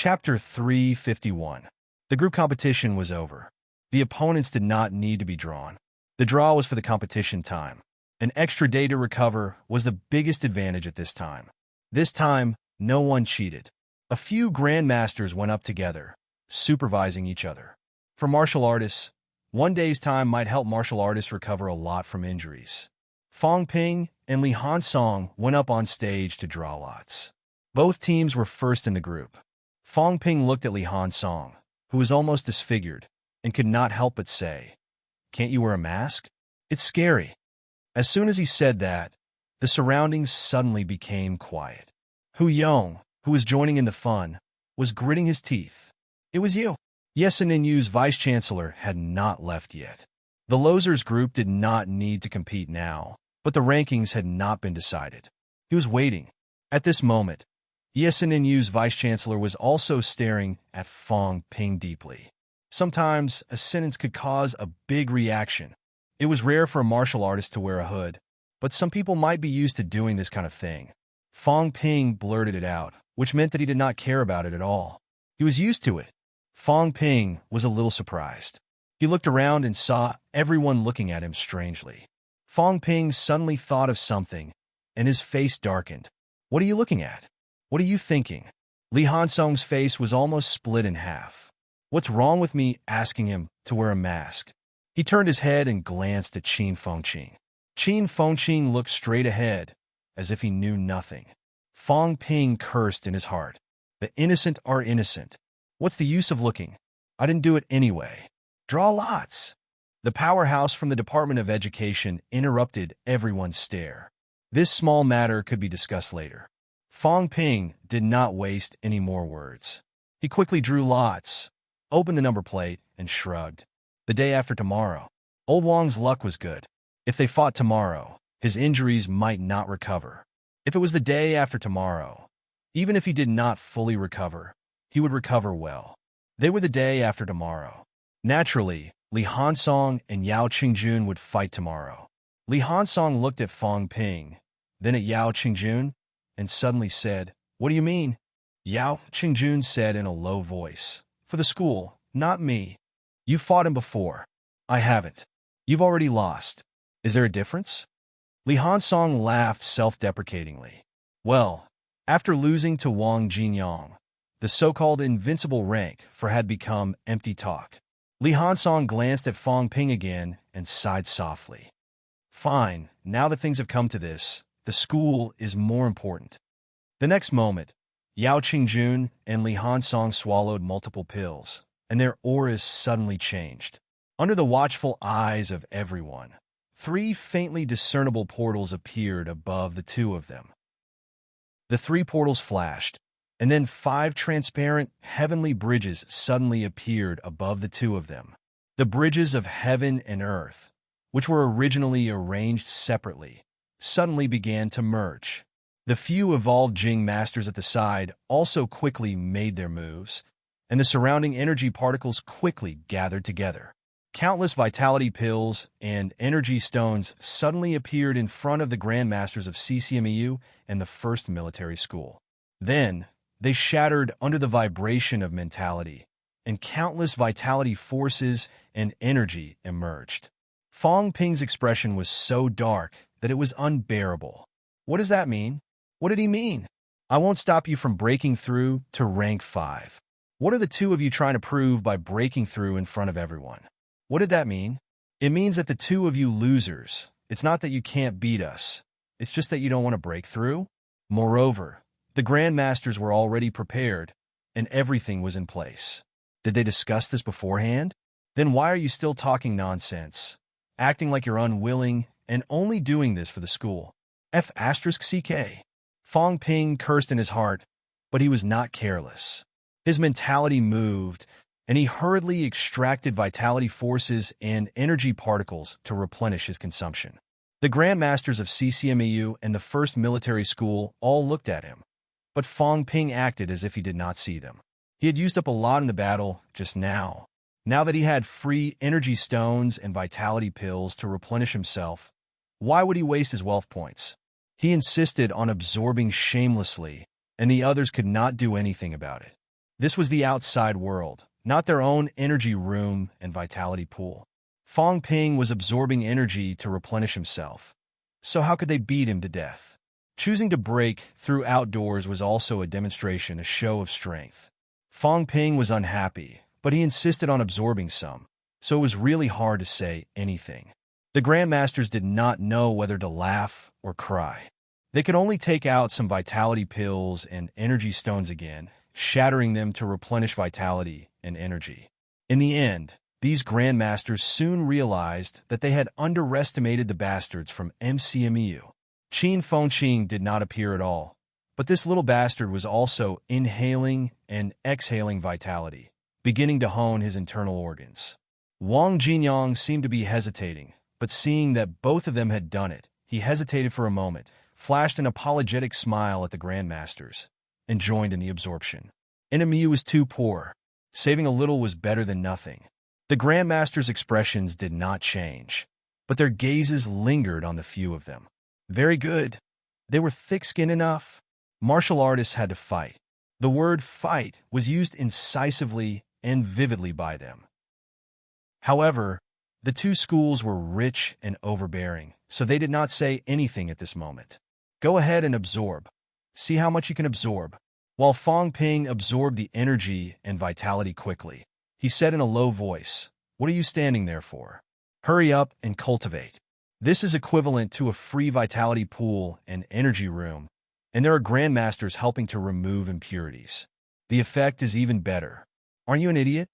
Chapter 351. The group competition was over. The opponents did not need to be drawn. The draw was for the competition time. An extra day to recover was the biggest advantage at this time. This time, no one cheated. A few grandmasters went up together, supervising each other. For martial artists, one day's time might help martial artists recover a lot from injuries. Fong Ping and Li Hansong went up on stage to draw lots. Both teams were first in the group. Fong Ping looked at Li Hansong, who was almost disfigured, and could not help but say, "Can't you wear a mask? It's scary." As soon as he said that, the surroundings suddenly became quiet. Hu Yong, who was joining in the fun, was gritting his teeth. "It was you." Yesin-Yu's vice-chancellor had not left yet. The losers group did not need to compete now, but the rankings had not been decided. He was waiting. At this moment, Yesin-Yu's vice-chancellor was also staring at Fong Ping deeply. Sometimes, a sentence could cause a big reaction. It was rare for a martial artist to wear a hood, but some people might be used to doing this kind of thing. Fong Ping blurted it out, which meant that he did not care about it at all. He was used to it. Fong Ping was a little surprised. He looked around and saw everyone looking at him strangely. Fong Ping suddenly thought of something, and his face darkened. "What are you looking at? What are you thinking?" Li Hansong's face was almost split in half. "What's wrong with me asking him to wear a mask?" He turned his head and glanced at Qin Fengqing. Qin Fengqing looked straight ahead, as if he knew nothing. Fong Ping cursed in his heart. "The innocent are innocent. What's the use of looking? I didn't do it anyway. Draw lots." The powerhouse from the Department of Education interrupted everyone's stare. This small matter could be discussed later. Fong Ping did not waste any more words. He quickly drew lots, opened the number plate, and shrugged. The day after tomorrow. Old Wang's luck was good. If they fought tomorrow, his injuries might not recover. If it was the day after tomorrow, even if he did not fully recover, he would recover well. They were the day after tomorrow. Naturally, Li Hansong and Yao Qingjun would fight tomorrow. Li Hansong looked at Fong Ping, then at Yao Qingjun, and suddenly said, "What do you mean?" Yao Qingjun said in a low voice, "For the school, not me. You fought him before. I haven't. You've already lost. Is there a difference?" Li Hansong laughed self-deprecatingly. "Well, after losing to Wang Jinyang, the so-called invincible rank had become empty talk." Li Hansong glanced at Fong Ping again and sighed softly. "Fine, now that things have come to this, the school is more important." The next moment, Yao Qingjun and Li Hansong swallowed multiple pills, and their auras suddenly changed. Under the watchful eyes of everyone, 3 faintly discernible portals appeared above the 2 of them. The 3 portals flashed, and then 5 transparent, heavenly bridges suddenly appeared above the 2 of them. The bridges of heaven and earth, which were originally arranged separately, suddenly began to merge. The few evolved Jing masters at the side also quickly made their moves, and the surrounding energy particles quickly gathered together. Countless vitality pills and energy stones suddenly appeared in front of the grandmasters of CCMEU and the first military school. Then, they shattered under the vibration of mentality, and countless vitality forces and energy emerged. Fong Ping's expression was so dark that it was unbearable. "What does that mean? What did he mean? I won't stop you from breaking through to rank 5. What are the 2 of you trying to prove by breaking through in front of everyone? What did that mean? It means that the 2 of you losers, it's not that you can't beat us. It's just that you don't want to break through." Moreover, the grandmasters were already prepared, and everything was in place. Did they discuss this beforehand? Then why are you still talking nonsense, acting like you're unwilling, and only doing this for the school? F***CK. Fong Ping cursed in his heart, but he was not careless. His mentality moved, and he hurriedly extracted vitality forces and energy particles to replenish his consumption. The grandmasters of CCMEU and the first military school all looked at him, but Fong Ping acted as if he did not see them. He had used up a lot in the battle just now. Now that he had free energy stones and vitality pills to replenish himself, why would he waste his wealth points? He insisted on absorbing shamelessly, and the others could not do anything about it. This was the outside world, not their own energy room and vitality pool. Fong Ping was absorbing energy to replenish himself. So how could they beat him to death? Choosing to break through outdoors was also a demonstration, a show of strength. Fong Ping was unhappy, but he insisted on absorbing some, so it was really hard to say anything. The Grandmasters did not know whether to laugh or cry. They could only take out some vitality pills and energy stones again, shattering them to replenish vitality and energy. In the end, these Grandmasters soon realized that they had underestimated the bastards from MCMEU. Qin Fengqing did not appear at all, but this little bastard was also inhaling and exhaling vitality, beginning to hone his internal organs. Wang Jinyang seemed to be hesitating, but seeing that both of them had done it, he hesitated for a moment, flashed an apologetic smile at the Grandmasters, and joined in the absorption. NMU was too poor. Saving a little was better than nothing. The Grandmasters' expressions did not change, but their gazes lingered on the few of them. Very good. They were thick-skinned enough. Martial artists had to fight. The word fight was used incisively and vividly by them. However, the two schools were rich and overbearing, so they did not say anything at this moment. Go ahead and absorb. See how much you can absorb. While Fong Ping absorbed the energy and vitality quickly, he said in a low voice, "What are you standing there for? Hurry up and cultivate." This is equivalent to a free vitality pool and energy room, and there are Grandmasters helping to remove impurities. The effect is even better. Aren't you an idiot?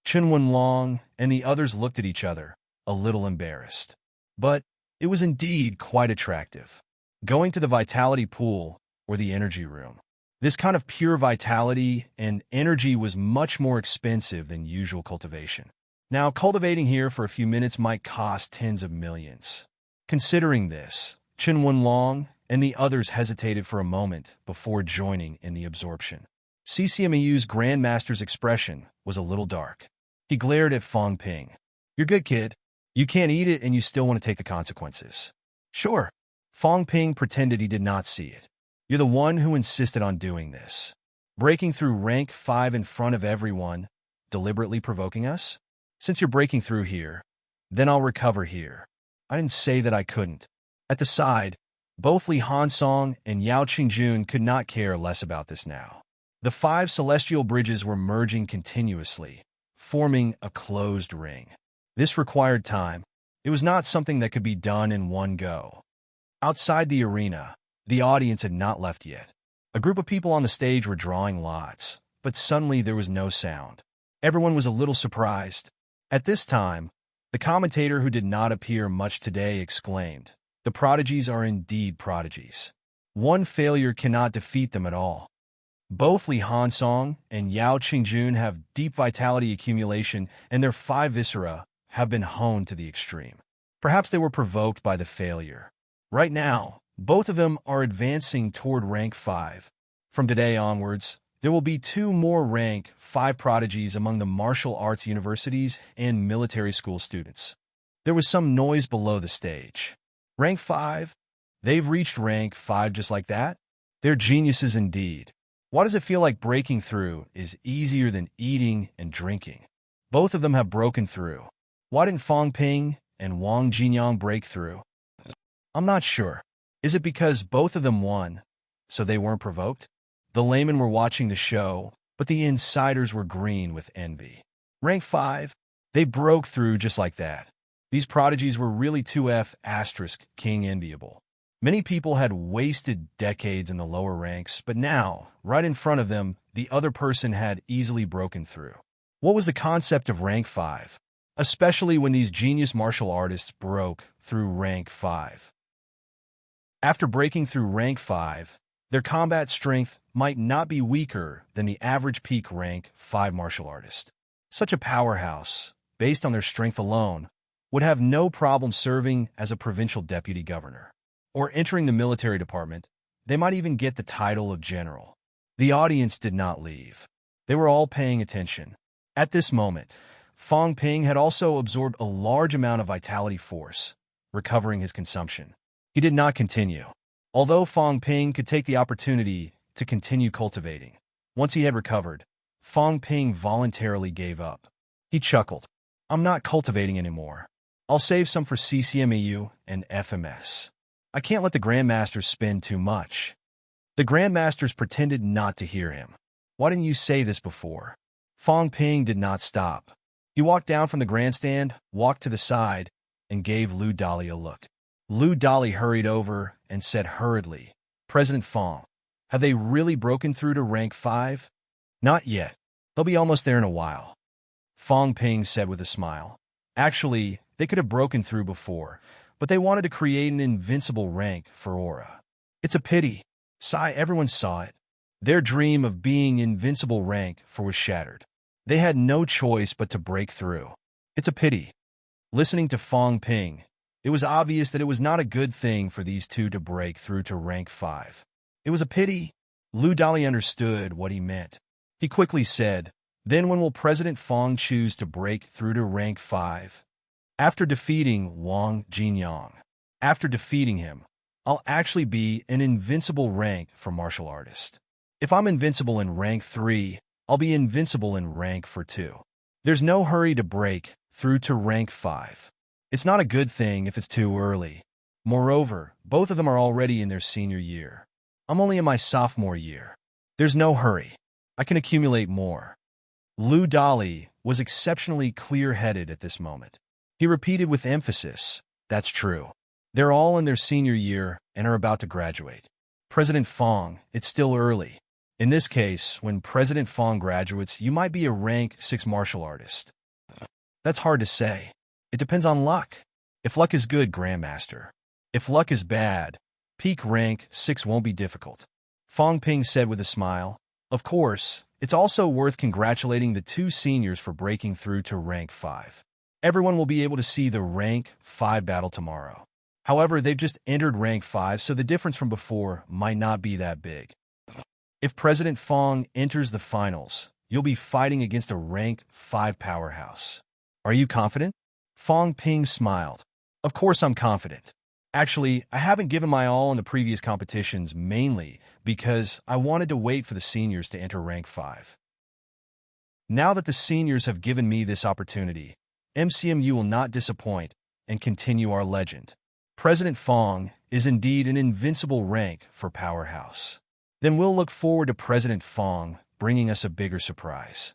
Chen Wenlong and the others looked at each other, a little embarrassed. But it was indeed quite attractive. Going to the vitality pool or the energy room. This kind of pure vitality and energy was much more expensive than usual cultivation. Now, cultivating here for a few minutes might cost tens of millions. Considering this, Chen Wenlong and the others hesitated for a moment before joining in the absorption. CCMEU's Grandmaster's expression was a little dark. He glared at Fong Ping. "You're good, kid. You can't eat it and you still want to take the consequences." "Sure." Fong Ping pretended he did not see it. "You're the one who insisted on doing this. Breaking through rank 5 in front of everyone, deliberately provoking us? Since you're breaking through here, then I'll recover here. I didn't say that I couldn't." At the side, both Li Hansong and Yao Qingjun could not care less about this now. The 5 celestial bridges were merging continuously, forming a closed ring. This required time. It was not something that could be done in one go. Outside the arena, the audience had not left yet. A group of people on the stage were drawing lots, but suddenly there was no sound. Everyone was a little surprised. At this time, the commentator who did not appear much today exclaimed, "The prodigies are indeed prodigies. One failure cannot defeat them at all." Both Li Hansong and Yao Qingjun have deep vitality accumulation, and their 5 viscera have been honed to the extreme. Perhaps they were provoked by the failure. Right now, both of them are advancing toward rank 5. From today onwards, there will be 2 more rank 5 prodigies among the martial arts universities and military school students. There was some noise below the stage. Rank 5? They've reached rank 5 just like that? They're geniuses indeed. Why does it feel like breaking through is easier than eating and drinking? Both of them have broken through. Why didn't Fong Ping and Wang Jinyang break through? I'm not sure. Is it because both of them won, so they weren't provoked? The laymen were watching the show, but the insiders were green with envy. Rank 5? They broke through just like that. These prodigies were really 2F** King enviable. Many people had wasted decades in the lower ranks, but now, right in front of them, the other person had easily broken through. What was the concept of rank 5? Especially when these genius martial artists broke through rank 5. After breaking through rank 5, their combat strength might not be weaker than the average peak rank 5 martial artist. Such a powerhouse, based on their strength alone, would have no problem serving as a provincial deputy governor. Or entering the military department. They might even get the title of general. The audience did not leave. They were all paying attention. At this moment, Fong Ping had also absorbed a large amount of vitality force, recovering his consumption. He did not continue. Although Fong Ping could take the opportunity to continue cultivating. Once he had recovered, Fong Ping voluntarily gave up. He chuckled. I'm not cultivating anymore. I'll save some for CCMEU and FMS. I can't let the Grandmasters spend too much. The Grandmasters pretended not to hear him. Why didn't you say this before? Fong Ping did not stop. He walked down from the grandstand, walked to the side, and gave Lu Dali a look. Lu Dali hurried over and said hurriedly, President Fong, have they really broken through to rank 5? Not yet. They'll be almost there in a while. Fong Ping said with a smile. Actually, they could have broken through before, but they wanted to create an invincible rank for Aura. It's a pity. Sigh, everyone saw it. Their dream of being invincible rank 4 was shattered. They had no choice but to break through. It's a pity. Listening to Fong Ping, it was obvious that it was not a good thing for these two to break through to rank 5. It was a pity. Lu Dali understood what he meant. He quickly said, Then when will President Fong choose to break through to rank 5? After defeating Wang Jinyang. After defeating him, I'll actually be an invincible rank for martial artist. If I'm invincible in rank 3, I'll be invincible in rank 4 too. There's no hurry to break through to rank 5. It's not a good thing if it's too early. Moreover, both of them are already in their senior year. I'm only in my sophomore year. There's no hurry. I can accumulate more. Lu Dali was exceptionally clear-headed at this moment. He repeated with emphasis, That's true. They're all in their senior year and are about to graduate. President Fong, it's still early. In this case, when President Fong graduates, you might be a rank 6 martial artist. That's hard to say. It depends on luck. If luck is good, Grandmaster. If luck is bad, peak rank 6 won't be difficult. Fong Ping said with a smile. Of course, it's also worth congratulating the 2 seniors for breaking through to rank 5. Everyone will be able to see the rank 5 battle tomorrow. However, they've just entered rank 5, so the difference from before might not be that big. If President Fong enters the finals, you'll be fighting against a rank 5 powerhouse. Are you confident? Fong Ping smiled. Of course I'm confident. Actually, I haven't given my all in the previous competitions mainly because I wanted to wait for the seniors to enter rank 5. Now that the seniors have given me this opportunity, MCMU will not disappoint and continue our legend. President Fong is indeed an invincible rank for powerhouse. Then we'll look forward to President Fong bringing us a bigger surprise.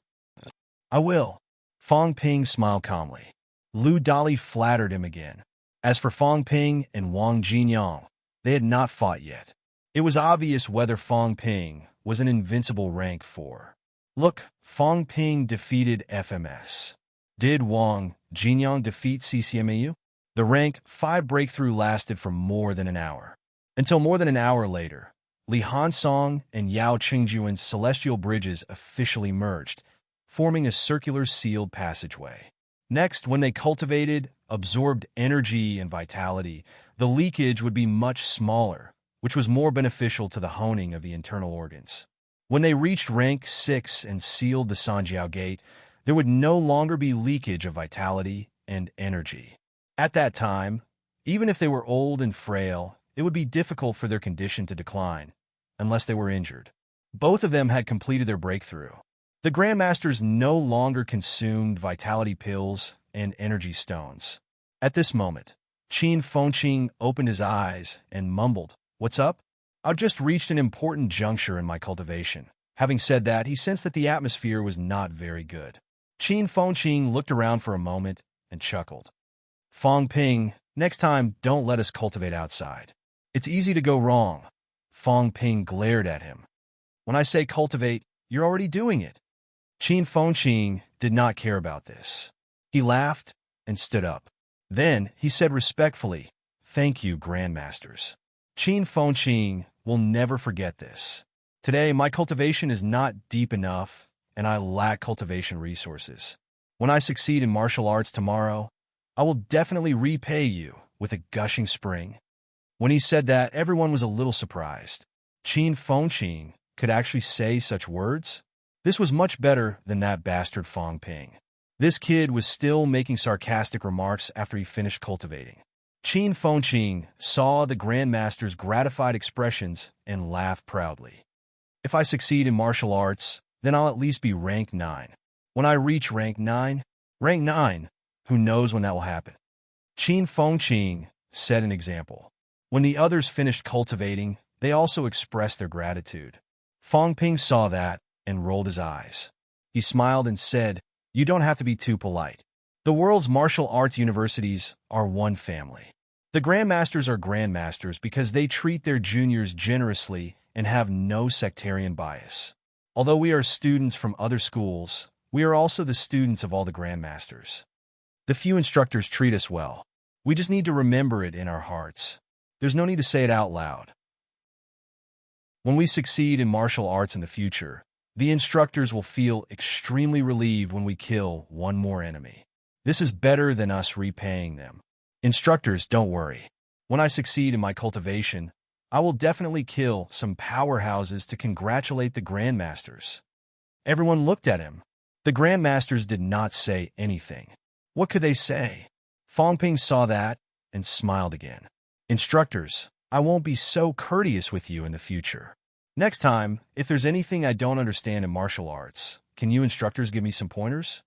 I will. Fong Ping smiled calmly. Lu Dali flattered him again. As for Fong Ping and Wang Jinyang, they had not fought yet. It was obvious whether Fong Ping was an invincible rank 4. Look, Fong Ping defeated FMS. Did Wang Jinyang defeat CCMEU? The rank 5 breakthrough lasted for more than an hour. Until more than an hour later, Li Hansong and Yao Qingjuan's celestial bridges officially merged, forming a circular sealed passageway. Next, when they cultivated, absorbed energy and vitality, the leakage would be much smaller, which was more beneficial to the honing of the internal organs. When they reached rank 6 and sealed the Sanjiao Gate, there would no longer be leakage of vitality and energy. At that time, even if they were old and frail, it would be difficult for their condition to decline, unless they were injured. Both of them had completed their breakthrough. The Grandmasters no longer consumed vitality pills and energy stones. At this moment, Qin Fengqing opened his eyes and mumbled, What's up? I've just reached an important juncture in my cultivation. Having said that, he sensed that the atmosphere was not very good. Qin Fengqing looked around for a moment and chuckled. Fong Ping, next time don't let us cultivate outside. It's easy to go wrong. Fong Ping glared at him. When I say cultivate, you're already doing it. Qin Fengqing did not care about this. He laughed and stood up. Then he said respectfully, Thank you, Grandmasters. Qin Fengqing will never forget this. Today, my cultivation is not deep enough, and I lack cultivation resources. When I succeed in martial arts tomorrow, I will definitely repay you with a gushing spring. When he said that, everyone was a little surprised. Qin Fengqing could actually say such words? This was much better than that bastard Fong Ping. This kid was still making sarcastic remarks after he finished cultivating. Qin Fengqing saw the Grandmaster's gratified expressions and laughed proudly. If I succeed in martial arts, then I'll at least be rank 9. When I reach rank 9, who knows when that will happen? Qin Fengqing set an example. When the others finished cultivating, they also expressed their gratitude. Feng Ping saw that and rolled his eyes. He smiled and said, "You don't have to be too polite. The world's martial arts universities are one family. The grandmasters are grandmasters because they treat their juniors generously and have no sectarian bias. Although we are students from other schools, we are also the students of all the grandmasters. The few instructors treat us well. We just need to remember it in our hearts. There's no need to say it out loud. When we succeed in martial arts in the future, the instructors will feel extremely relieved when we kill one more enemy. This is better than us repaying them. Instructors, don't worry. When I succeed in my cultivation, I will definitely kill some powerhouses to congratulate the grandmasters." Everyone looked at him. The grandmasters did not say anything. What could they say? Feng Ping saw that and smiled again. "Instructors, I won't be so courteous with you in the future. Next time, if there's anything I don't understand in martial arts, can you instructors give me some pointers?"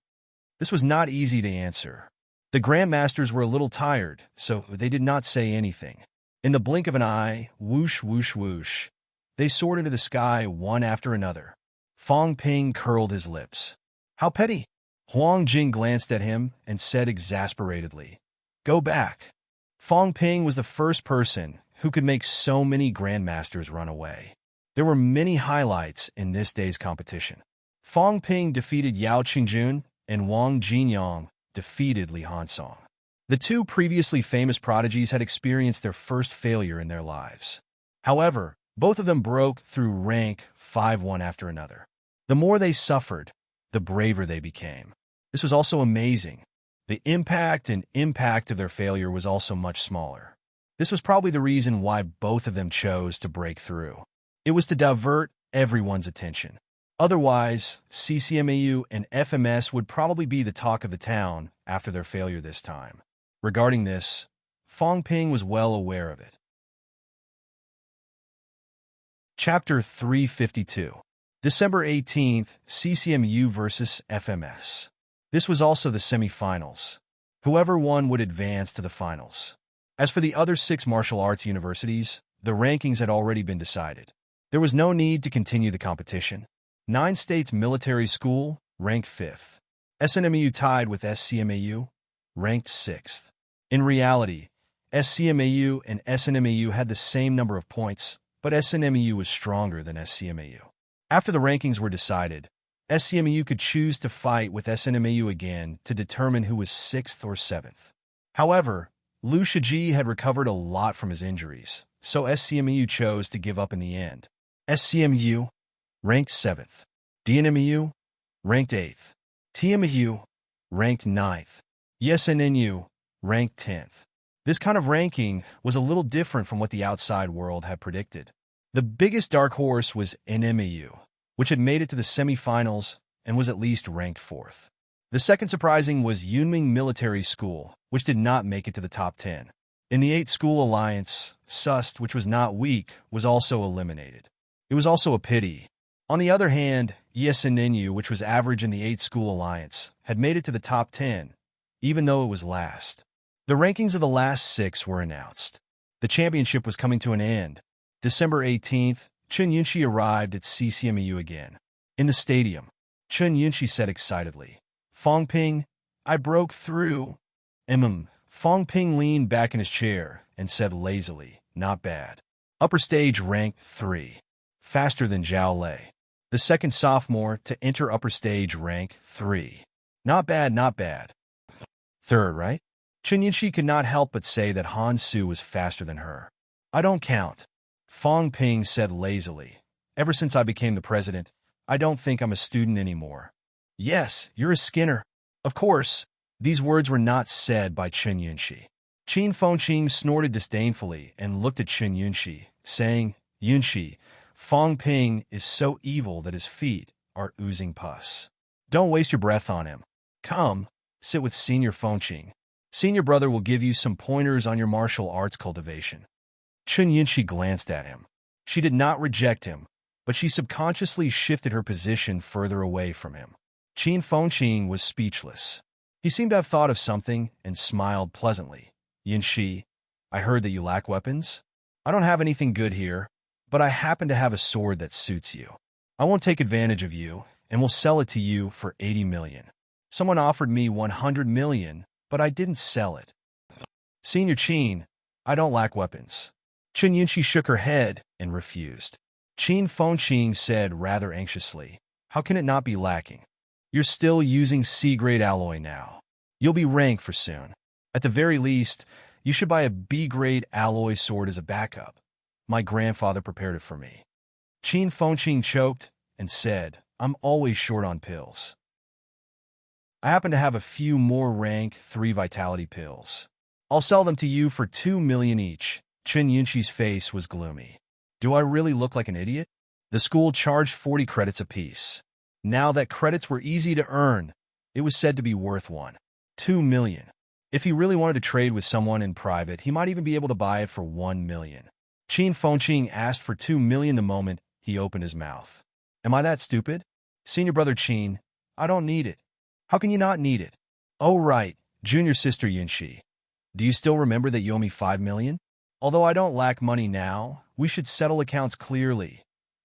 This was not easy to answer. The grandmasters were a little tired, so they did not say anything. In the blink of an eye, whoosh, whoosh, whoosh, they soared into the sky one after another. Feng Ping curled his lips. "How petty!" Huang Jing glanced at him and said exasperatedly, "Go back." Feng Ping was the first person who could make so many grandmasters run away. There were many highlights in this day's competition. Feng Ping defeated Yao Qingjun, and Wang Jinyang defeated Li Hansong. The two previously famous prodigies had experienced their first failure in their lives. However, both of them broke through rank 5 one after another. The more they suffered, the braver they became. This was also amazing. The impact of their failure was also much smaller. This was probably the reason why both of them chose to break through. It was to divert everyone's attention. Otherwise, CCMAU and FMS would probably be the talk of the town after their failure this time. Regarding this, Feng Ping was well aware of it. Chapter 352. December 18th, CCMU versus FMS. This was also the semi-finals. Whoever won would advance to the finals. As for the other 6 martial arts universities, the rankings had already been decided. There was no need to continue the competition. 9 States Military School, ranked 5th. SNMU tied with SCMAU, ranked 6th. In reality, SCMAU and SNMAU had the same number of points, but SNMU was stronger than SCMAU. After the rankings were decided, SCMAU could choose to fight with SNMAU again to determine who was 6th or 7th. However, Liu Shiji had recovered a lot from his injuries, so SCMAU chose to give up in the end. SCMU, ranked 7th. DNMU, ranked 8th. TMU, ranked 9th. YesNNU, ranked 10th. This kind of ranking was a little different from what the outside world had predicted. The biggest dark horse was NMAU, which had made it to the semifinals and was at least ranked 4th. The second surprising was Yunming Military School, which did not make it to the top 10. In the 8-school alliance, SUST, which was not weak, was also eliminated. It was also a pity. On the other hand, YesNNU, which was average in the 8-school alliance, had made it to the top 10, even though it was last. The rankings of the last 6 were announced. The championship was coming to an end. December 18th, Chun Yunshi arrived at CCMU again. In the stadium, Chun Yunshi said excitedly, "Feng Ping, I broke through." Feng Ping leaned back in his chair and said lazily, "Not bad. Upper stage rank 3. Faster than Zhao Lei. The second sophomore to enter upper stage rank 3. Not bad, not bad. Third, right?" Chun Yunshi could not help but say that Han Su was faster than her. "I don't count." Feng Ping said lazily, "Ever since I became the president, I don't think I'm a student anymore." "Yes, you're a Skinner." Of course, these words were not said by Chun Yunshi. Qin Fengqing snorted disdainfully and looked at Chun Yunshi, saying, "Yunshi, Feng Ping is so evil that his feet are oozing pus. Don't waste your breath on him. Come, sit with Senior Fengqing. Senior brother will give you some pointers on your martial arts cultivation." Chun Yunshi glanced at him. She did not reject him, but she subconsciously shifted her position further away from him. Qin Fengqing was speechless. He seemed to have thought of something and smiled pleasantly. Yanxi, I heard that you lack weapons? I don't have anything good here, but I happen to have a sword that suits you. I won't take advantage of you, and will sell it to you for 80 million. Someone offered me 100 million, but I didn't sell it. Senior Qin, I don't lack weapons. Chen Yunxi shook her head and refused. Qin Fengqing said rather anxiously, how can it not be lacking? You're still using C-grade alloy now. You'll be rank for soon. At the very least, you should buy a B-grade alloy sword as a backup. My grandfather prepared it for me. Qin Fengqing choked and said, I'm always short on pills. I happen to have a few more rank 3 vitality pills. I'll sell them to you for 2 million each. Chen Yunxi's face was gloomy. Do I really look like an idiot? The school charged 40 credits apiece. Now that credits were easy to earn, it was said to be worth 2 million. If he really wanted to trade with someone in private, he might even be able to buy it for 1 million. Qin Fengqing asked for 2 million the moment he opened his mouth. Am I that stupid? Senior brother Qin, I don't need it. How can you not need it? Oh right, junior sister Yunxi. Do you still remember that you owe me 5 million? Although I don't lack money now, we should settle accounts clearly.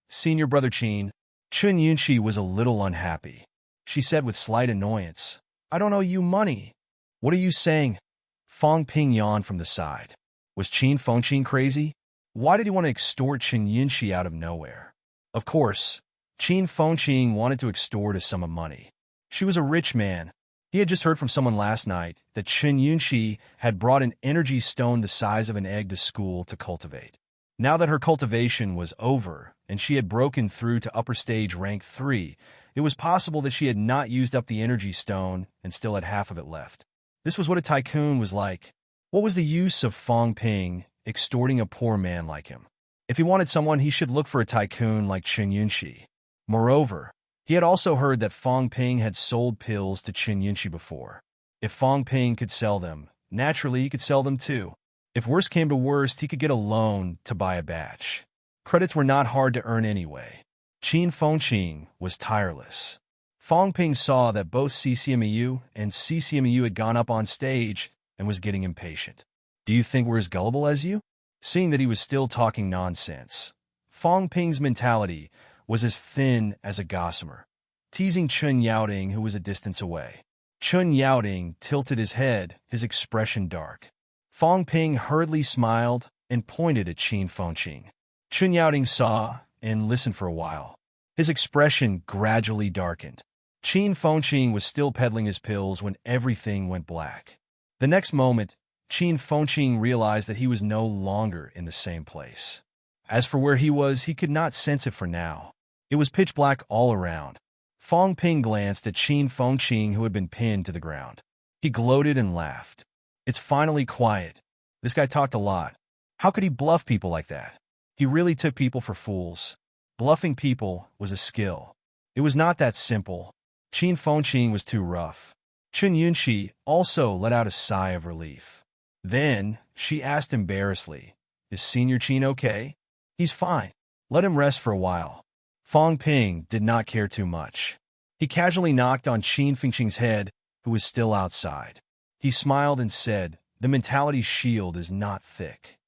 Senior brother Qin. Chen Yunxi was a little unhappy. She said with slight annoyance, I don't owe you money. What are you saying? Fang Ping yawned from the side. Was Qin Fengqing crazy? Why did he want to extort Chen Yunxi out of nowhere? Of course, Qin Fengqing wanted to extort a sum of money. She was a rich man. He had just heard from someone last night that Chen Yunxi had brought an energy stone the size of an egg to school to cultivate. Now that her cultivation was over and she had broken through to upper stage rank 3, it was possible that she had not used up the energy stone and still had half of it left. This was what a tycoon was like. What was the use of Fang Ping extorting a poor man like him? If he wanted someone, he should look for a tycoon like Chen Yunxi. Moreover, he had also heard that Fang Ping had sold pills to Chen Yunxi before. If Fang Ping could sell them, naturally he could sell them too. If worse came to worst, he could get a loan to buy a batch. Credits were not hard to earn anyway. Qin Fengqing was tireless. Fang Ping saw that both CCMEU and CCMEU had gone up on stage and was getting impatient. Do you think we're as gullible as you? Seeing that he was still talking nonsense, Fang Ping's mentality was as thin as a gossamer, teasing Chun Yaoding, who was a distance away. Chun Yaoding tilted his head, his expression dark. Fang Ping hurriedly smiled and pointed at Qin Fengqing. Chun Yaoding saw and listened for a while. His expression gradually darkened. Qin Fengqing was still peddling his pills when everything went black. The next moment, Qin Fengqing realized that he was no longer in the same place. As for where he was, he could not sense it for now. It was pitch black all around. Fang Ping glanced at Qin Fengqing, who had been pinned to the ground. He gloated and laughed. It's finally quiet. This guy talked a lot. How could he bluff people like that? He really took people for fools. Bluffing people was a skill. It was not that simple. Qin Fengqing was too rough. Chen Yunxi also let out a sigh of relief. Then, she asked embarrassedly, Is Senior Qin okay? He's fine. Let him rest for a while. Fang Ping did not care too much. He casually knocked on Qin Fengqing's head, who was still outside. He smiled and said, The mentality shield is not thick.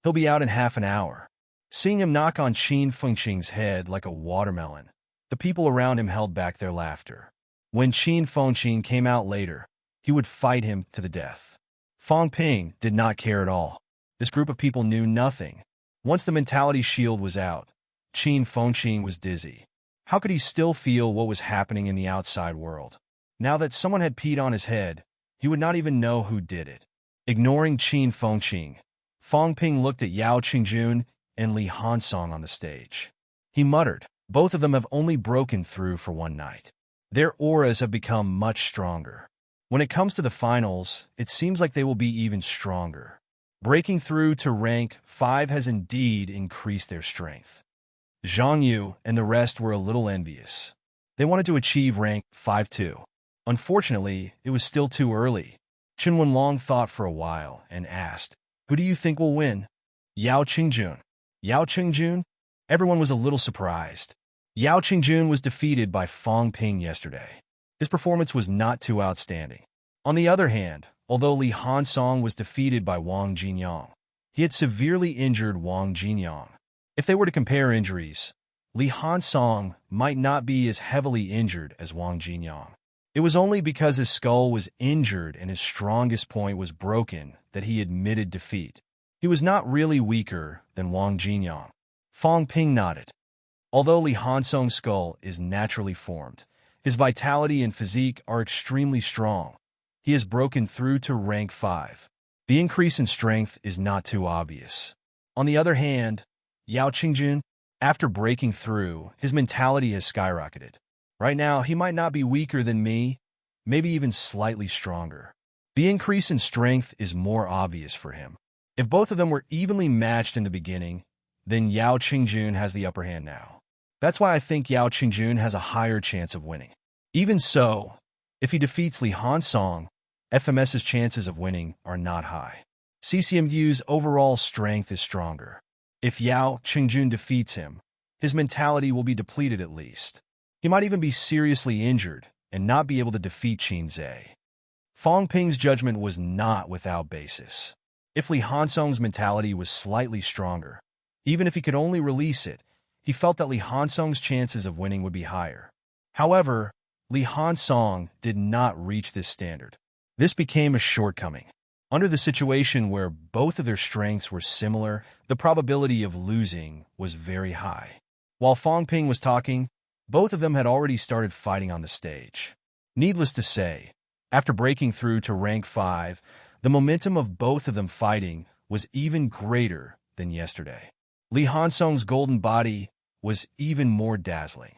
He'll be out in half an hour. Seeing him knock on Qin Fengqing's head like a watermelon, the people around him held back their laughter. When Qin Fengqing came out later, he would fight him to the death. Fang Ping did not care at all. This group of people knew nothing. Once the mentality shield was out, Qin Fengqing was dizzy. How could he still feel what was happening in the outside world? Now that someone had peed on his head, he would not even know who did it. Ignoring Qin Fengqing, Fang Ping looked at Yao Qingjun and Li Hansong on the stage. He muttered, Both of them have only broken through for one night. Their auras have become much stronger. When it comes to the finals, it seems like they will be even stronger. Breaking through to rank 5 has indeed increased their strength. Zhang Yu and the rest were a little envious. They wanted to achieve rank 5 too. Unfortunately, it was still too early. Chen Wenlong thought for a while and asked, Who do you think will win? Yao Qingjun. Yao Qingjun? everyone was a little surprised. Yao Qingjun was defeated by Fang Ping yesterday. His performance was not too outstanding. On the other hand, although Li Hansong was defeated by Wang Jinyang, he had severely injured Wang Jinyang. If they were to compare injuries, Li Hansong might not be as heavily injured as Wang Jinyang. It was only because his skull was injured and his strongest point was broken that he admitted defeat. He was not really weaker than Wang Jinyang. Fang Ping nodded. Although Li Hansong's skull is naturally formed, his vitality and physique are extremely strong. He has broken through to rank 5. The increase in strength is not too obvious. On the other hand, Yao Qingjun, after breaking through, his mentality has skyrocketed. Right now, he might not be weaker than me, maybe even slightly stronger. The increase in strength is more obvious for him. If both of them were evenly matched in the beginning, then Yao Qingjun has the upper hand now. That's why I think Yao Qingjun has a higher chance of winning. Even so, if he defeats Li Hansong, FMS's chances of winning are not high. CCMU's overall strength is stronger. If Yao Qingjun defeats him, his mentality will be depleted at least. He might even be seriously injured and not be able to defeat Qin Zhe. Fang Ping's judgment was not without basis. If Li Hansong's mentality was slightly stronger, even if he could only release it, he felt that Li Hansong's chances of winning would be higher. However, Li Hansong did not reach this standard. This became a shortcoming. Under the situation where both of their strengths were similar, the probability of losing was very high. While Fang Ping was talking, both of them had already started fighting on the stage. Needless to say, after breaking through to rank 5, the momentum of both of them fighting was even greater than yesterday. Li Hansong's golden body was even more dazzling.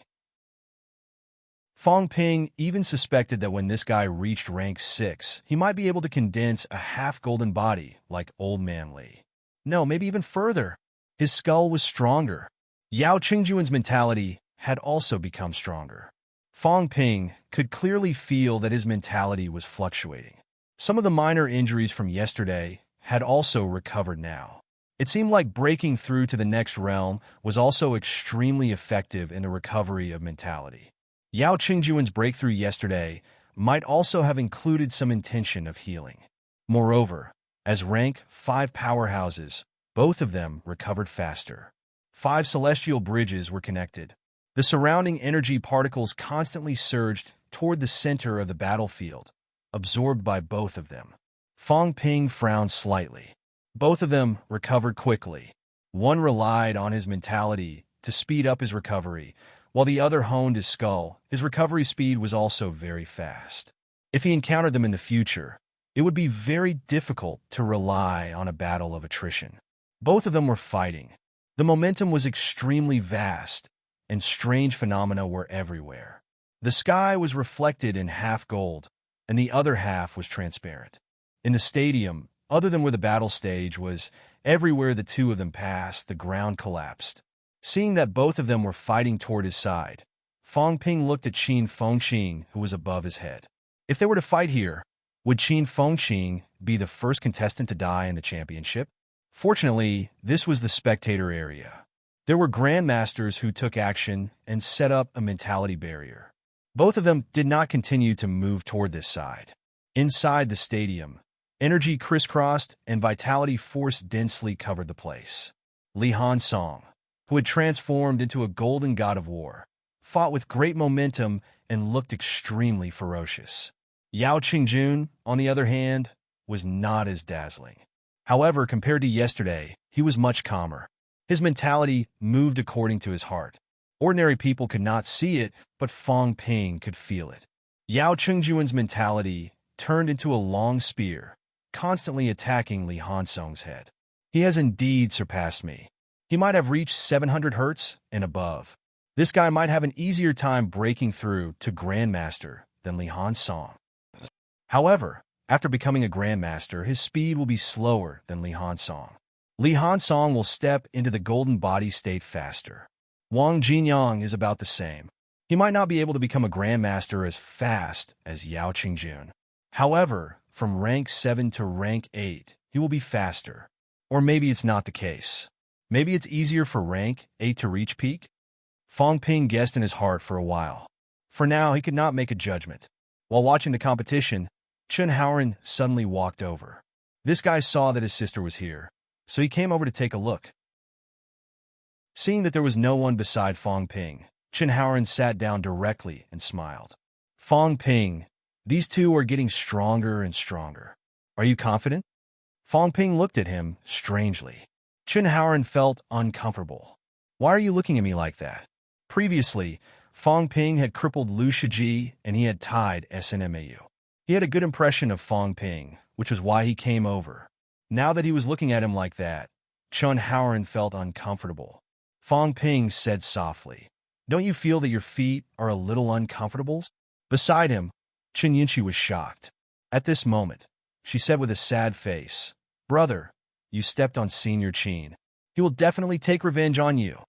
Fang Ping even suspected that when this guy reached rank 6, he might be able to condense a half-golden body like Old Man Li. No, maybe even further. His skull was stronger. Yao Qingjun's mentality had also become stronger. Fang Ping could clearly feel that his mentality was fluctuating. Some of the minor injuries from yesterday had also recovered now. It seemed like breaking through to the next realm was also extremely effective in the recovery of mentality. Yao Qingjun's breakthrough yesterday might also have included some intention of healing. Moreover, as rank 5 powerhouses, both of them recovered faster. 5 celestial bridges were connected. The surrounding energy particles constantly surged toward the center of the battlefield, absorbed by both of them. Fang Ping frowned slightly. Both of them recovered quickly. One relied on his mentality to speed up his recovery, while the other honed his skull. His recovery speed was also very fast. If he encountered them in the future, it would be very difficult to rely on a battle of attrition. Both of them were fighting. The momentum was extremely vast, and strange phenomena were everywhere. The sky was reflected in half gold, and the other half was transparent. In the stadium, other than where the battle stage was, everywhere the two of them passed, the ground collapsed. Seeing that both of them were fighting toward his side, Fang Ping looked at Qin Fengqing, who was above his head. If they were to fight here, would Qin Fengqing be the first contestant to die in the championship? Fortunately, this was the spectator area. There were grandmasters who took action and set up a mentality barrier. Both of them did not continue to move toward this side. Inside the stadium, energy crisscrossed and vitality force densely covered the place. Li Hansong, who had transformed into a golden god of war, fought with great momentum and looked extremely ferocious. Yao Qingjun, on the other hand, was not as dazzling. However, compared to yesterday, he was much calmer. His mentality moved according to his heart. Ordinary people could not see it, but Fang Ping could feel it. Yao Qingjun's mentality turned into a long spear, constantly attacking Li Hansong's head. He has indeed surpassed me. He might have reached 700 hertz and above. This guy might have an easier time breaking through to Grandmaster than Li Hansong. However, after becoming a Grandmaster, his speed will be slower than Li Hansong. Li Hansong will step into the golden body state faster. Wang Jinyang is about the same. He might not be able to become a Grandmaster as fast as Yao Qingjun. However, from rank 7 to rank 8, he will be faster. Or maybe it's not the case. Maybe it's easier for rank 8 to reach peak? Fong Ping guessed in his heart for a while. For now, he could not make a judgment. While watching the competition, Chun Haoran suddenly walked over. This guy saw that his sister was here, so he came over to take a look. Seeing that there was no one beside Fong Ping, Chun Haoran sat down directly and smiled. Fong Ping, these two are getting stronger and stronger. Are you confident? Fong Ping looked at him strangely. Chun Haoran felt uncomfortable. Why are you looking at me like that? Previously, Fong Ping had crippled Liu Shiji and he had tied SNMAU. He had a good impression of Fong Ping, which was why he came over. Now that he was looking at him like that, Chun Haoran felt uncomfortable. Fong Ping said softly, "Don't you feel that your feet are a little uncomfortable?" Beside him, Chun Yinchi was shocked. At this moment, she said with a sad face, "Brother, you stepped on Senior Qin. He will definitely take revenge on you."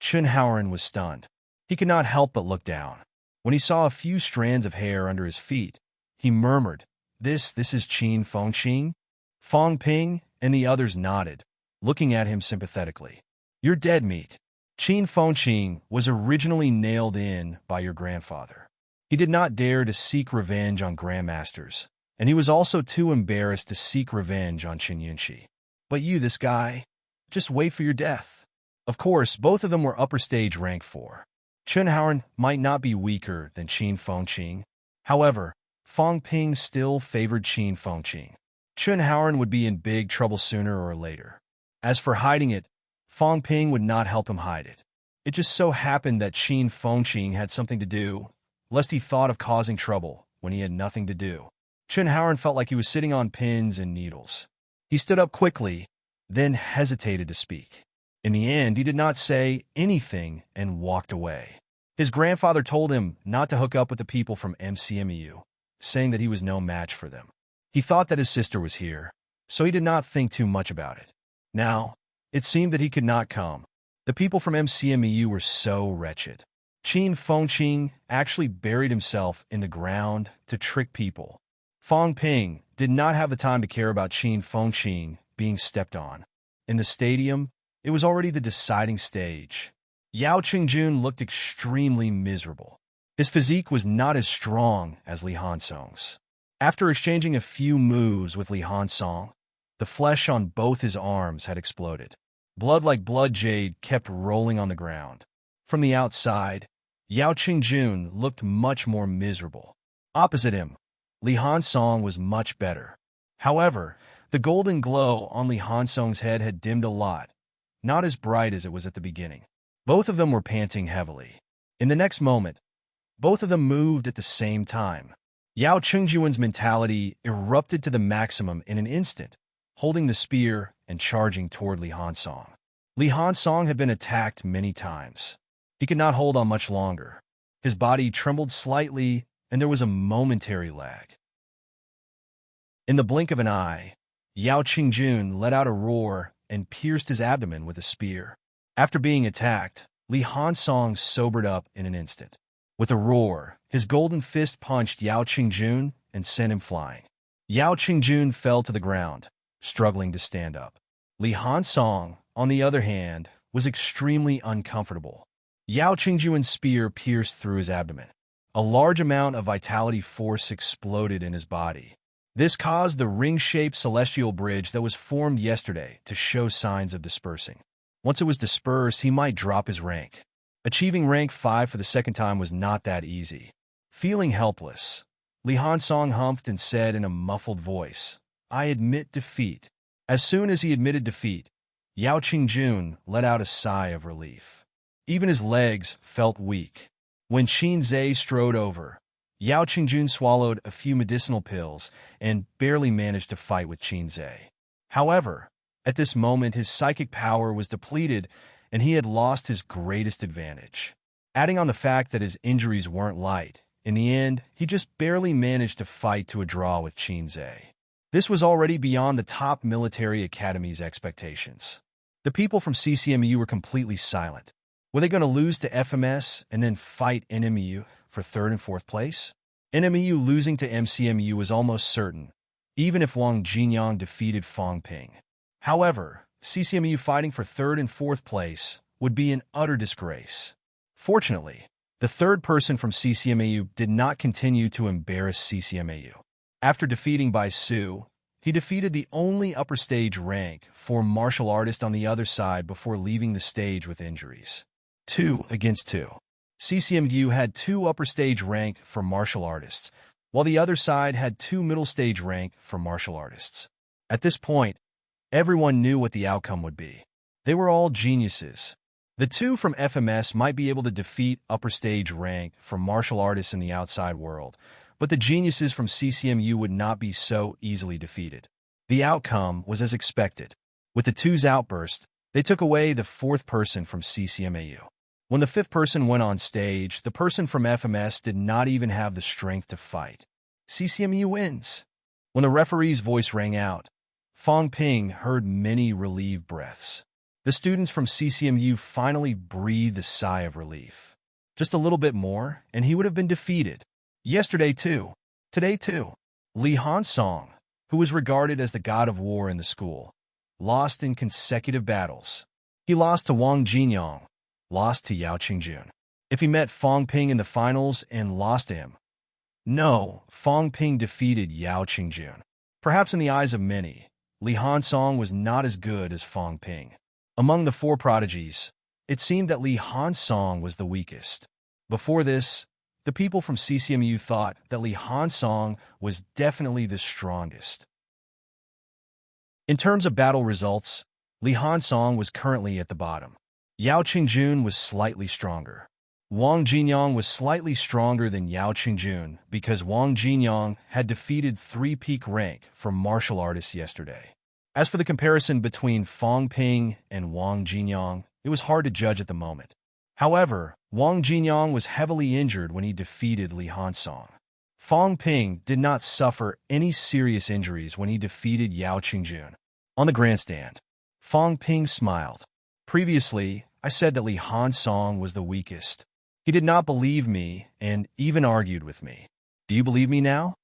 Chun Haoran was stunned. He could not help but look down. When he saw a few strands of hair under his feet, he murmured, This is Qin Fong Qing?" Fong Ping and the others nodded, looking at him sympathetically. "You're dead meat. Qin Fong Qing was originally nailed in by your grandfather. He did not dare to seek revenge on grandmasters, and he was also too embarrassed to seek revenge on Qin Yunshi. But you, this guy, just wait for your death." Of course, both of them were upper stage rank 4. Chun Haoran might not be weaker than Qin Fong Qing. However, Fong Ping still favored Qin Fong Qing. Chun Haoran would be in big trouble sooner or later. As for hiding it, Fong Ping would not help him hide it. It just so happened that Qin Fong Qing had something to do, lest he thought of causing trouble when he had nothing to do. Chun Haoran felt like he was sitting on pins and needles. He stood up quickly, then hesitated to speak. In the end, he did not say anything and walked away. His grandfather told him not to hook up with the people from MCMEU, saying that he was no match for them. He thought that his sister was here, so he did not think too much about it. Now, it seemed that he could not come. The people from MCMEU were so wretched. Qin Fong Qing actually buried himself in the ground to trick people. Fong Ping did not have the time to care about Qin Fong Qing being stepped on. In the stadium, it was already the deciding stage. Yao Qingjun looked extremely miserable. His physique was not as strong as Li Hansong's. After exchanging a few moves with Li Hansong, the flesh on both his arms had exploded. Blood like blood jade kept rolling on the ground. From the outside, Yao Qingjun looked much more miserable. Opposite him, Li Hansong was much better. However, the golden glow on Li Hansong's head had dimmed a lot, not as bright as it was at the beginning. Both of them were panting heavily. In the next moment, both of them moved at the same time. Yao Qingjun's mentality erupted to the maximum in an instant, holding the spear and charging toward Li Hansong. Li Hansong had been attacked many times. He could not hold on much longer. His body trembled slightly, and there was a momentary lag. In the blink of an eye, Yao Qingjun let out a roar and pierced his abdomen with a spear. After being attacked, Li Hansong sobered up in an instant. With a roar, his golden fist punched Yao Qingjun and sent him flying. Yao Qingjun fell to the ground, struggling to stand up. Li Hansong, on the other hand, was extremely uncomfortable. Yao Qingjun's spear pierced through his abdomen. A large amount of vitality force exploded in his body. This caused the ring-shaped celestial bridge that was formed yesterday to show signs of dispersing. Once it was dispersed, he might drop his rank. Achieving rank 5 for the second time was not that easy. Feeling helpless, Li Hansong humphed and said in a muffled voice, "I admit defeat." As soon as he admitted defeat, Yao Qingjun let out a sigh of relief. Even his legs felt weak. When Qin Zhe strode over, Yao Qingjun swallowed a few medicinal pills and barely managed to fight with Qin Zhe. However, at this moment his psychic power was depleted and he had lost his greatest advantage. Adding on the fact that his injuries weren't light, in the end, he just barely managed to fight to a draw with Qin Zhe. This was already beyond the top military academy's expectations. The people from CCMU were completely silent. Were they going to lose to FMS and then fight NMU for 3rd and 4th place? NMU losing to MCMU was almost certain, even if Wang Jinyang defeated Fong Ping. However, CCMU fighting for third and fourth place would be an utter disgrace. Fortunately, the third person from CCMAU did not continue to embarrass CCMAU. After defeating Bai Su, he defeated the only upper stage rank for martial artist on the other side before leaving the stage with injuries. 2 against 2. CCMU had 2 upper stage rank for martial artists, while the other side had 2 middle stage rank for martial artists. At this point, everyone knew what the outcome would be. They were all geniuses. The 2 from FMS might be able to defeat upper stage rank for martial artists in the outside world, but the geniuses from CCMU would not be so easily defeated. The outcome was as expected. With the 2's outburst, they took away the 4th person from CCMAU. When the 5th person went on stage, the person from FMS did not even have the strength to fight. CCMU wins. When the referee's voice rang out, Fong Ping heard many relieved breaths. The students from CCMU finally breathed a sigh of relief. Just a little bit more, and he would have been defeated. Yesterday too. Today too. Li Hansong, who was regarded as the god of war in the school, lost in consecutive battles. He lost to Wang Jinyang, lost to Yao Qingjun. If he met Fong Ping in the finals and lost to him. No, Fong Ping defeated Yao Qingjun. Perhaps in the eyes of many, Li Hansong was not as good as Fong Ping. Among the 4 prodigies, it seemed that Li Hansong was the weakest. Before this, the people from CCMU thought that Li Hansong was definitely the strongest. In terms of battle results, Li Hansong was currently at the bottom. Yao Qingjun was slightly stronger. Wang Jinyang was slightly stronger than Yao Qingjun because Wang Jinyang had defeated 3 peak rank for martial artists yesterday. As for the comparison between Fong Ping and Wang Jinyang, it was hard to judge at the moment. However, Wang Jinyang was heavily injured when he defeated Li Hansong. Fong Ping did not suffer any serious injuries when he defeated Yao Qingjun. On the grandstand, Fong Ping smiled. Previously, I said that Li Hansong was the weakest. He did not believe me and even argued with me. Do you believe me now?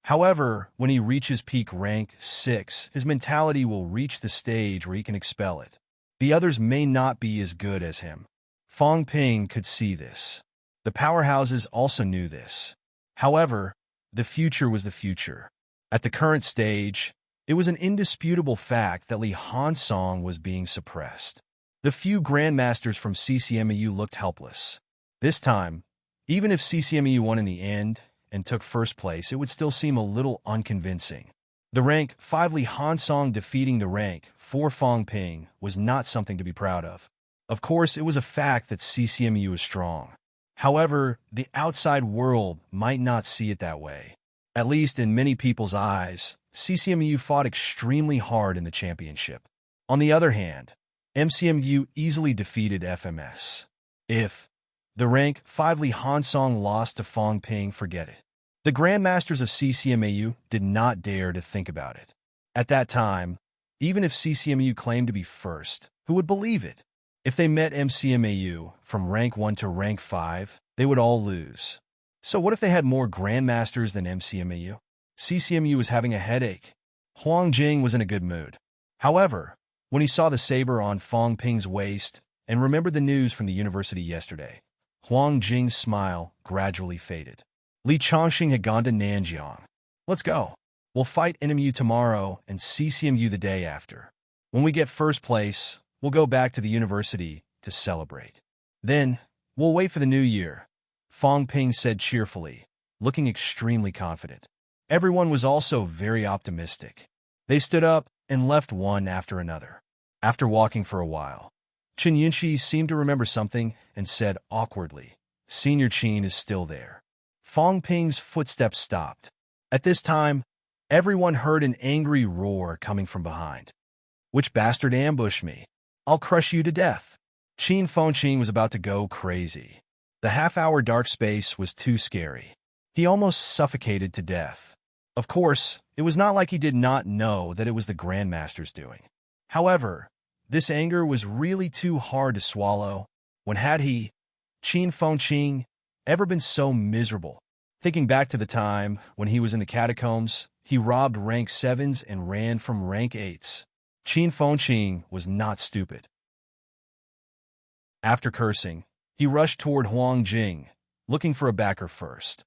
However, when he reaches peak rank 6, his mentality will reach the stage where he can expel it. The others may not be as good as him. Fong Ping could see this. The powerhouses also knew this. However, the future was the future. At the current stage, it was an indisputable fact that Li Hansong was being suppressed. The few grandmasters from CCMEU looked helpless. This time, even if CCMEU won in the end and took first place, it would still seem a little unconvincing. The rank 5 Li Hansong defeating the rank 4 Fong Ping was not something to be proud of. Of course, it was a fact that CCMEU is strong. However, the outside world might not see it that way. At least in many people's eyes, CCMEU fought extremely hard in the championship. On the other hand, MCMU easily defeated FMS. If the rank 5 Li Hansong lost to Fong Ping, forget it. The grandmasters of CCMAU did not dare to think about it. At that time, even if CCMAU claimed to be first, who would believe it? If they met MCMAU from rank 1 to rank 5, they would all lose. So what if they had more grandmasters than MCMAU? CCMU was having a headache. Huang Jing was in a good mood. However, when he saw the saber on Fong Ping's waist and remembered the news from the university yesterday, Huang Jing's smile gradually faded. Li Chongqing had gone to Nanjiang. Let's go. We'll fight NMU tomorrow and CCMU the day after. When we get first place, we'll go back to the university to celebrate. Then, we'll wait for the new year, Fong Ping said cheerfully, looking extremely confident. Everyone was also very optimistic. They stood up and left one after another. After walking for a while, Chen Yunxi seemed to remember something and said awkwardly, Senior Qin is still there. Fong Ping's footsteps stopped. At this time, everyone heard an angry roar coming from behind. Which bastard ambushed me? I'll crush you to death. Qin Fengqin was about to go crazy. The half-hour dark space was too scary. He almost suffocated to death. Of course, it was not like he did not know that it was the Grandmaster's doing. However, this anger was really too hard to swallow. When had he, Qin Fengqin, ever been so miserable? Thinking back to the time when he was in the catacombs, he robbed rank 7s and ran from rank 8s. Qin Fengqing was not stupid. After cursing, he rushed toward Huang Jing, looking for a backer first.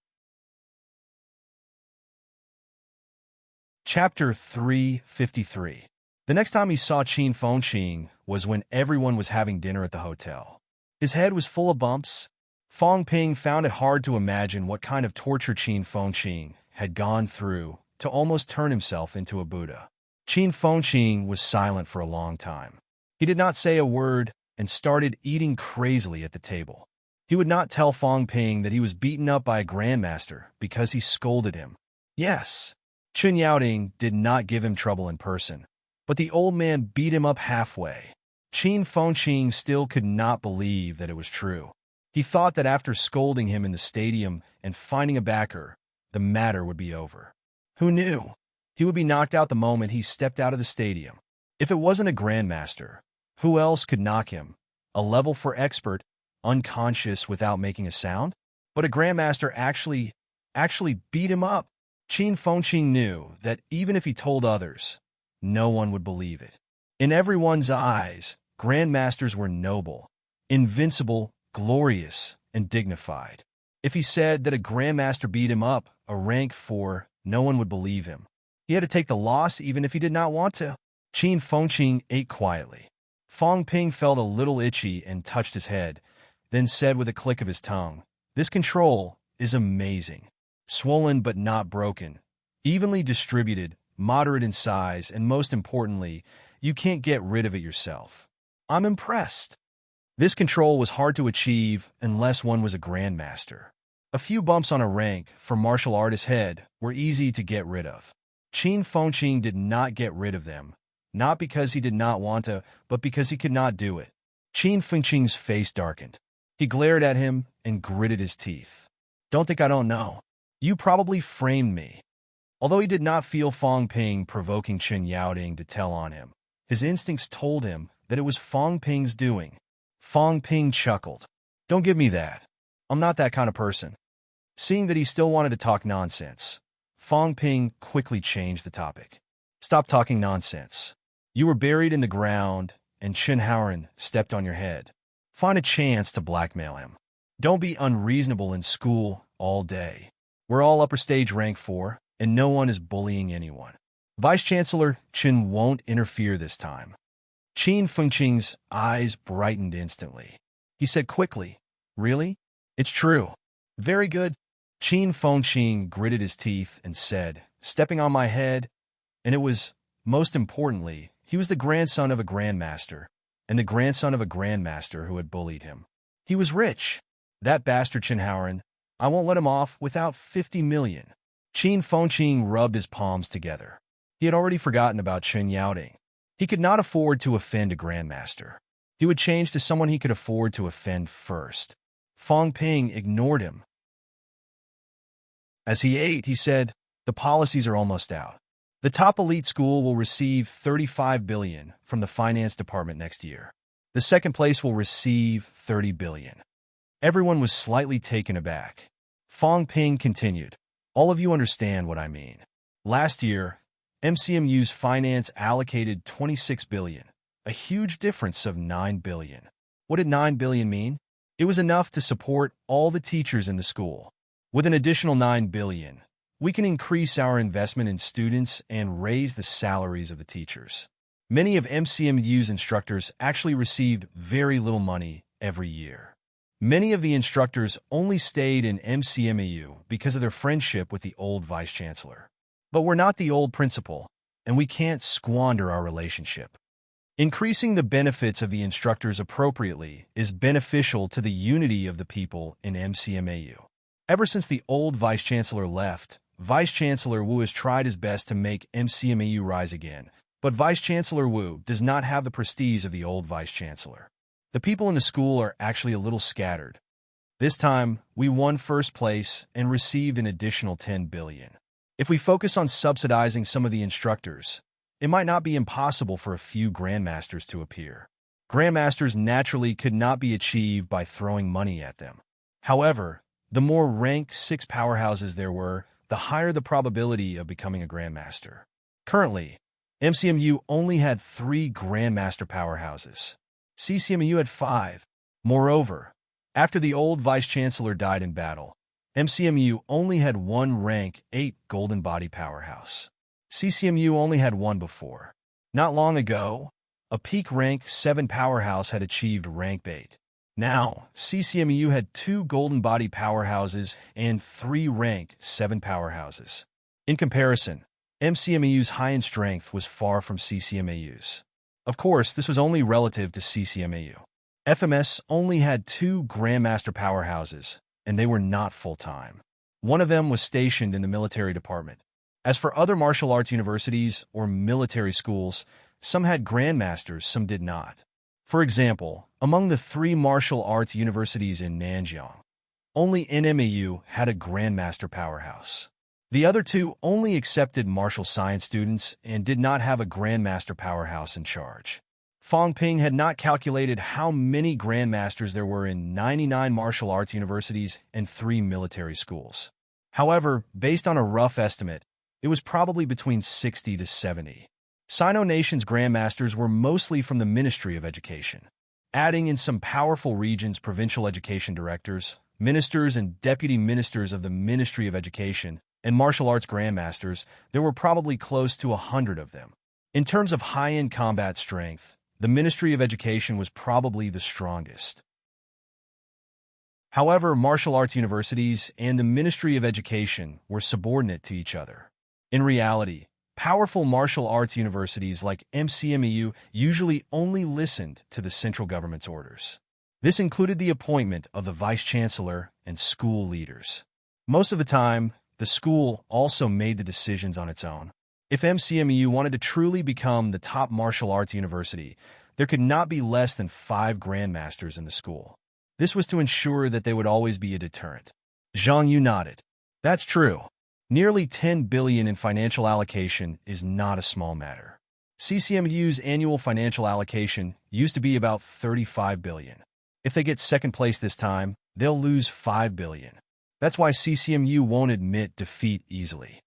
Chapter 353. The next time he saw Qin Fengqing was when everyone was having dinner at the hotel. His head was full of bumps. Fong Ping found it hard to imagine what kind of torture Qin Fengqing had gone through to almost turn himself into a Buddha. Qin Fengqing was silent for a long time. He did not say a word and started eating crazily at the table. He would not tell Fong Ping that he was beaten up by a grandmaster because he scolded him. Yes, Chun Yaoding did not give him trouble in person, but the old man beat him up halfway. Qin Fengqing still could not believe that it was true. He thought that after scolding him in the stadium and finding a backer, the matter would be over. Who knew? He would be knocked out the moment he stepped out of the stadium. If it wasn't a grandmaster, who else could knock him? A level 4 expert, unconscious without making a sound? But a grandmaster actually beat him up. Qin Fengqing knew that even if he told others, no one would believe it. In everyone's eyes, grandmasters were noble, invincible, glorious, and dignified. If he said that a grandmaster beat him up, a rank 4, no one would believe him. He had to take the loss even if he did not want to. Qin Fengqing ate quietly. Fong Ping felt a little itchy and touched his head, then said with a click of his tongue, "This control is amazing. Swollen but not broken, evenly distributed, moderate in size, and most importantly, you can't get rid of it yourself. I'm impressed." This control was hard to achieve unless one was a grandmaster. A few bumps on a rank for martial artist's head were easy to get rid of. Qin Fengqing did not get rid of them, not because he did not want to, but because he could not do it. Qin Fengqing's face darkened. He glared at him and gritted his teeth. "Don't think I don't know. You probably framed me." Although he did not feel Fong Ping provoking Chun Yaoding to tell on him, his instincts told him that it was Fong Ping's doing. Fong Ping chuckled. "Don't give me that. I'm not that kind of person." Seeing that he still wanted to talk nonsense, Fong Ping quickly changed the topic. "Stop talking nonsense. You were buried in the ground, and Chen Haoren stepped on your head. Find a chance to blackmail him. Don't be unreasonable in school all day. We're all upper stage rank 4, and no one is bullying anyone. Vice-Chancellor Chen won't interfere this time." Qin Fengqing's eyes brightened instantly. He said quickly, "Really? It's true. Very good." Qin Fengqing gritted his teeth and said, "Stepping on my head," and it was, most importantly, he was the grandson of a grandmaster, and the grandson of a grandmaster who had bullied him. He was rich. That bastard Chen Haoren, I won't let him off without 50 million. Qin Fengqing rubbed his palms together. He had already forgotten about Chun Yaoding. He could not afford to offend a grandmaster. He would change to someone he could afford to offend first. Fong Ping ignored him. As he ate, he said, "The policies are almost out. The top elite school will receive 35 billion from the finance department next year. The second place will receive 30 billion. Everyone was slightly taken aback. Fong Ping continued, "All of you understand what I mean. Last year, MCMU's finance allocated 26 billion, a huge difference of 9 billion. What did 9 billion mean? It was enough to support all the teachers in the school. With an additional 9 billion, we can increase our investment in students and raise the salaries of the teachers. Many of MCMU's instructors actually received very little money every year. Many of the instructors only stayed in MCMU because of their friendship with the old vice-chancellor. But we're not the old principal, and we can't squander our relationship. Increasing the benefits of the instructors appropriately is beneficial to the unity of the people in MCMAU. Ever since the old vice-chancellor left, Vice-Chancellor Wu has tried his best to make MCMAU rise again, but Vice-Chancellor Wu does not have the prestige of the old vice-chancellor. The people in the school are actually a little scattered. This time, we won first place and received an additional 10 billion. If we focus on subsidizing some of the instructors, it might not be impossible for a few grandmasters to appear. Grandmasters naturally could not be achieved by throwing money at them. However, the more rank 6 powerhouses there were, the higher the probability of becoming a grandmaster. Currently, MCMU only had 3 Grandmaster powerhouses. CCMU had 5. Moreover, after the old Vice-Chancellor died in battle, MCMU only had 1 rank 8 Golden Body powerhouse. CCMU only had 1 before. Not long ago, a peak rank 7 powerhouse had achieved rank 8. Now, CCMU had 2 Golden Body powerhouses and 3 rank 7 powerhouses. In comparison, MCMU's high-end strength was far from CCMAU's. Of course, this was only relative to CCMAU. FMS only had 2 Grandmaster powerhouses, and they were not full-time. One of them was stationed in the military department. As for other martial arts universities or military schools, some had Grandmasters, some did not. For example, among the 3 martial arts universities in Nanjiang, only NMAU had a Grandmaster powerhouse. The other 2 only accepted martial science students and did not have a Grandmaster powerhouse in charge. Fangping had not calculated how many Grandmasters there were in 99 martial arts universities and 3 military schools. However, based on a rough estimate, it was probably between 60 to 70. Sino Nation's Grandmasters were mostly from the Ministry of Education. Adding in some powerful regions' provincial education directors, ministers and deputy ministers of the Ministry of Education, and martial arts Grandmasters, there were probably close to 100 of them. In terms of high-end combat strength, the Ministry of Education was probably the strongest. However, martial arts universities and the Ministry of Education were subordinate to each other. In reality, powerful martial arts universities like MCMEU usually only listened to the central government's orders. This included the appointment of the vice-chancellor and school leaders. Most of the time, the school also made the decisions on its own. If MCMEU wanted to truly become the top martial arts university, there could not be less than 5 Grandmasters in the school. This was to ensure that they would always be a deterrent. Zhang Yu nodded. That's true. Nearly 10 billion in financial allocation is not a small matter. CCMU's annual financial allocation used to be about 35 billion. If they get second place this time, they'll lose 5 billion. That's why CCMU won't admit defeat easily.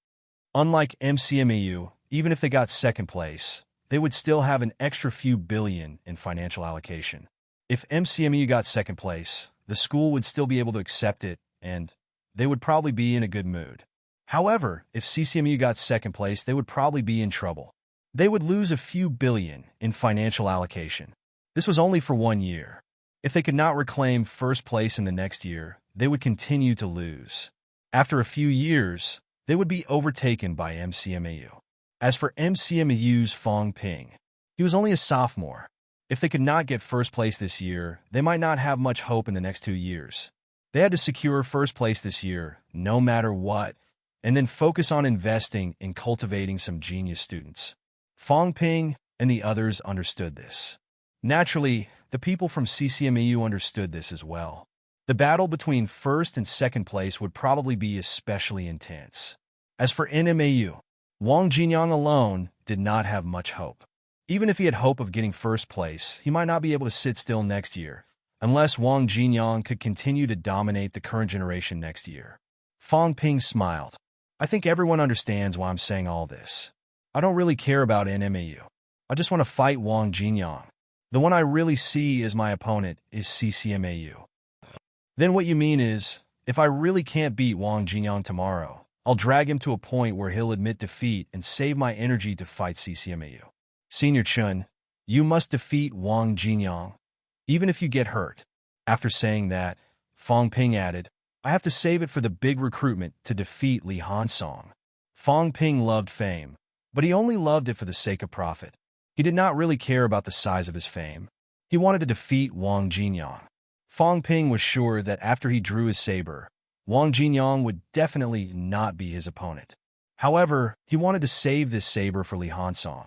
Unlike MCMAU, even if they got second place, they would still have an extra few billion in financial allocation. If MCMU got second place, the school would still be able to accept it, and they would probably be in a good mood. However, if CCMU got second place, they would probably be in trouble. They would lose a few billion in financial allocation. This was only for 1 year. If they could not reclaim first place in the next year, they would continue to lose. After a few years, they would be overtaken by MCMAU. As for MCMAU's Fang Ping, he was only a sophomore. If they could not get first place this year, they might not have much hope in the next 2 years. They had to secure first place this year, no matter what, and then focus on investing in cultivating some genius students. Fang Ping and the others understood this. Naturally, the people from CCMAU understood this as well. The battle between first and second place would probably be especially intense. As for NMAU, Wang Jinyang alone did not have much hope. Even if he had hope of getting first place, he might not be able to sit still next year, unless Wang Jinyang could continue to dominate the current generation next year. Fang Ping smiled. I think everyone understands why I'm saying all this. I don't really care about NMAU. I just want to fight Wang Jinyang. The one I really see as my opponent is CCMAU. Then what you mean is, if I really can't beat Wang Jinyang tomorrow, I'll drag him to a point where he'll admit defeat and save my energy to fight CCMAU. Senior Chun, you must defeat Wang Jinyang, even if you get hurt. After saying that, Fang Ping added, I have to save it for the big recruitment to defeat Li Hansong. Fang Ping loved fame, but he only loved it for the sake of profit. He did not really care about the size of his fame. He wanted to defeat Wang Jinyang. Fang Ping was sure that after he drew his saber, Wang Jinyang would definitely not be his opponent. However, he wanted to save this saber for Li Hansong.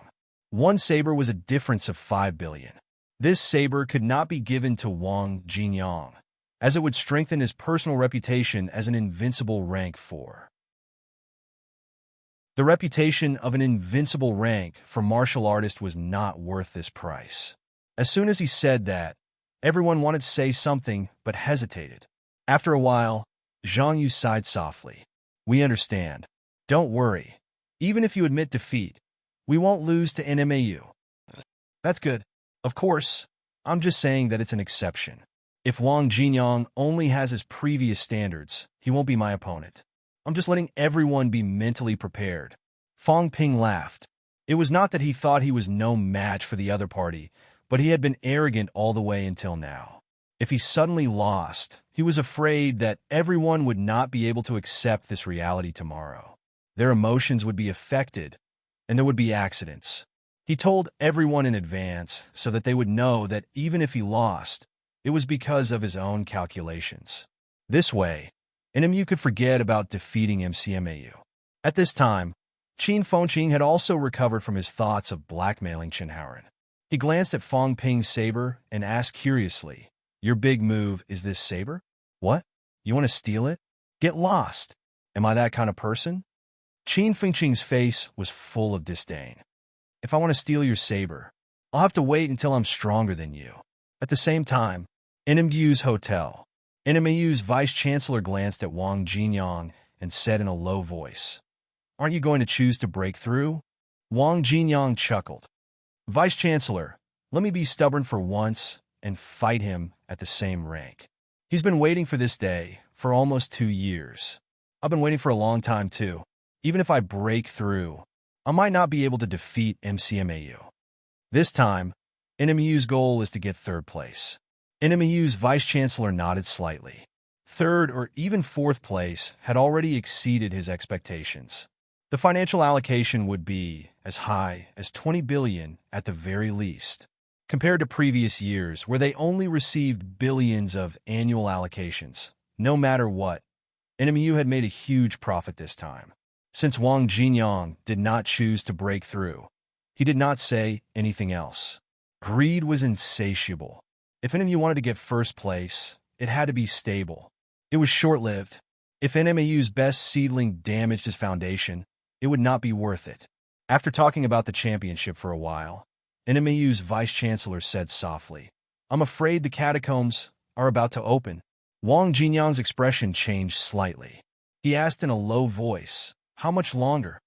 One saber was a difference of 5 billion. This saber could not be given to Wang Jinyang, as it would strengthen his personal reputation as an invincible rank 4. The reputation of an invincible rank for martial artist was not worth this price. As soon as he said that, everyone wanted to say something but hesitated. After a while, Zhang Yu sighed softly. We understand. Don't worry. Even if you admit defeat, We won't lose to NMAU. That's good. Of course, I'm just saying that it's an exception. If Wang Jinyang only has his previous standards, he won't be my opponent. I'm just letting everyone be mentally prepared. Fong Ping laughed. It was not that he thought he was no match for the other party, but he had been arrogant all the way until now. If he suddenly lost, he was afraid that everyone would not be able to accept this reality tomorrow. Their emotions would be affected, and there would be accidents. He told everyone in advance so that they would know that even if he lost, it was because of his own calculations. This way, NMU could forget about defeating MCMAU. At this time, Qin Fengqing had also recovered from his thoughts of blackmailing Qinhaoren. He glanced at Fong Ping's saber and asked curiously, "Your big move is this saber? What? You want to steal it? Get lost. Am I that kind of person?" Qin Fengqing's face was full of disdain. "If I want to steal your saber, I'll have to wait until I'm stronger than you." At the same time, NMU's hotel. NMU's vice-chancellor glanced at Wang Jinyang and said in a low voice, "Aren't you going to choose to break through?" Wang Jinyang chuckled. "Vice-chancellor, let me be stubborn for once and fight him at the same rank. He's been waiting for this day for almost 2 years. I've been waiting for a long time too. Even if I break through, I might not be able to defeat MCMAU. This time, NMU's goal is to get 3rd place." NMU's vice-chancellor nodded slightly. 3rd or even 4th place had already exceeded his expectations. The financial allocation would be as high as 20 billion at the very least, compared to previous years where they only received billions of annual allocations. No matter what, NMU had made a huge profit this time. Since Wang Jinyang did not choose to break through, he did not say anything else. Greed was insatiable. If NMU wanted to get 1st place, it had to be stable. It was short-lived. If NMAU's best seedling damaged his foundation, it would not be worth it. After talking about the championship for a while, NMAU's vice-chancellor said softly, "I'm afraid the catacombs are about to open." Wang Jinyang's expression changed slightly. He asked in a low voice, "How much longer?"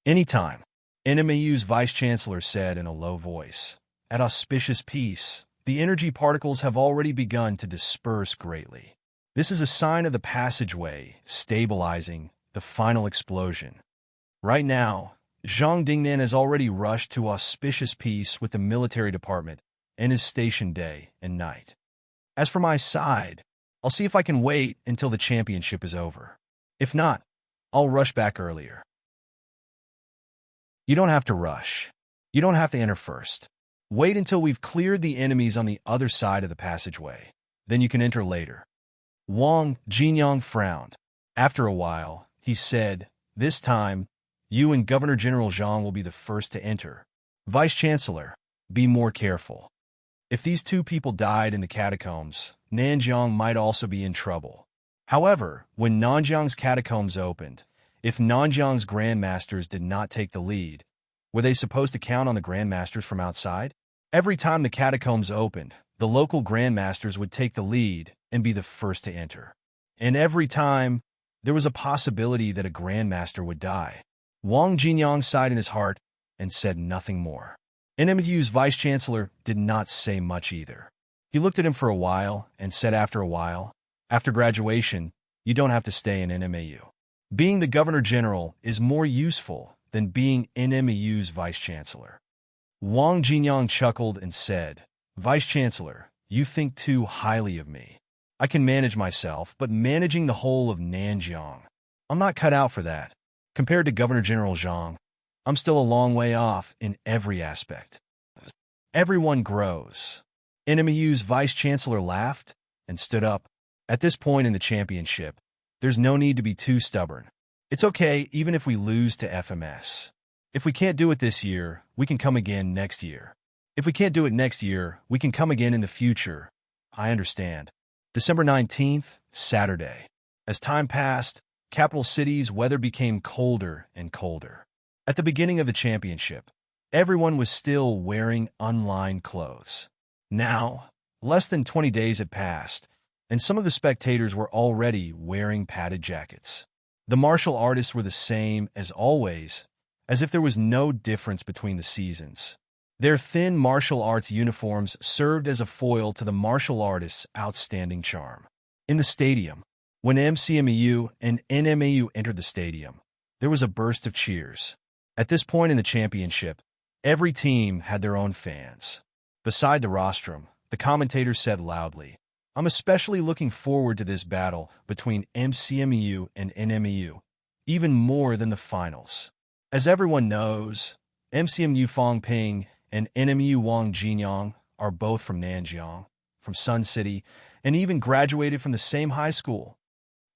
"Anytime," NMAU's vice-chancellor said in a low voice. "At auspicious peace, the energy particles have already begun to disperse greatly. This is a sign of the passageway stabilizing the final explosion. Right now, Zhang Dingnan has already rushed to auspicious peace with the military department and is stationed day and night. As for my side, I'll see if I can wait until the championship is over. If not, I'll rush back earlier." "You don't have to rush. You don't have to enter first. Wait until we've cleared the enemies on the other side of the passageway. Then you can enter later." Wang Jinyang frowned. After a while, he said, "This time, you and Governor General Zhang will be the first to enter. Vice-Chancellor, be more careful. If these 2 people died in the catacombs, Nanjiang might also be in trouble. However, when Nanjiang's catacombs opened, if Nanjiang's grandmasters did not take the lead, were they supposed to count on the grandmasters from outside? Every time the catacombs opened, the local grandmasters would take the lead and be the first to enter. And every time, there was a possibility that a grandmaster would die." Wang Jinyang sighed in his heart and said nothing more. NMU's vice-chancellor did not say much either. He looked at him for a while and said after a while, "After graduation, you don't have to stay in NMAU. Being the governor-general is more useful than being NMAU's vice-chancellor." Wang Jinyang chuckled and said, "Vice-chancellor, you think too highly of me. I can manage myself, but managing the whole of Nanjiang, I'm not cut out for that. Compared to Governor General Zhang, I'm still a long way off in every aspect." Everyone grows. NMU's vice-chancellor laughed and stood up. "At this point in the championship, there's no need to be too stubborn. It's okay even if we lose to FMS. If we can't do it this year, we can come again next year. If we can't do it next year, we can come again in the future. I understand." December 19th, Saturday. As time passed, capital city's weather became colder and colder. At the beginning of the championship, everyone was still wearing unlined clothes. Now, less than 20 days had passed, and some of the spectators were already wearing padded jackets. The martial artists were the same as always, as if there was no difference between the seasons. Their thin martial arts uniforms served as a foil to the martial artists' outstanding charm. In the stadium, when MCMEU and NMAU entered the stadium, there was a burst of cheers. At this point in the championship, every team had their own fans. Beside the rostrum, the commentator said loudly, "I'm especially looking forward to this battle between MCMEU and NMAU, even more than the finals. As everyone knows, MCMU Fong Ping and NMU Wang Jinyang are both from Nanjiang, from Sun City, and even graduated from the same high school.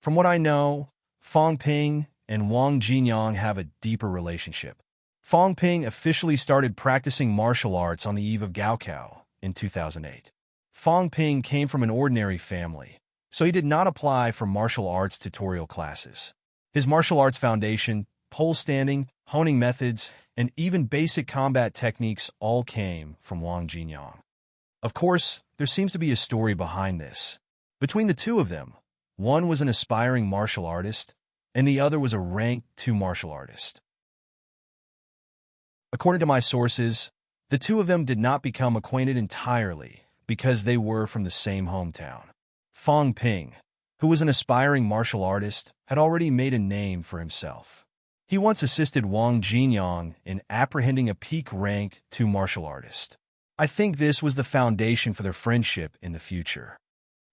From what I know, Fong Ping and Wang Jinyang have a deeper relationship. Fong Ping officially started practicing martial arts on the eve of Gaokao in 2008. Fong Ping came from an ordinary family, so he did not apply for martial arts tutorial classes. His martial arts foundation, pole standing, honing methods, and even basic combat techniques all came from Wang Jinyang. Of course, there seems to be a story behind this. Between the two of them, one was an aspiring martial artist, and the other was a rank 2 martial artist. According to my sources, the two of them did not become acquainted entirely because they were from the same hometown. Fong Ping, who was an aspiring martial artist, had already made a name for himself. He once assisted Wang Jinyang in apprehending a peak rank 2 martial artist. I think this was the foundation for their friendship in the future.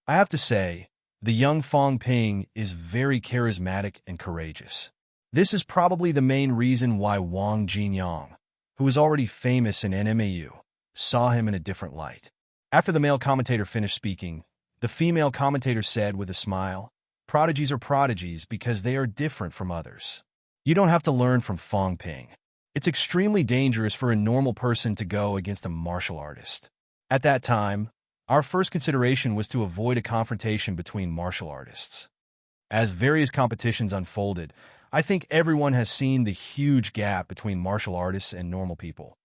I have to say, the young Fong Ping is very charismatic and courageous. This is probably the main reason why Wang Jinyang, who was already famous in NMAU, saw him in a different light. After the male commentator finished speaking, the female commentator said with a smile, "Prodigies are prodigies because they are different from others. You don't have to learn from Fong Ping. It's extremely dangerous for a normal person to go against a martial artist." At that time, our first consideration was to avoid a confrontation between martial artists. As various competitions unfolded, I think everyone has seen the huge gap between martial artists and normal people.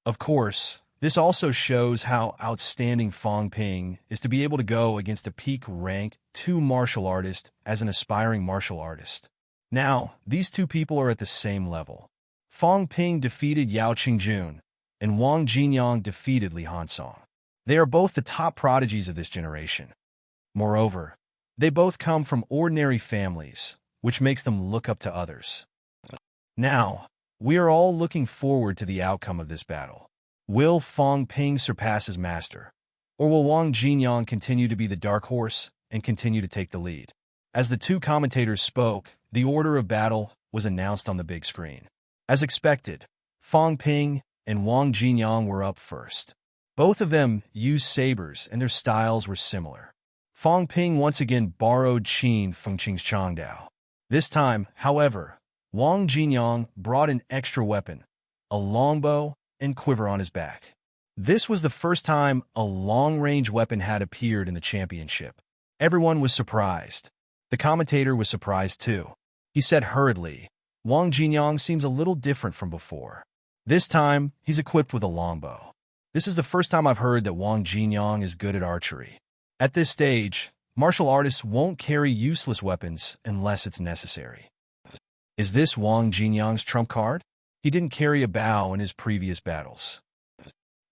Of course, this also shows how outstanding Fong Ping is to be able to go against a peak rank 2 martial artist as an aspiring martial artist. Now, these two people are at the same level. Fong Ping defeated Yao Qingjun, and Wang Jinyang defeated Li Hansong. They are both the top prodigies of this generation. Moreover, they both come from ordinary families, which makes them look up to others. Now, we are all looking forward to the outcome of this battle. Will Fong Ping surpass his master, or will Wang Jinyang continue to be the dark horse and continue to take the lead? As the two commentators spoke, the order of battle was announced on the big screen. As expected, Fong Ping and Wang Jinyang were up first. Both of them used sabers, and their styles were similar. Fong Ping once again borrowed Qin Fengqing's Changdao. This time, however, Wang Jinyang brought an extra weapon, a longbow and quiver on his back. This was the first time a long-range weapon had appeared in the championship. Everyone was surprised. The commentator was surprised too. He said hurriedly, "Wang Jinyang seems a little different from before. This time, he's equipped with a longbow. This is the first time I've heard that Wang Jinyang is good at archery." At this stage, martial artists won't carry useless weapons unless it's necessary. Is this Wang Jinyang's trump card? He didn't carry a bow in his previous battles.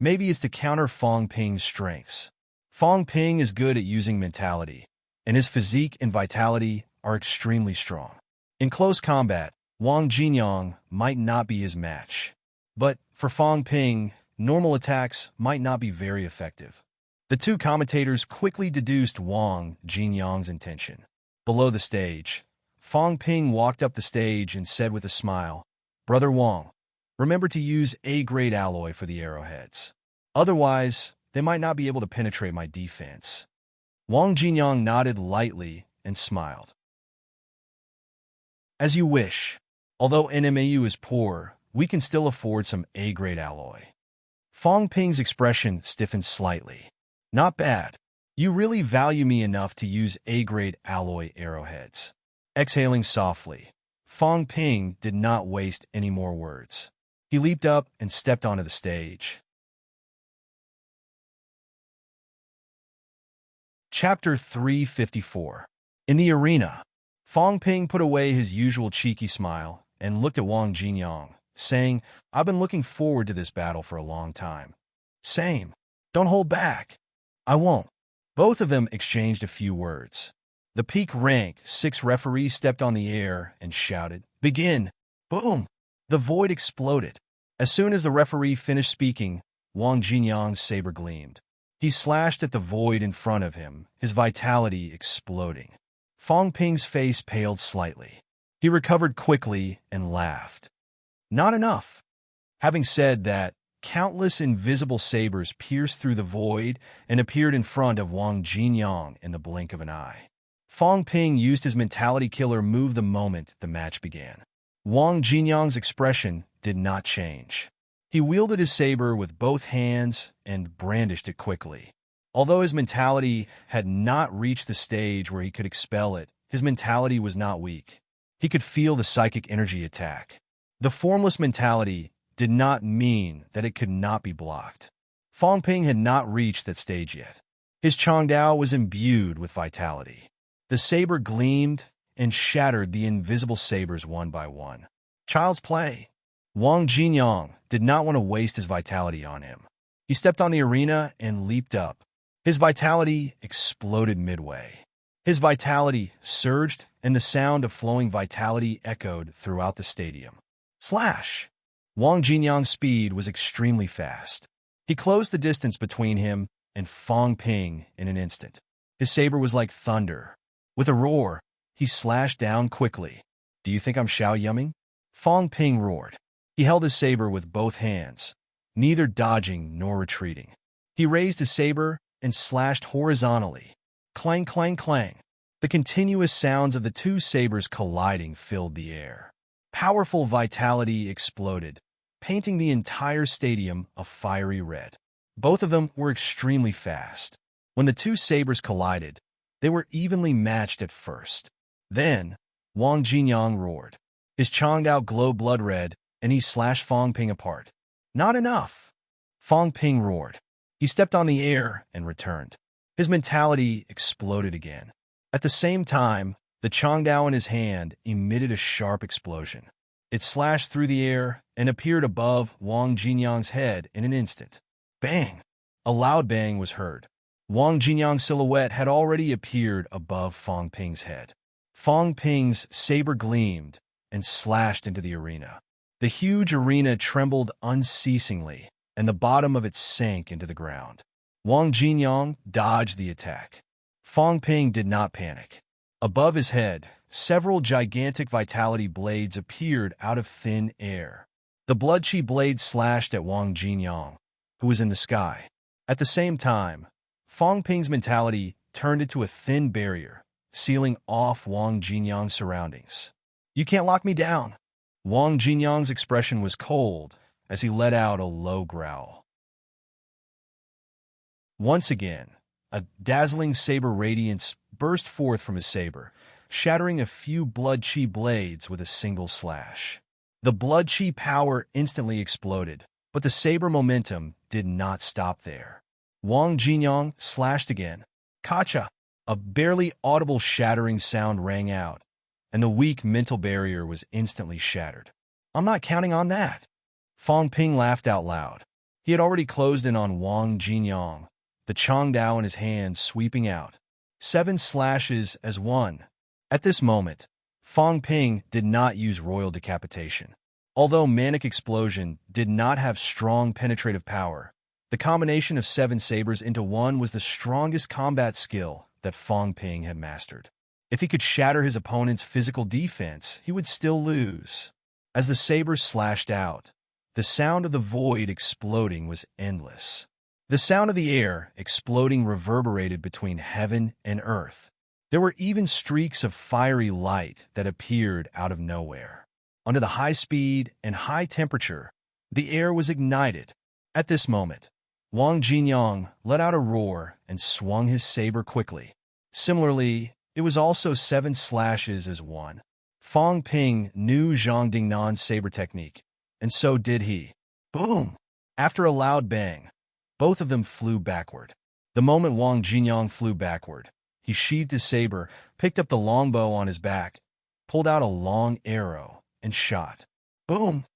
Maybe it's to counter Fong Ping's strengths. Fong Ping is good at using mentality, and his physique and vitality are extremely strong. In close combat, Wang Jinyang might not be his match. But for Fong Ping, normal attacks might not be very effective. The two commentators quickly deduced Wang Jinyang's intention. Below the stage, Fong Ping walked up the stage and said with a smile, "Brother Wang, remember to use A-grade alloy for the arrowheads. Otherwise, they might not be able to penetrate my defense." Wang Jinyang nodded lightly and smiled. "As you wish. Although NMAU is poor, we can still afford some A-grade alloy." Fong Ping's expression stiffened slightly. "Not bad. You really value me enough to use A-grade alloy arrowheads." Exhaling softly, Fong Ping did not waste any more words. He leaped up and stepped onto the stage. Chapter 354. In the arena, Fong Ping put away his usual cheeky smile and looked at Wang Jinyang, saying, "I've been looking forward to this battle for a long time." "Same. Don't hold back." "I won't." Both of them exchanged a few words. The peak rank 6 referee stepped on the air and shouted, "Begin!" Boom! The void exploded. As soon as the referee finished speaking, Wang Jinyang's saber gleamed. He slashed at the void in front of him, his vitality exploding. Fong Ping's face paled slightly. He recovered quickly and laughed. Not enough. Having said that, countless invisible sabers pierced through the void and appeared in front of Wang Jinyang in the blink of an eye. Fong Ping used his mentality killer move the moment the match began. Wang Jinyang's expression did not change. He wielded his saber with both hands and brandished it quickly. Although his mentality had not reached the stage where he could expel it, his mentality was not weak. He could feel the psychic energy attack. The formless mentality did not mean that it could not be blocked. Fong Ping had not reached that stage yet. His Changdao was imbued with vitality. The saber gleamed and shattered the invisible sabers one by one. Child's play. Wang Jinyang did not want to waste his vitality on him. He stepped on the arena and leaped up. His vitality exploded midway. His vitality surged, and the sound of flowing vitality echoed throughout the stadium. Slash! Wang Jinyang's speed was extremely fast. He closed the distance between him and Fong Ping in an instant. His saber was like thunder. With a roar, he slashed down quickly. "Do you think I'm Xiao Yumming?" Fong Ping roared. He held his saber with both hands, neither dodging nor retreating. He raised his saber and slashed horizontally. Clang, clang, clang. The continuous sounds of the two sabers colliding filled the air. Powerful vitality exploded, painting the entire stadium a fiery red. Both of them were extremely fast. When the two sabers collided, they were evenly matched at first. Then, Wang Jinyang roared. His Changdao glowed blood red, and he slashed Fong Ping apart. Not enough! Fong Ping roared. He stepped on the air and returned. His mentality exploded again. At the same time, the Changdao in his hand emitted a sharp explosion. It slashed through the air and appeared above Wang Jinyang's head in an instant. Bang! A loud bang was heard. Wang Jinyang's silhouette had already appeared above Fong Ping's head. Fong Ping's saber gleamed and slashed into the arena. The huge arena trembled unceasingly, and the bottom of it sank into the ground. Wang Jinyang dodged the attack. Fong Ping did not panic. Above his head, several gigantic vitality blades appeared out of thin air. The blood-chi blades slashed at Wang Jinyang, who was in the sky. At the same time, Fong Ping's mentality turned into a thin barrier, sealing off Wang Jinyang's surroundings. "You can't lock me down." Wang Jinyang's expression was cold as he let out a low growl. Once again, a dazzling saber radiance burst forth from his saber, shattering a few blood-chi blades with a single slash. The blood-chi power instantly exploded, but the saber momentum did not stop there. Wang Jinyang slashed again. Kacha! A barely audible shattering sound rang out, and the weak mental barrier was instantly shattered. "I'm not counting on that." Fong Ping laughed out loud. He had already closed in on Wang Jinyang, the Changdao in his hand sweeping out. 7 slashes as one. At this moment, Fong Ping did not use royal decapitation. Although Manic Explosion did not have strong penetrative power, the combination of 7 sabers into one was the strongest combat skill that Fong Ping had mastered. If he could shatter his opponent's physical defense, he would still lose. As the sabers slashed out, the sound of the void exploding was endless. The sound of the air exploding reverberated between heaven and earth. There were even streaks of fiery light that appeared out of nowhere. Under the high speed and high temperature, the air was ignited. At this moment, Wang Jinyang let out a roar and swung his saber quickly. Similarly, it was also 7 slashes as one. Fong Ping knew Zhang Dingnan's saber technique, and so did he. Boom! After a loud bang, both of them flew backward. The moment Wang Jinyang flew backward, he sheathed his saber, picked up the longbow on his back, pulled out a long arrow, and shot. Boom!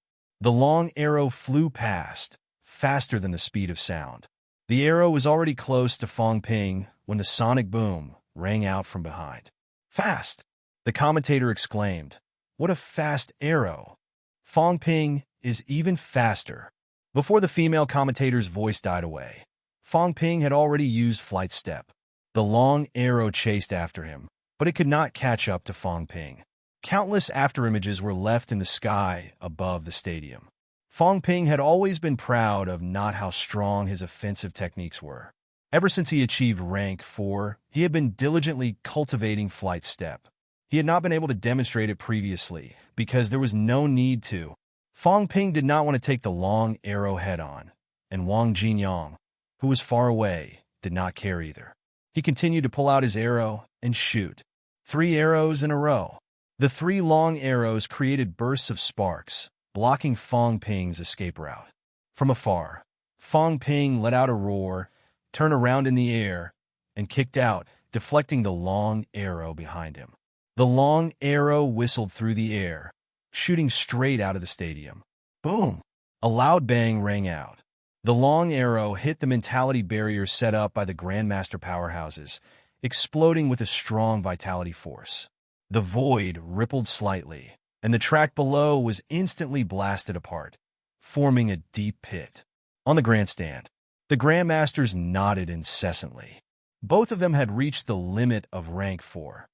The long arrow flew past, faster than the speed of sound. The arrow was already close to Fong Ping when the sonic boom rang out from behind. "Fast!" the commentator exclaimed. "What a fast arrow! Fong Ping is even faster." Before the female commentator's voice died away, Fong Ping had already used flight step. The long arrow chased after him, but it could not catch up to Fong Ping. Countless afterimages were left in the sky above the stadium. Fong Ping had always been proud of not how strong his offensive techniques were. Ever since he achieved rank 4, he had been diligently cultivating flight step. He had not been able to demonstrate it previously because there was no need to. Fong Ping did not want to take the long arrow head-on, and Wang Jinyang, who was far away, did not care either. He continued to pull out his arrow and shoot. 3 arrows in a row. The 3 long arrows created bursts of sparks, blocking Fong Ping's escape route. From afar, Fong Ping let out a roar, turned around in the air, and kicked out, deflecting the long arrow behind him. The long arrow whistled through the air, shooting straight out of the stadium. Boom! A loud bang rang out. The long arrow hit the mentality barrier set up by the Grandmaster powerhouses, exploding with a strong vitality force. The void rippled slightly, and the track below was instantly blasted apart, forming a deep pit. On the grandstand, the Grandmasters nodded incessantly. Both of them had reached the limit of rank 4.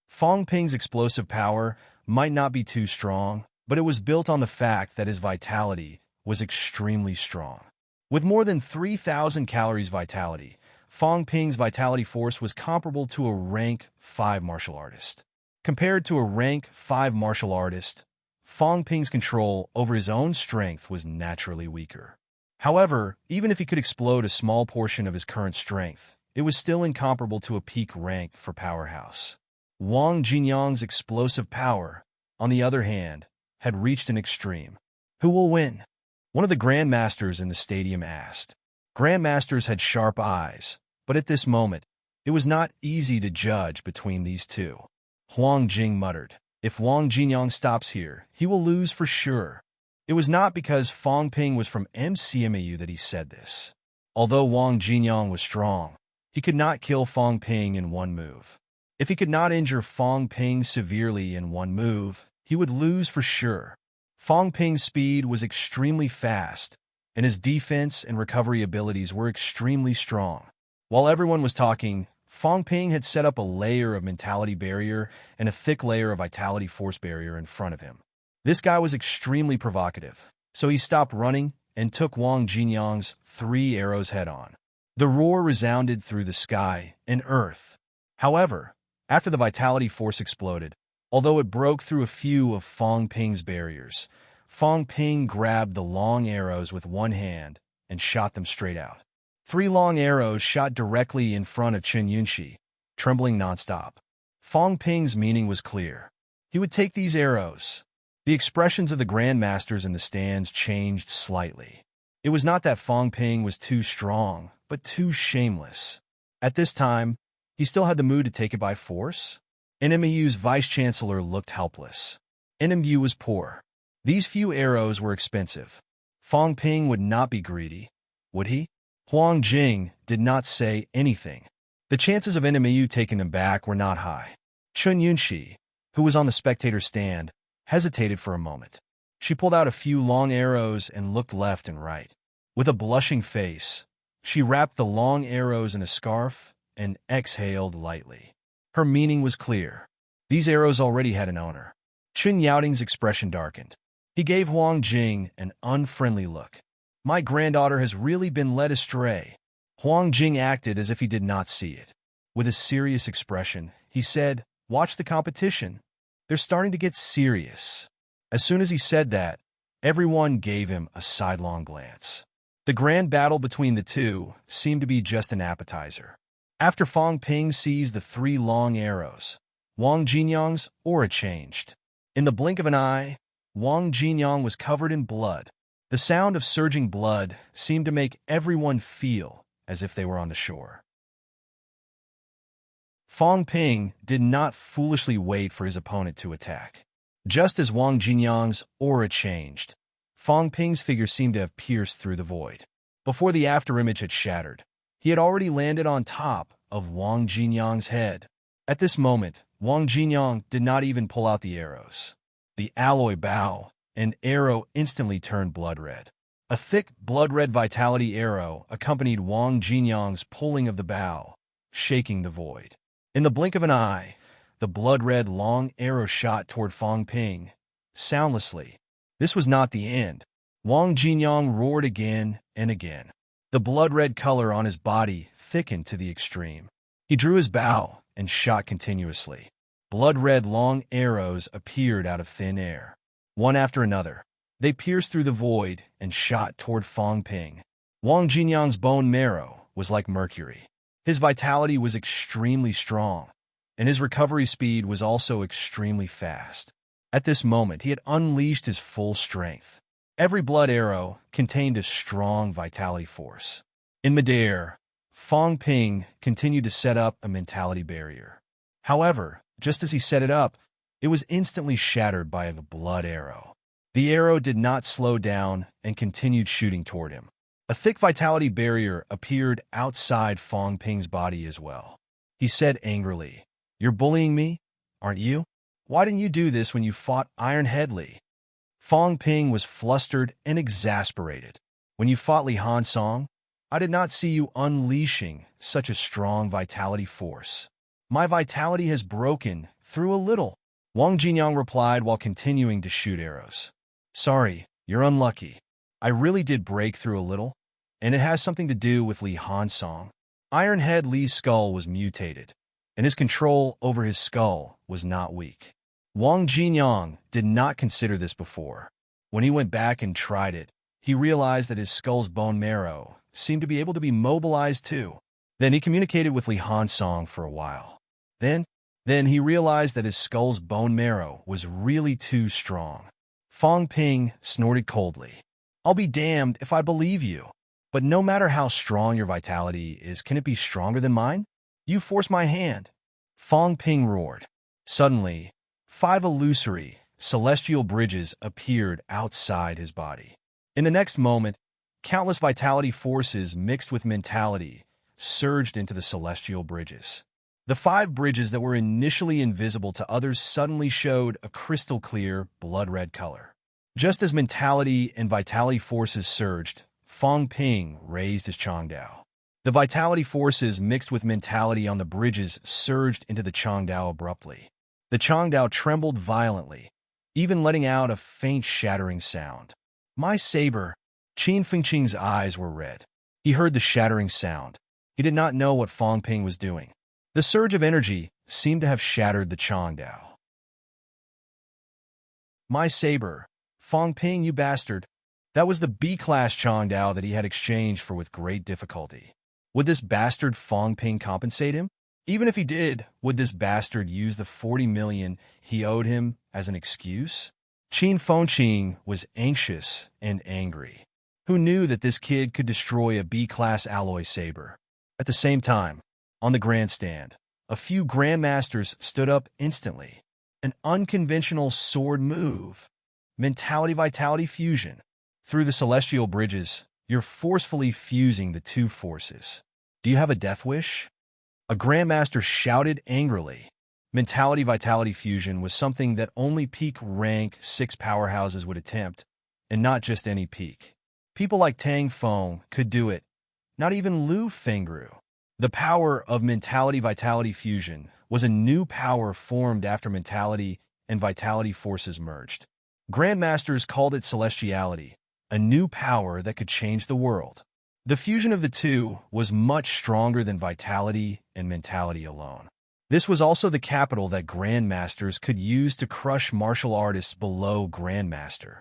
Fong Ping's explosive power might not be too strong, but it was built on the fact that his vitality was extremely strong. With more than 3,000 calories vitality, Fong Ping's vitality force was comparable to a rank 5 martial artist. Compared to a rank 5 martial artist, Fong Ping's control over his own strength was naturally weaker. However, even if he could explode a small portion of his current strength, it was still incomparable to a peak rank for powerhouse. Wang Jinyang's explosive power, on the other hand, had reached an extreme. Who will win? One of the Grandmasters in the stadium asked. Grandmasters had sharp eyes, but at this moment, it was not easy to judge between these two. Huang Jing muttered, "If Wang Jinyang stops here, he will lose for sure." It was not because Fong Ping was from MCMAU that he said this. Although Wang Jinyang was strong, he could not kill Fong Ping in one move. If he could not injure Fong Ping severely in one move, he would lose for sure. Fong Ping's speed was extremely fast, and his defense and recovery abilities were extremely strong. While everyone was talking, Fong Ping had set up a layer of mentality barrier and a thick layer of vitality force barrier in front of him. This guy was extremely provocative, so he stopped running and took Wang Jinyang's 3 arrows head-on. The roar resounded through the sky and earth. However, after the vitality force exploded, although it broke through a few of Fong Ping's barriers, Fong Ping grabbed the long arrows with one hand and shot them straight out. 3 long arrows shot directly in front of Chen Yunxi, trembling nonstop. Fong Ping's meaning was clear. He would take these arrows. The expressions of the Grandmasters in the stands changed slightly. It was not that Fong Ping was too strong, but too shameless. At this time, he still had the mood to take it by force. NMU's vice-chancellor looked helpless. NMU was poor. These few arrows were expensive. Fong Ping would not be greedy, would he? Huang Jing did not say anything. The chances of NMU taking them back were not high. Chen Yunxi, who was on the spectator stand, hesitated for a moment. She pulled out a few long arrows and looked left and right. With a blushing face, she wrapped the long arrows in a scarf and exhaled lightly. Her meaning was clear. These arrows already had an owner. Chen Yaoting's expression darkened. He gave Huang Jing an unfriendly look. My granddaughter has really been led astray. Huang Jing acted as if he did not see it. With a serious expression, he said, "Watch the competition. They're starting to get serious." As soon as he said that, everyone gave him a sidelong glance. The grand battle between the two seemed to be just an appetizer. After Fong Ping seized the 3 long arrows, Wang Jinyang's aura changed. In the blink of an eye, Wang Jinyang was covered in blood. The sound of surging blood seemed to make everyone feel as if they were on the shore. Fong Ping did not foolishly wait for his opponent to attack. Just as Wang Jinyang's aura changed, Fang Ping's figure seemed to have pierced through the void. Before the afterimage had shattered, he had already landed on top of Wang Jinyang's head. At this moment, Wang Jinyang did not even pull out the arrows. The alloy bow and arrow instantly turned blood-red. A thick, blood-red vitality arrow accompanied Wang Jinyang's pulling of the bow, shaking the void. In the blink of an eye, the blood-red long arrow shot toward Fang Ping, soundlessly. This was not the end. Wang Jinyang roared again and again. The blood-red color on his body thickened to the extreme. He drew his bow and shot continuously. Blood-red long arrows appeared out of thin air. One after another, they pierced through the void and shot toward Fang Ping. Wang Jinyang's bone marrow was like mercury. His vitality was extremely strong, and his recovery speed was also extremely fast. At this moment, he had unleashed his full strength. Every blood arrow contained a strong vitality force. In midair, Fang Ping continued to set up a mentality barrier. However, just as he set it up, it was instantly shattered by a blood arrow. The arrow did not slow down and continued shooting toward him. A thick vitality barrier appeared outside Fang Ping's body as well. He said angrily, "You're bullying me, aren't you? Why didn't you do this when you fought Iron Head Li?" Fang Ping was flustered and exasperated. "When you fought Li Hansong, I did not see you unleashing such a strong vitality force. My vitality has broken through a little." Wang Jinyang replied while continuing to shoot arrows. "Sorry, you're unlucky. I really did break through a little, and it has something to do with Li Hansong. Iron Head Li's skull was mutated, and his control over his skull was not weak." Wang Jinyang did not consider this before. When he went back and tried it, he realized that his skull's bone marrow seemed to be able to be mobilized too. Then he communicated with Li Hansong for a while. Then he realized that his skull's bone marrow was really too strong. Fang Ping snorted coldly. "I'll be damned if I believe you. But no matter how strong your vitality is, can it be stronger than mine? You force my hand." Fang Ping roared. Suddenly, 5 illusory, celestial bridges appeared outside his body. In the next moment, countless vitality forces mixed with mentality surged into the celestial bridges. The 5 bridges that were initially invisible to others suddenly showed a crystal-clear, blood-red color. Just as mentality and vitality forces surged, Fang Ping raised his Changdao. The vitality forces mixed with mentality on the bridges surged into the Changdao abruptly. The Changdao trembled violently, even letting out a faint shattering sound. "My saber!" Qin Fengqing's eyes were red. He heard the shattering sound. He did not know what Fang Ping was doing. The surge of energy seemed to have shattered the Changdao. "My saber! Fang Ping, you bastard!" That was the B-class Changdao that he had exchanged for with great difficulty. Would this bastard Fang Ping compensate him? Even if he did, would this bastard use the 40 million he owed him as an excuse? Qin Fengqing was anxious and angry. Who knew that this kid could destroy a B-class alloy saber? At the same time, on the grandstand, a few grandmasters stood up instantly. An unconventional sword move. Mentality-vitality fusion. Through the celestial bridges, you're forcefully fusing the 2 forces. Do you have a death wish? A grandmaster shouted angrily. Mentality-vitality fusion was something that only peak rank 6 powerhouses would attempt, and not just any peak. People like Tang Feng could do it, not even Lu Fengru. The power of mentality-vitality fusion was a new power formed after mentality and vitality forces merged. Grandmasters called it celestiality, a new power that could change the world. The fusion of the two was much stronger than vitality and mentality alone. This was also the capital that grandmasters could use to crush martial artists below grandmaster.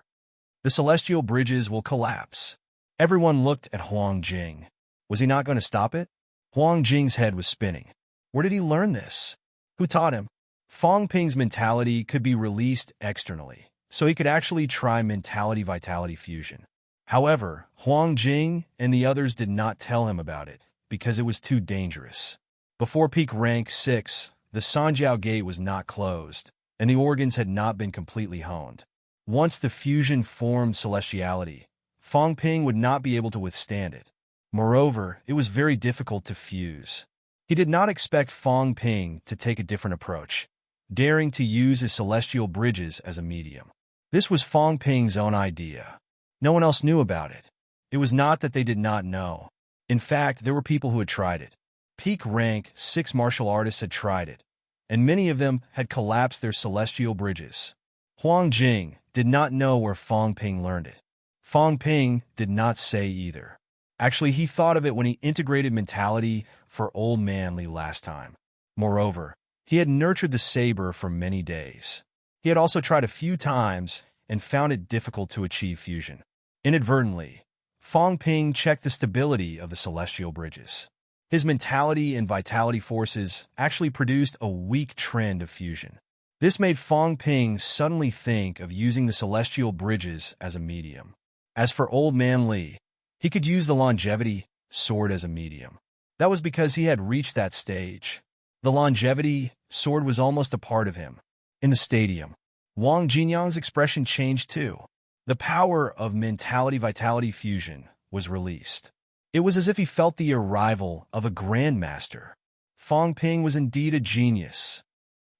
The celestial bridges will collapse. Everyone looked at Huang Jing. Was he not going to stop it? Huang Jing's head was spinning. Where did he learn this? Who taught him? Fang Ping's mentality could be released externally, so he could actually try mentality-vitality fusion. However, Huang Jing and the others did not tell him about it, because it was too dangerous. Before peak rank 6, the Sanjiao Gate was not closed, and the organs had not been completely honed. Once the fusion formed celestiality, Fong Ping would not be able to withstand it. Moreover, it was very difficult to fuse. He did not expect Fong Ping to take a different approach, daring to use his celestial bridges as a medium. This was Fong Ping's own idea. No one else knew about it. It was not that they did not know. In fact, there were people who had tried it. Peak rank 6 martial artists had tried it, and many of them had collapsed their celestial bridges. Huang Jing did not know where Fong Ping learned it. Fong Ping did not say either. Actually, he thought of it when he integrated mentality for Old Man Li last time. Moreover, he had nurtured the saber for many days. He had also tried a few times and found it difficult to achieve fusion. Inadvertently, Fong Ping checked the stability of the celestial bridges. His mentality and vitality forces actually produced a weak trend of fusion. This made Fong Ping suddenly think of using the celestial bridges as a medium. As for Old Man Li, he could use the longevity sword as a medium. That was because he had reached that stage. The longevity sword was almost a part of him. In the stadium, Wang Jinyang's expression changed too. The power of mentality-vitality fusion was released. It was as if he felt the arrival of a grandmaster. Fong Ping was indeed a genius.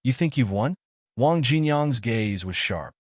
You think you've won? Wang Jinyang's gaze was sharp.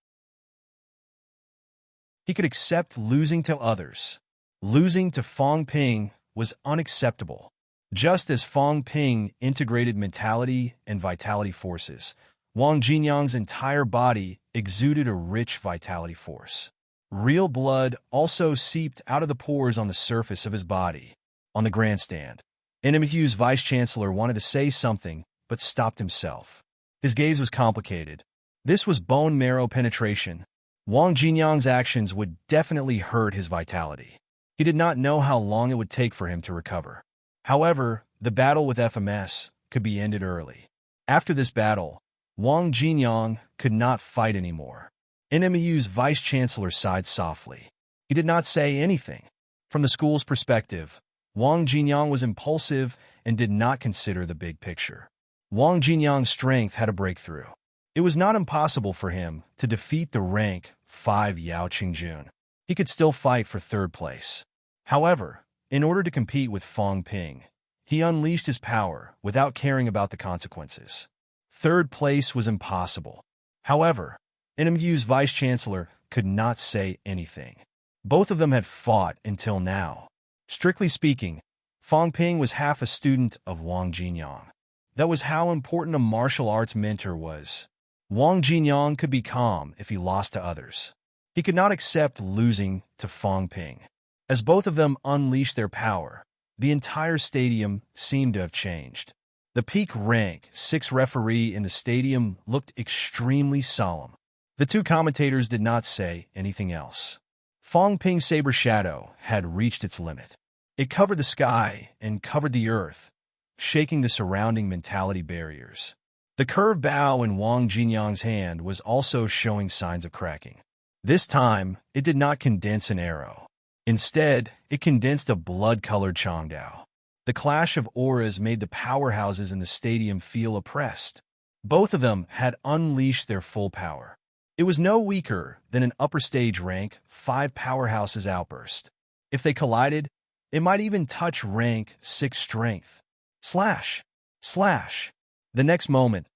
He could accept losing to others. Losing to Fong Ping was unacceptable. Just as Fong Ping integrated mentality and vitality forces, Wang Jinyang's entire body exuded a rich vitality force. Real blood also seeped out of the pores on the surface of his body. On the grandstand, NMU's vice-chancellor wanted to say something, but stopped himself. His gaze was complicated. This was bone marrow penetration. Wang Jinyang's actions would definitely hurt his vitality. He did not know how long it would take for him to recover. However, the battle with FMS could be ended early. After this battle, Wang Jinyang could not fight anymore. NMU's vice-chancellor sighed softly. He did not say anything. From the school's perspective, Wang Jinyang was impulsive and did not consider the big picture. Wang Jinyang's strength had a breakthrough. It was not impossible for him to defeat the rank 5 Yao Qingjun. He could still fight for third place. However, in order to compete with Fong Ping, he unleashed his power without caring about the consequences. Third place was impossible. However, NMU's vice-chancellor could not say anything. Both of them had fought until now. Strictly speaking, Fong Ping was half a student of Wang Jinyang. That was how important a martial arts mentor was. Wang Jinyang could be calm if he lost to others. He could not accept losing to Fong Ping. As both of them unleashed their power, the entire stadium seemed to have changed. The peak rank 6 referee in the stadium looked extremely solemn. The two commentators did not say anything else. Fong Ping's saber shadow had reached its limit. It covered the sky and covered the earth, shaking the surrounding mentality barriers. The curved bow in Wang Jinyang's hand was also showing signs of cracking. This time, it did not condense an arrow. Instead, it condensed a blood-colored Changdao. The clash of auras made the powerhouses in the stadium feel oppressed. Both of them had unleashed their full power. It was no weaker than an upper stage rank 5 powerhouses outburst. If they collided, it might even touch rank 6 strength. Slash! Slash! The next moment,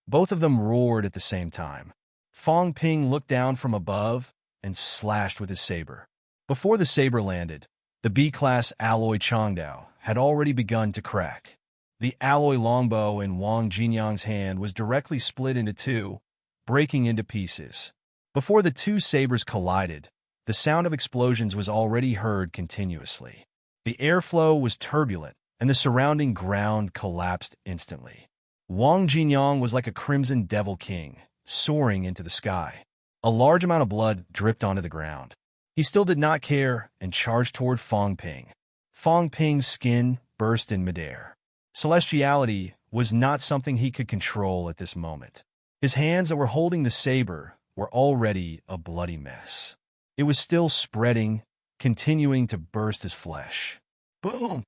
both of them roared at the same time. Fong Ping looked down from above and slashed with his saber. Before the saber landed, the B-class alloy Changdao had already begun to crack. The alloy longbow in Wang Jinyang's hand was directly split into 2, breaking into pieces. Before the 2 sabers collided, the sound of explosions was already heard continuously. The airflow was turbulent, and the surrounding ground collapsed instantly. Wang Jinyang was like a crimson devil king, soaring into the sky. A large amount of blood dripped onto the ground. He still did not care and charged toward Fong Ping. Fong Ping's skin burst in midair. Celestiality was not something he could control at this moment. His hands that were holding the saber were already a bloody mess. It was still spreading, continuing to burst his flesh. Boom!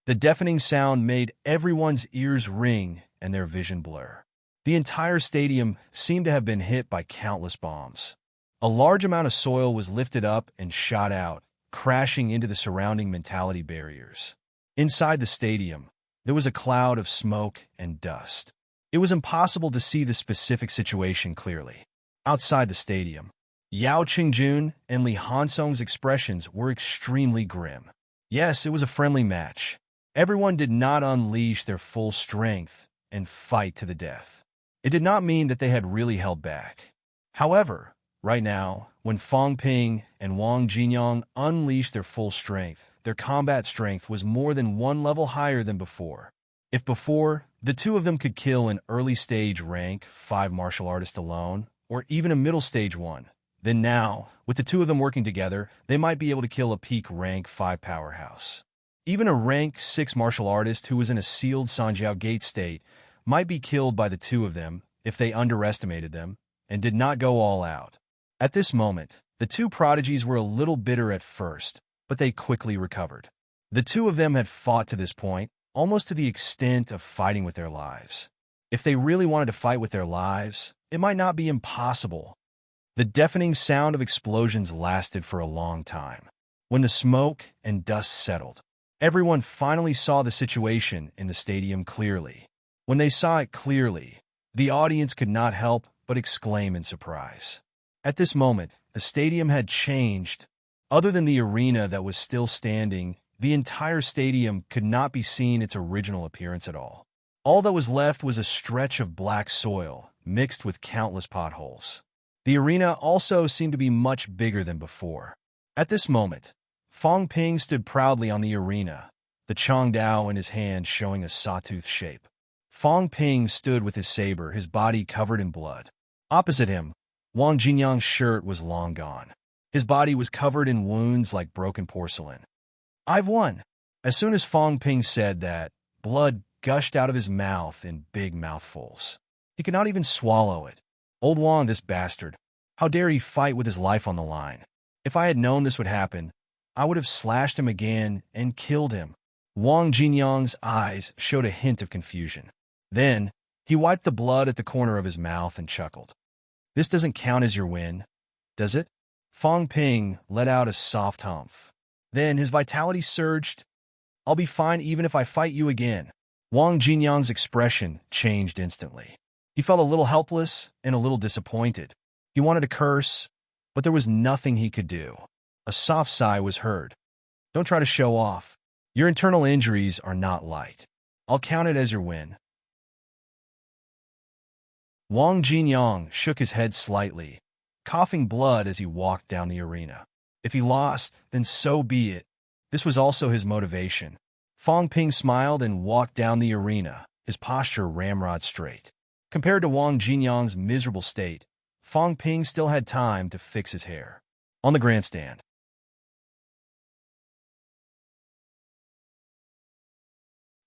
The deafening sound made everyone's ears ring and their vision blur. The entire stadium seemed to have been hit by countless bombs. A large amount of soil was lifted up and shot out, crashing into the surrounding mentality barriers. Inside the stadium, there was a cloud of smoke and dust. It was impossible to see the specific situation clearly. Outside the stadium, Yao Qingjun and Li Hansong's expressions were extremely grim. Yes, it was a friendly match. Everyone did not unleash their full strength and fight to the death. It did not mean that they had really held back. However, right now, when Fang Ping and Wang Jinyang unleashed their full strength, their combat strength was more than one level higher than before. If before, the two of them could kill an early-stage rank 5 martial artist alone, or even a middle-stage one, then now, with the two of them working together, they might be able to kill a peak rank 5 powerhouse. Even a rank 6 martial artist who was in a sealed Sanjiao Gate state might be killed by the two of them if they underestimated them and did not go all out. At this moment, the two prodigies were a little bitter at first, but they quickly recovered. The two of them had fought to this point, almost to the extent of fighting with their lives. If they really wanted to fight with their lives, it might not be impossible. The deafening sound of explosions lasted for a long time. When the smoke and dust settled, everyone finally saw the situation in the stadium clearly. When they saw it clearly, the audience could not help but exclaim in surprise. At this moment, the stadium had changed. Other than the arena that was still standing, the entire stadium could not be seen its original appearance at all. All that was left was a stretch of black soil, mixed with countless potholes. The arena also seemed to be much bigger than before. At this moment, Fang Ping stood proudly on the arena, the Chongdao in his hand showing a sawtooth shape. Fang Ping stood with his saber, his body covered in blood. Opposite him, Wang Jinyang's shirt was long gone. His body was covered in wounds like broken porcelain. "I've won." As soon as Fang Ping said that, blood gushed out of his mouth in big mouthfuls. He could not even swallow it. Old Wang, this bastard. How dare he fight with his life on the line? If I had known this would happen, I would have slashed him again and killed him. Wang Jinyang's eyes showed a hint of confusion. Then, he wiped the blood at the corner of his mouth and chuckled. "This doesn't count as your win, does it?" Fang Ping let out a soft humph. Then his vitality surged. "I'll be fine even if I fight you again." Wang Jinyang's expression changed instantly. He felt a little helpless and a little disappointed. He wanted to curse, but there was nothing he could do. A soft sigh was heard. "Don't try to show off. Your internal injuries are not light. I'll count it as your win." Wang Jinyang shook his head slightly, coughing blood as he walked down the arena. If he lost, then so be it. This was also his motivation. Fang Ping smiled and walked down the arena, his posture ramrod straight. Compared to Wang Jinyang's miserable state, Fang Ping still had time to fix his hair. On the grandstand.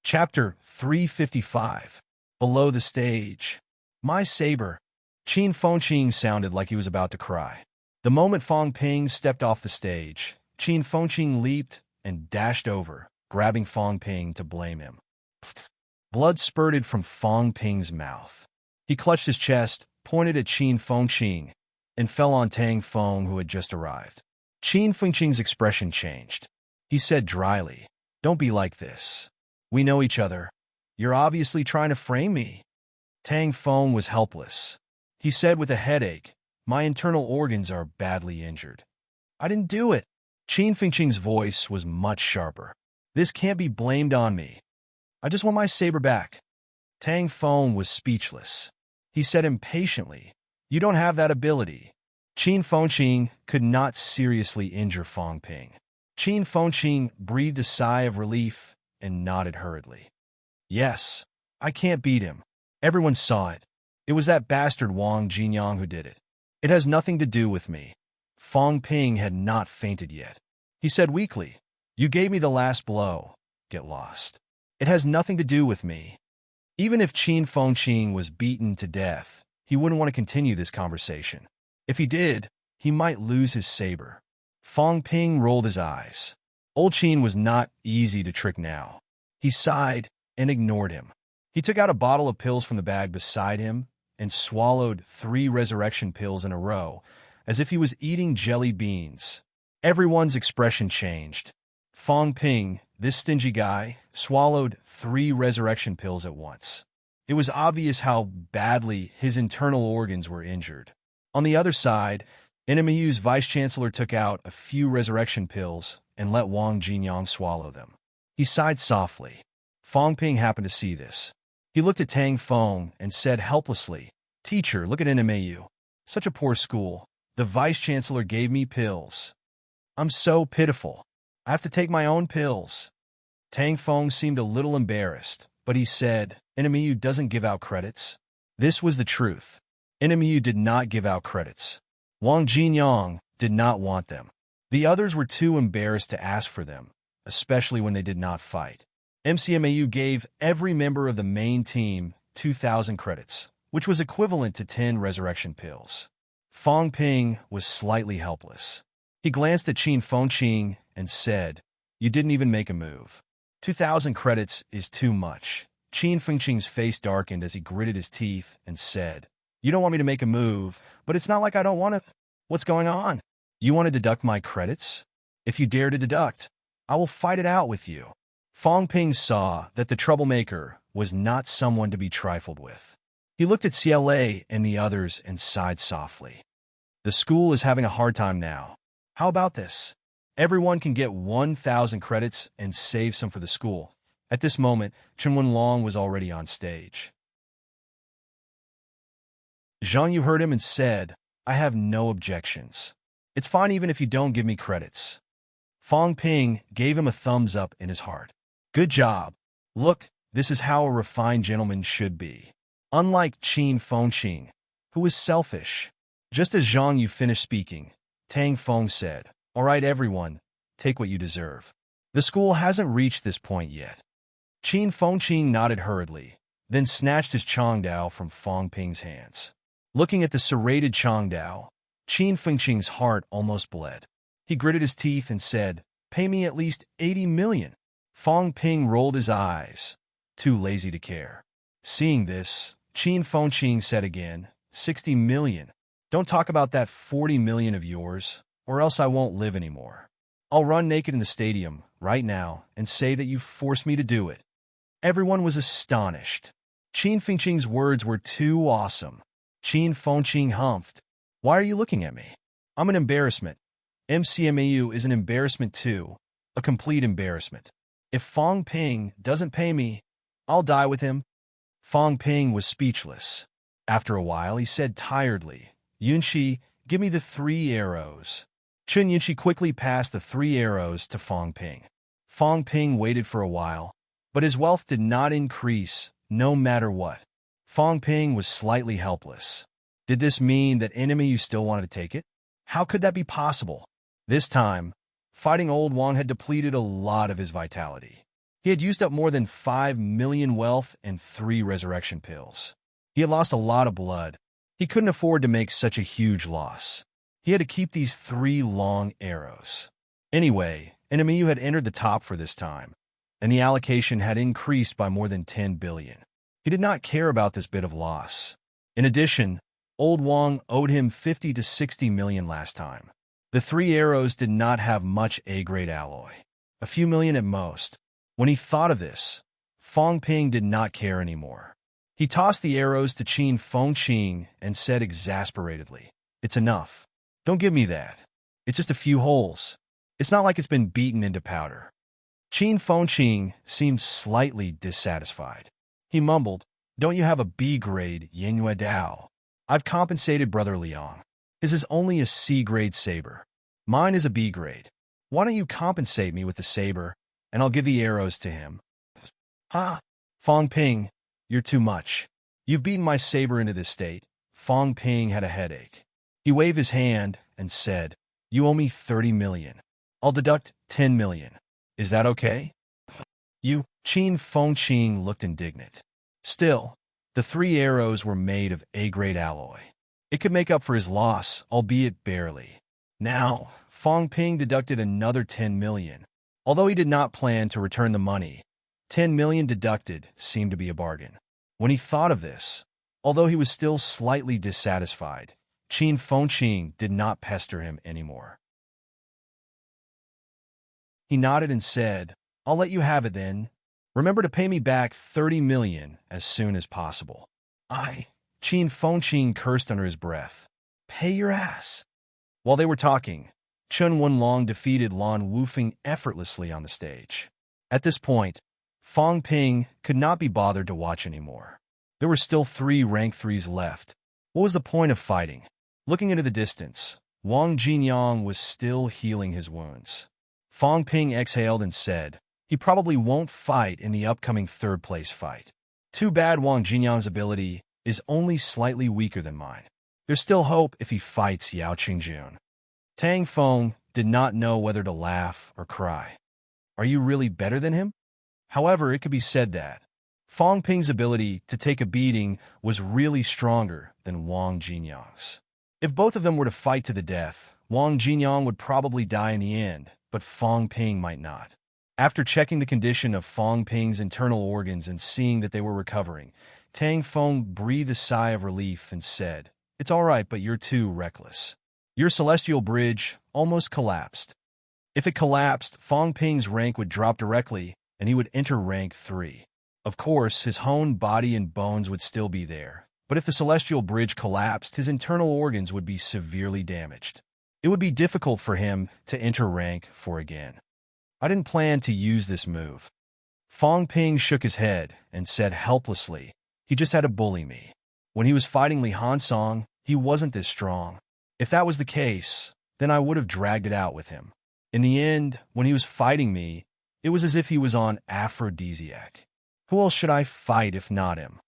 Chapter 355. Below the stage. My saber. Qin Fengqing sounded like he was about to cry. The moment Fang Ping stepped off the stage, Qin Fengqing leaped and dashed over, grabbing Fang Ping to blame him. Blood spurted from Fang Ping's mouth. He clutched his chest, pointed at Qin Fengqing, and fell on Tang Feng, who had just arrived. Qin Fengqing's expression changed. He said dryly, "Don't be like this. We know each other. You're obviously trying to frame me." Tang Feng was helpless. He said with a headache, "My internal organs are badly injured." "I didn't do it." Qin Fengqing's voice was much sharper. "This can't be blamed on me. I just want my saber back." Tang Feng was speechless. He said impatiently, "You don't have that ability." Qin Fengqing could not seriously injure Fang Ping. Qin Fengqing breathed a sigh of relief and nodded hurriedly. "Yes, I can't beat him. Everyone saw it. It was that bastard Wang Jinyang who did it. It has nothing to do with me." Fang Ping had not fainted yet. He said weakly, "You gave me the last blow. Get lost. It has nothing to do with me." Even if Qin Fengqing was beaten to death, he wouldn't want to continue this conversation. If he did, he might lose his saber. Fang Ping rolled his eyes. Old Qin was not easy to trick now. He sighed and ignored him. He took out a bottle of pills from the bag beside him and swallowed 3 resurrection pills in a row, as if he was eating jelly beans. Everyone's expression changed. Fong Ping, this stingy guy, swallowed 3 resurrection pills at once. It was obvious how badly his internal organs were injured. On the other side, NMU's vice-chancellor took out a few resurrection pills and let Wang Jinyang swallow them. He sighed softly. Fong Ping happened to see this. He looked at Tang Feng and said helplessly, "Teacher, look at NMAU. Such a poor school. The vice-chancellor gave me pills. I'm so pitiful. I have to take my own pills." Tang Feng seemed a little embarrassed, but he said, "NMAU doesn't give out credits." This was the truth. NMAU did not give out credits. Wang Jinyang did not want them. The others were too embarrassed to ask for them, especially when they did not fight. MCMAU gave every member of the main team 2,000 credits, which was equivalent to 10 resurrection pills. Fong Ping was slightly helpless. He glanced at Qin Fengqing and said, "You didn't even make a move. 2,000 credits is too much." Qin Fengqing's face darkened as he gritted his teeth and said, "You don't want me to make a move, but it's not like I don't want to. What's going on? You want to deduct my credits? If you dare to deduct, I will fight it out with you." Fong Ping saw that the troublemaker was not someone to be trifled with. He looked at CLA and the others and sighed softly. The school is having a hard time now. How about this? Everyone can get 1,000 credits and save some for the school. At this moment, Chen Wenlong was already on stage. Zhang Yu heard him and said, "I have no objections. It's fine even if you don't give me credits." Fong Ping gave him a thumbs up in his heart. "Good job. Look, this is how a refined gentleman should be. Unlike Qin Fengqing, who was selfish." Just as Zhang Yu finished speaking, Tang Feng said, "All right, everyone, take what you deserve. The school hasn't reached this point yet." Qin Fengqing nodded hurriedly, then snatched his Changdao from Fong Ping's hands. Looking at the serrated Changdao, Qin Fengqing's heart almost bled. He gritted his teeth and said, "Pay me at least 80 million. Fong Ping rolled his eyes, too lazy to care. Seeing this, Qin Fengqing said again, 60 million. Don't talk about that 40 million of yours, or else I won't live anymore. I'll run naked in the stadium right now and say that you forced me to do it." Everyone was astonished. Qin Fengqing's words were too awesome. Qin Fengqing humphed. "Why are you looking at me? I'm an embarrassment. MCMAU is an embarrassment too, a complete embarrassment. If Fong Ping doesn't pay me, I'll die with him." Fong Ping was speechless. After a while, he said tiredly, "Yunxi, give me the 3 arrows." Chen Yunxi quickly passed the 3 arrows to Fong Ping. Fong Ping waited for a while, but his wealth did not increase, no matter what. Fong Ping was slightly helpless. Did this mean that NMAU still wanted to take it? How could that be possible? This time, fighting old Wang had depleted a lot of his vitality. He had used up more than 5 million wealth and 3 resurrection pills. He had lost a lot of blood. He couldn't afford to make such a huge loss. He had to keep these 3 long arrows. Anyway, NMAU had entered the top for this time, and the allocation had increased by more than 10 billion. He did not care about this bit of loss. In addition, old Wang owed him 50 to 60 million last time. The 3 arrows did not have much A-grade alloy, a few million at most. When he thought of this, Fong Ping did not care anymore. He tossed the arrows to Qin Fengqing and said exasperatedly, "It's enough. Don't give me that. It's just a few holes. It's not like it's been beaten into powder." Qin Fengqing seemed slightly dissatisfied. He mumbled, "Don't you have a B-grade Yingyue Dao? I've compensated Brother Liang. His is only a C-grade saber. Mine is a B-grade. Why don't you compensate me with the saber, and I'll give the arrows to him?" "Ha! Fong Ping, you're too much. You've beaten my saber into this state." Fong Ping had a headache. He waved his hand and said, "You owe me 30 million. I'll deduct 10 million. Is that okay?" "You," Qin Fengqing looked indignant. Still, the 3 arrows were made of A-grade alloy. It could make up for his loss, albeit barely. Now, Fong Ping deducted another 10 million. Although he did not plan to return the money, 10 million deducted seemed to be a bargain. When he thought of this, although he was still slightly dissatisfied, Qin Fengqing did not pester him anymore. He nodded and said, "I'll let you have it then. Remember to pay me back 30 million as soon as possible." Qin Fengqing cursed under his breath. "Pay your ass." While they were talking, Chen Wenlong defeated Lan Wufeng effortlessly on the stage. At this point, Fang Ping could not be bothered to watch anymore. There were still 3 rank 3s left. What was the point of fighting? Looking into the distance, Wang Jinyang was still healing his wounds. Fang Ping exhaled and said, "He probably won't fight in the upcoming third-place fight. Too bad Wang Jinyang's ability is only slightly weaker than mine. There's still hope if he fights Yao Qingjun." Tang Feng did not know whether to laugh or cry. Are you really better than him? However, it could be said that Fang Ping's ability to take a beating was really stronger than Wang Jinyang's. If both of them were to fight to the death, Wang Jinyang would probably die in the end, but Fang Ping might not. After checking the condition of Fang Ping's internal organs and seeing that they were recovering, Tang Feng breathed a sigh of relief and said, "It's all right, but you're too reckless. Your celestial bridge almost collapsed. If it collapsed, Fang Ping's rank would drop directly, and he would enter rank 3. Of course, his honed body and bones would still be there, but if the celestial bridge collapsed, his internal organs would be severely damaged. It would be difficult for him to enter rank 4 again. I didn't plan to use this move." Fang Ping shook his head and said helplessly, "He just had to bully me. When he was fighting Li Hansong, he wasn't this strong. If that was the case, then I would have dragged it out with him. In the end, when he was fighting me, it was as if he was on aphrodisiac. Who else should I fight if not him?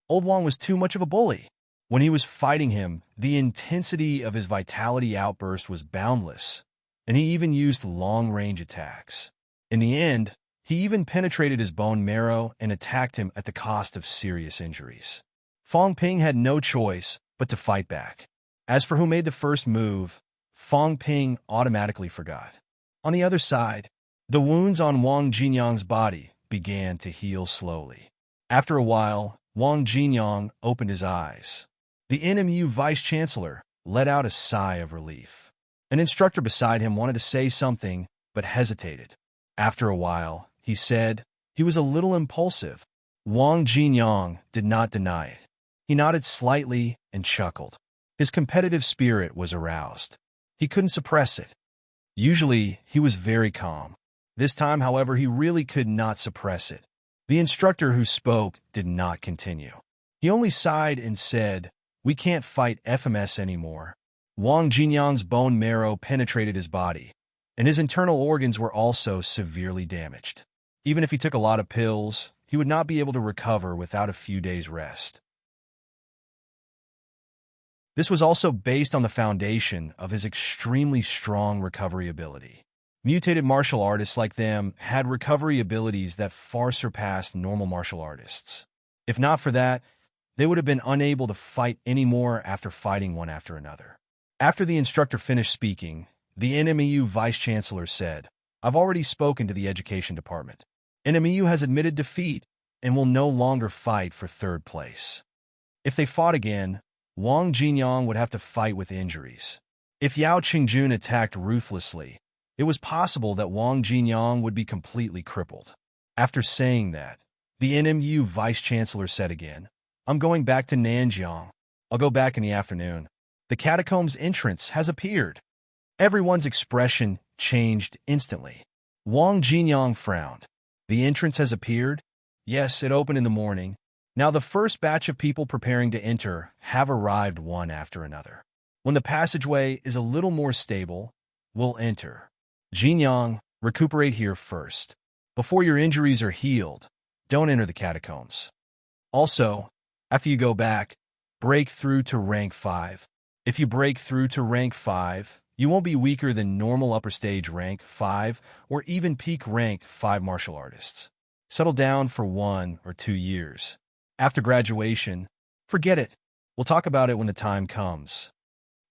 Old Wang was too much of a bully. When he was fighting him, the intensity of his vitality outburst was boundless, and he even used long-range attacks. In the end, he even penetrated his bone marrow and attacked him at the cost of serious injuries. Fang Ping had no choice but to fight back. As for who made the first move, Fang Ping automatically forgot. On the other side, the wounds on Wang Jinyang's body began to heal slowly. After a while, Wang Jinyang opened his eyes. The NMU vice-chancellor let out a sigh of relief. An instructor beside him wanted to say something, but hesitated. After a while, he said, he was a little impulsive. Wang Jinyang did not deny it. He nodded slightly and chuckled. His competitive spirit was aroused. He couldn't suppress it. Usually, he was very calm. This time, however, he really could not suppress it. The instructor who spoke did not continue. He only sighed and said, "We can't fight FMS anymore." Wang Jinyang's bone marrow penetrated his body, and his internal organs were also severely damaged. Even if he took a lot of pills, he would not be able to recover without a few days' rest. This was also based on the foundation of his extremely strong recovery ability. Mutated martial artists like them had recovery abilities that far surpassed normal martial artists. If not for that, they would have been unable to fight anymore after fighting one after another. After the instructor finished speaking, the NMEU vice-chancellor said, "I've already spoken to the education department. NMEU has admitted defeat and will no longer fight for third place. If they fought again, Wang Jinyang would have to fight with injuries. If Yao Qingjun attacked ruthlessly, it was possible that Wang Jinyang would be completely crippled." After saying that, the NMU vice-chancellor said again, "I'm going back to Nanjiang. I'll go back in the afternoon. The catacombs entrance has appeared." Everyone's expression changed instantly. Wang Jinyang frowned. "The entrance has appeared?" "Yes, it opened in the morning. Now the first batch of people preparing to enter have arrived one after another. When the passageway is a little more stable, we'll enter. Jinyang, recuperate here first. Before your injuries are healed, don't enter the catacombs. Also, after you go back, break through to rank 5. If you break through to rank 5, you won't be weaker than normal upper stage rank 5 or even peak rank 5 martial artists. Settle down for 1 or 2 years. After graduation, forget it. We'll talk about it when the time comes."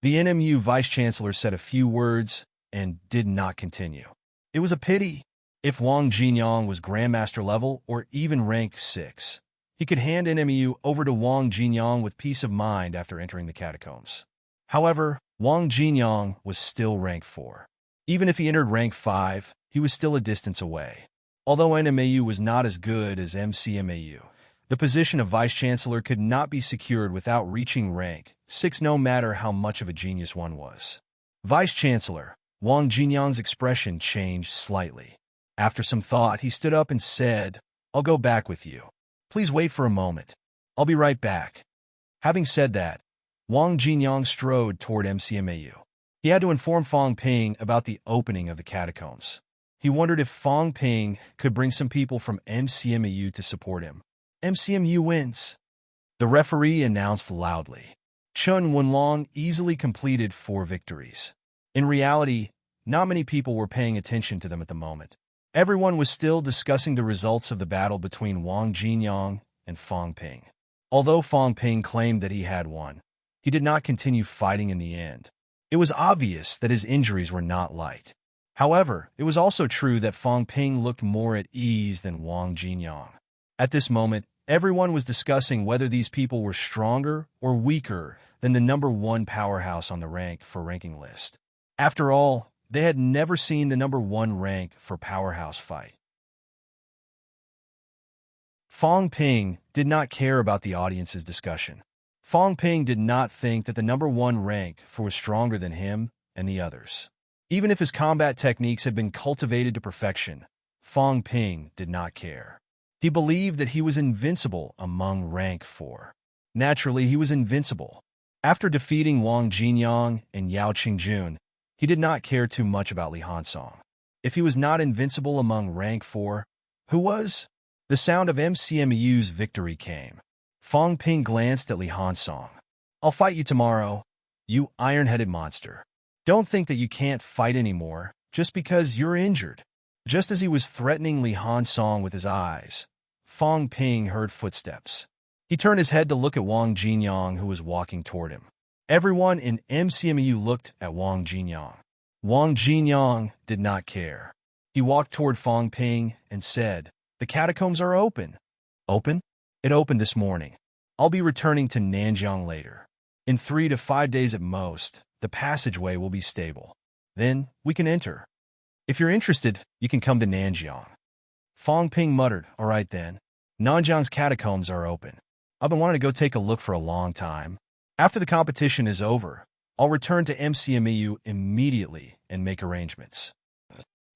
The NMU vice-chancellor said a few words and did not continue. It was a pity. If Wang Jinyang was Grandmaster level or even rank 6, He could hand NMU over to Wang Jinyang with peace of mind after entering the catacombs. However, Wang Jinyang was still rank 4. Even if he entered rank 5, he was still a distance away. Although NMAU was not as good as MCMAU, the position of Vice-Chancellor could not be secured without reaching rank 6 no matter how much of a genius one was. Vice-Chancellor, Wang Jinyang's expression changed slightly. After some thought, he stood up and said, "I'll go back with you. Please wait for a moment. I'll be right back." Having said that, Wang Jinyang strode toward MCMAU. He had to inform Fang Ping about the opening of the catacombs. He wondered if Fang Ping could bring some people from MCMAU to support him. MCMU wins. The referee announced loudly. Chun Wenlong easily completed 4 victories. In reality, not many people were paying attention to them at the moment. Everyone was still discussing the results of the battle between Wang Jinyang and Fang Ping. Although Fang Ping claimed that he had won, he did not continue fighting in the end. It was obvious that his injuries were not light. However, it was also true that Fang Ping looked more at ease than Wang Jinyang. At this moment, everyone was discussing whether these people were stronger or weaker than the number 1 powerhouse on the ranking list. After all, they had never seen the number 1 rank for powerhouse fight. Fang Ping did not care about the audience's discussion. Fang Ping did not think that the number 1 rank was stronger than him and the others. Even if his combat techniques had been cultivated to perfection, Fang Ping did not care. He believed that he was invincible among rank 4. Naturally, he was invincible. After defeating Wang Jinyang and Yao Qingjun, he did not care too much about Li Hansong. If he was not invincible among rank 4, who was? The sound of MCMU's victory came. Fang Ping glanced at Li Hansong. "I'll fight you tomorrow, you iron-headed monster. Don't think that you can't fight anymore just because you're injured." Just as he was threatening Li Hansong with his eyes, Fang Ping heard footsteps. He turned his head to look at Wang Jinyang, who was walking toward him. Everyone in MCMU looked at Wang Jinyang. Wang Jinyang did not care. He walked toward Fang Ping and said, "The catacombs are open." "Open?" "It opened this morning. I'll be returning to Nanjiang later. In 3 to 5 days at most, the passageway will be stable. Then we can enter. If you're interested, you can come to Nanjiang." Fang Ping muttered, "All right then. Nanjiang's catacombs are open. I've been wanting to go take a look for a long time. After the competition is over, I'll return to MCMU immediately and make arrangements."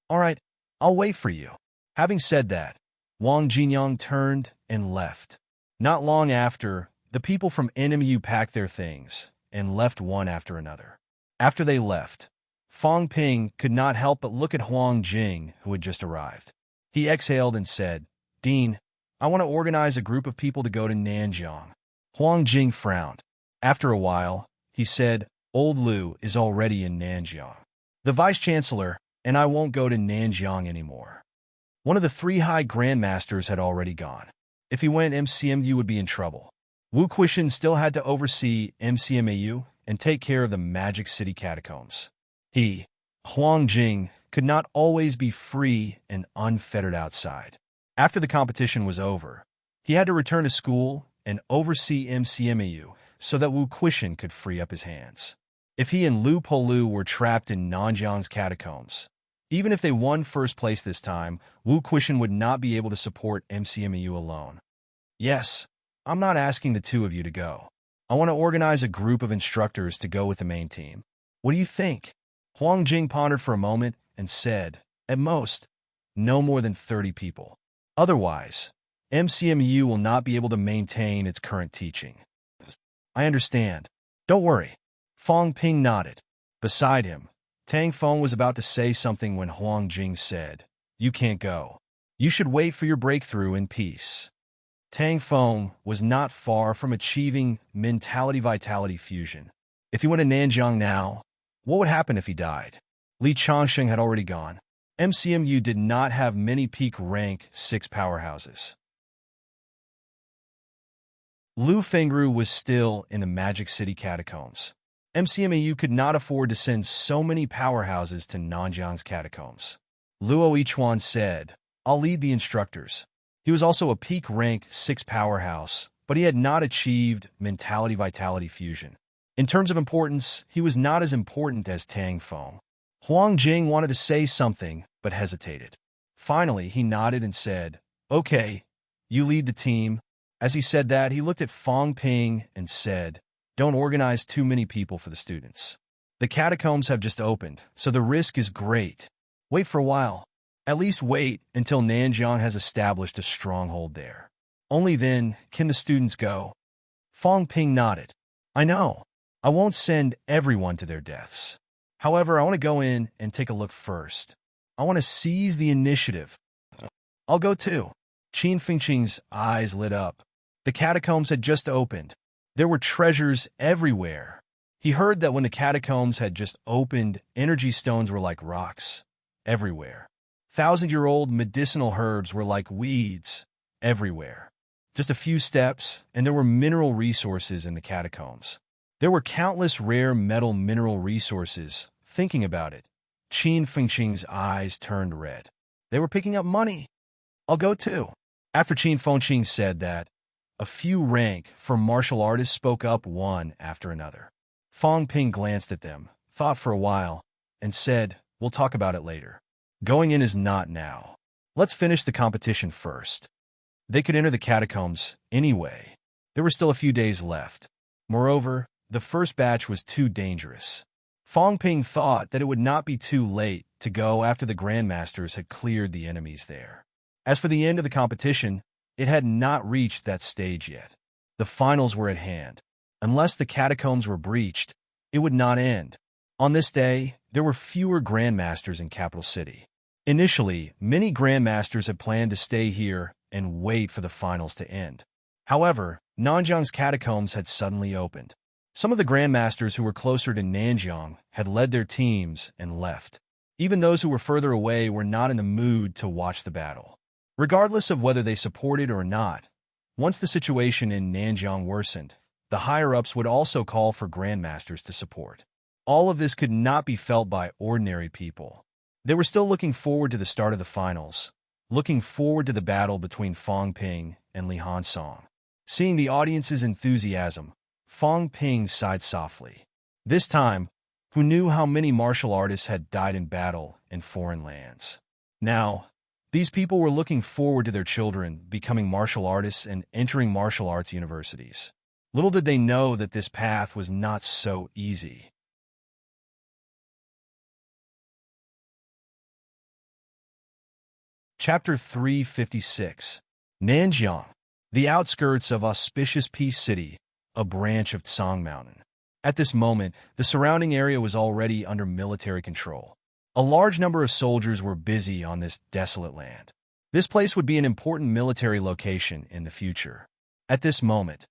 "All right, I'll wait for you." Having said that, Wang Jinyang turned and left. Not long after, the people from NMU packed their things and left one after another. After they left, Fang Ping could not help but look at Huang Jing, who had just arrived. He exhaled and said, "Dean, I want to organize a group of people to go to Nanjiang." Huang Jing frowned. After a while, he said, "Old Liu is already in Nanjiang. The Vice-Chancellor and I won't go to Nanjiang anymore." One of the 3 high grandmasters had already gone. If he went, MCMU would be in trouble. Wu Quishan still had to oversee MCMAU and take care of the Magic City catacombs. He, Huang Jing, could not always be free and unfettered outside. After the competition was over, he had to return to school and oversee MCMAU so that Wu Quishan could free up his hands. If he and Lu Polu were trapped in Nanjiang's catacombs, even if they won first place this time, Wu Quishan would not be able to support MCMAU alone. "Yes, I'm not asking the 2 of you to go. I want to organize a group of instructors to go with the main team. What do you think?" Huang Jing pondered for a moment and said, "At most, no more than 30 people. Otherwise, MCMU will not be able to maintain its current teaching." "I understand. Don't worry." Fang Ping nodded. Beside him, Tang Feng was about to say something when Huang Jing said, "You can't go. You should wait for your breakthrough in peace." Tang Feng was not far from achieving mentality-vitality fusion. If he went to Nanjiang now, what would happen if he died? Li Changsheng had already gone. MCMU did not have many peak rank 6 powerhouses. Lu Fengru was still in the Magic City catacombs. MCMAU could not afford to send so many powerhouses to Nanjiang's catacombs. Luo Yichuan said, "I'll lead the instructors." He was also a peak rank 6 powerhouse, but he had not achieved mentality-vitality fusion. In terms of importance, he was not as important as Tang Feng. Huang Jing wanted to say something, but hesitated. Finally, he nodded and said, "Okay, you lead the team." As he said that, he looked at Fang Ping and said, "Don't organize too many people for the students. The catacombs have just opened, so the risk is great. Wait for a while. At least wait until Nanjiang has established a stronghold there. Only then can the students go." Fang Ping nodded. "I know. I won't send everyone to their deaths. However, I want to go in and take a look first. I want to seize the initiative." "I'll go too." Qin Fengqing's eyes lit up. The catacombs had just opened. There were treasures everywhere. He heard that when the catacombs had just opened, energy stones were like rocks everywhere. 1,000-year-old medicinal herbs were like weeds everywhere. Just a few steps, and there were mineral resources in the catacombs. There were countless rare metal mineral resources. Thinking about it, Qin Fengqing's eyes turned red. They were picking up money. "I'll go too." After Qin Fengqing said that, a few rank for martial artists spoke up one after another. Fang Ping glanced at them, thought for a while, and said, "We'll talk about it later. Going in is not now. Let's finish the competition first." They could enter the catacombs anyway. There were still a few days left. Moreover, the first batch was too dangerous. Fang Ping thought that it would not be too late to go after the grandmasters had cleared the enemies there. As for the end of the competition, it had not reached that stage yet. The finals were at hand. Unless the catacombs were breached, it would not end. On this day, there were fewer grandmasters in Capital City. Initially, many grandmasters had planned to stay here and wait for the finals to end. However, Nanjiang's catacombs had suddenly opened. Some of the grandmasters who were closer to Nanjiang had led their teams and left. Even those who were further away were not in the mood to watch the battle. Regardless of whether they supported or not, once the situation in Nanjiang worsened, the higher-ups would also call for grandmasters to support. All of this could not be felt by ordinary people. They were still looking forward to the start of the finals, looking forward to the battle between Fang Ping and Li Hansong. Seeing the audience's enthusiasm, Fang Ping sighed softly. This time, who knew how many martial artists had died in battle in foreign lands? Now, these people were looking forward to their children becoming martial artists and entering martial arts universities. Little did they know that this path was not so easy. Chapter 356. Nanjiang, the outskirts of auspicious Peace City, a branch of Tsang Mountain. At this moment, the surrounding area was already under military control. A large number of soldiers were busy on this desolate land. This place would be an important military location in the future. At this moment,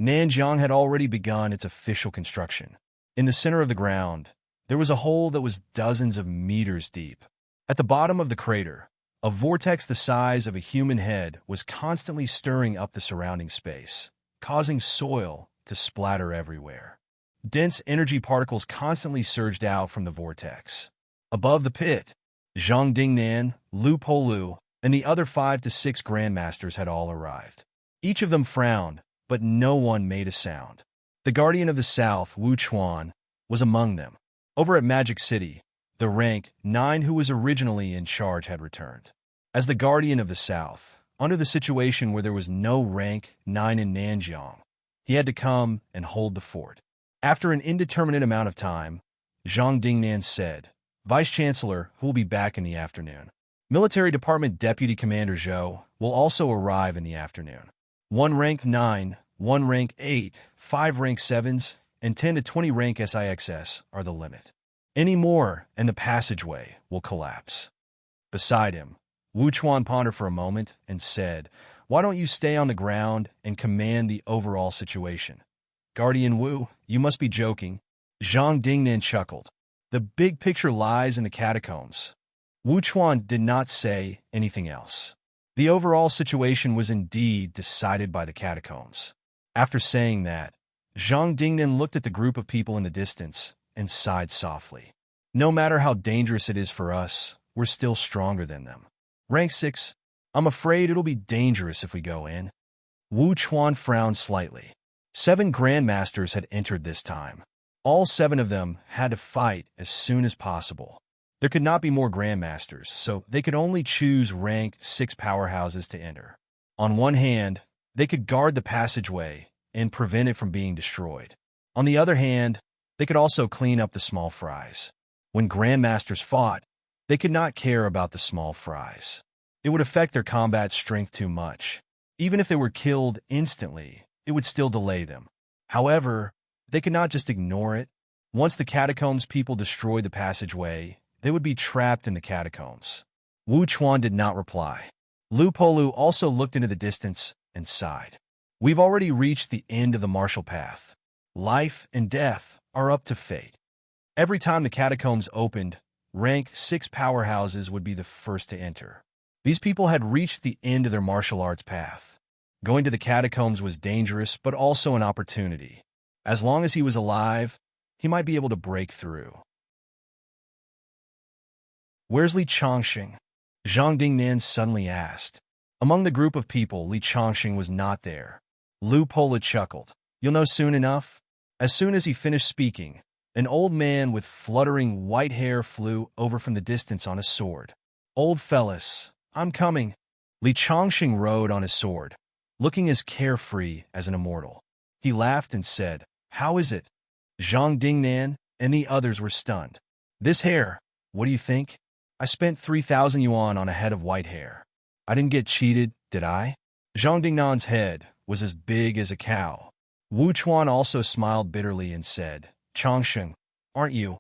Nanjiang had already begun its official construction. In the center of the ground, there was a hole that was dozens of meters deep. At the bottom of the crater, a vortex the size of a human head was constantly stirring up the surrounding space, causing soil to splatter everywhere. Dense energy particles constantly surged out from the vortex. Above the pit, Zhang Dingnan, Lu Polu, and the other 5 to 6 grandmasters had all arrived. Each of them frowned, but no one made a sound. The Guardian of the South, Wu Chuan, was among them. Over at Magic City, the rank 9 who was originally in charge had returned. As the Guardian of the South, under the situation where there was no rank 9 in Nanjiang, he had to come and hold the fort. After an indeterminate amount of time, Zhang Dingnan said, "Vice-Chancellor, who will be back in the afternoon. Military Department Deputy Commander Zhou will also arrive in the afternoon. 1 rank 9, 1 rank 8, 5 rank 7s, and 10 to 20 rank SIXS are the limit. Any more, and the passageway will collapse." Beside him, Wu Chuan pondered for a moment and said, "Why don't you stay on the ground and command the overall situation?" "Guardian Wu, you must be joking." Zhang Dingnan chuckled. "The big picture lies in the catacombs." Wu Chuan did not say anything else. The overall situation was indeed decided by the catacombs. After saying that, Zhang Dingnan looked at the group of people in the distance and sighed softly. "No matter how dangerous it is for us, we're still stronger than them. Rank 6, I'm afraid it'll be dangerous if we go in. Wu Chuan frowned slightly. 7 grandmasters had entered this time. All 7 of them had to fight as soon as possible. There could not be more grandmasters, so they could only choose rank 6 powerhouses to enter. On one hand, they could guard the passageway and prevent it from being destroyed. On the other hand, they could also clean up the small fries. When grandmasters fought, they could not care about the small fries. It would affect their combat strength too much. Even if they were killed instantly, it would still delay them. However, they could not just ignore it. Once the catacombs people destroyed the passageway, they would be trapped in the catacombs. Wu Chuan did not reply. Lu Polu also looked into the distance and sighed. We've already reached the end of the martial path. Life and death are up to fate. Every time the catacombs opened, rank 6 powerhouses would be the first to enter. These people had reached the end of their martial arts path. Going to the catacombs was dangerous, but also an opportunity. As long as he was alive, he might be able to break through. Where's Li Chongqing? Zhang Dingnan suddenly asked. Among the group of people, Li Chongqing was not there. Lu Pola chuckled. You'll know soon enough. As soon as he finished speaking, an old man with fluttering white hair flew over from the distance on a sword. Old fellas, I'm coming. Li Chongqing rode on his sword, looking as carefree as an immortal. He laughed and said, How is it? Zhang Dingnan and the others were stunned. This hair, what do you think? I spent 3,000 yuan on a head of white hair. I didn't get cheated, did I? Zhang Dingnan's head was as big as a cow. Wu Chuan also smiled bitterly and said, Chongqing, aren't you?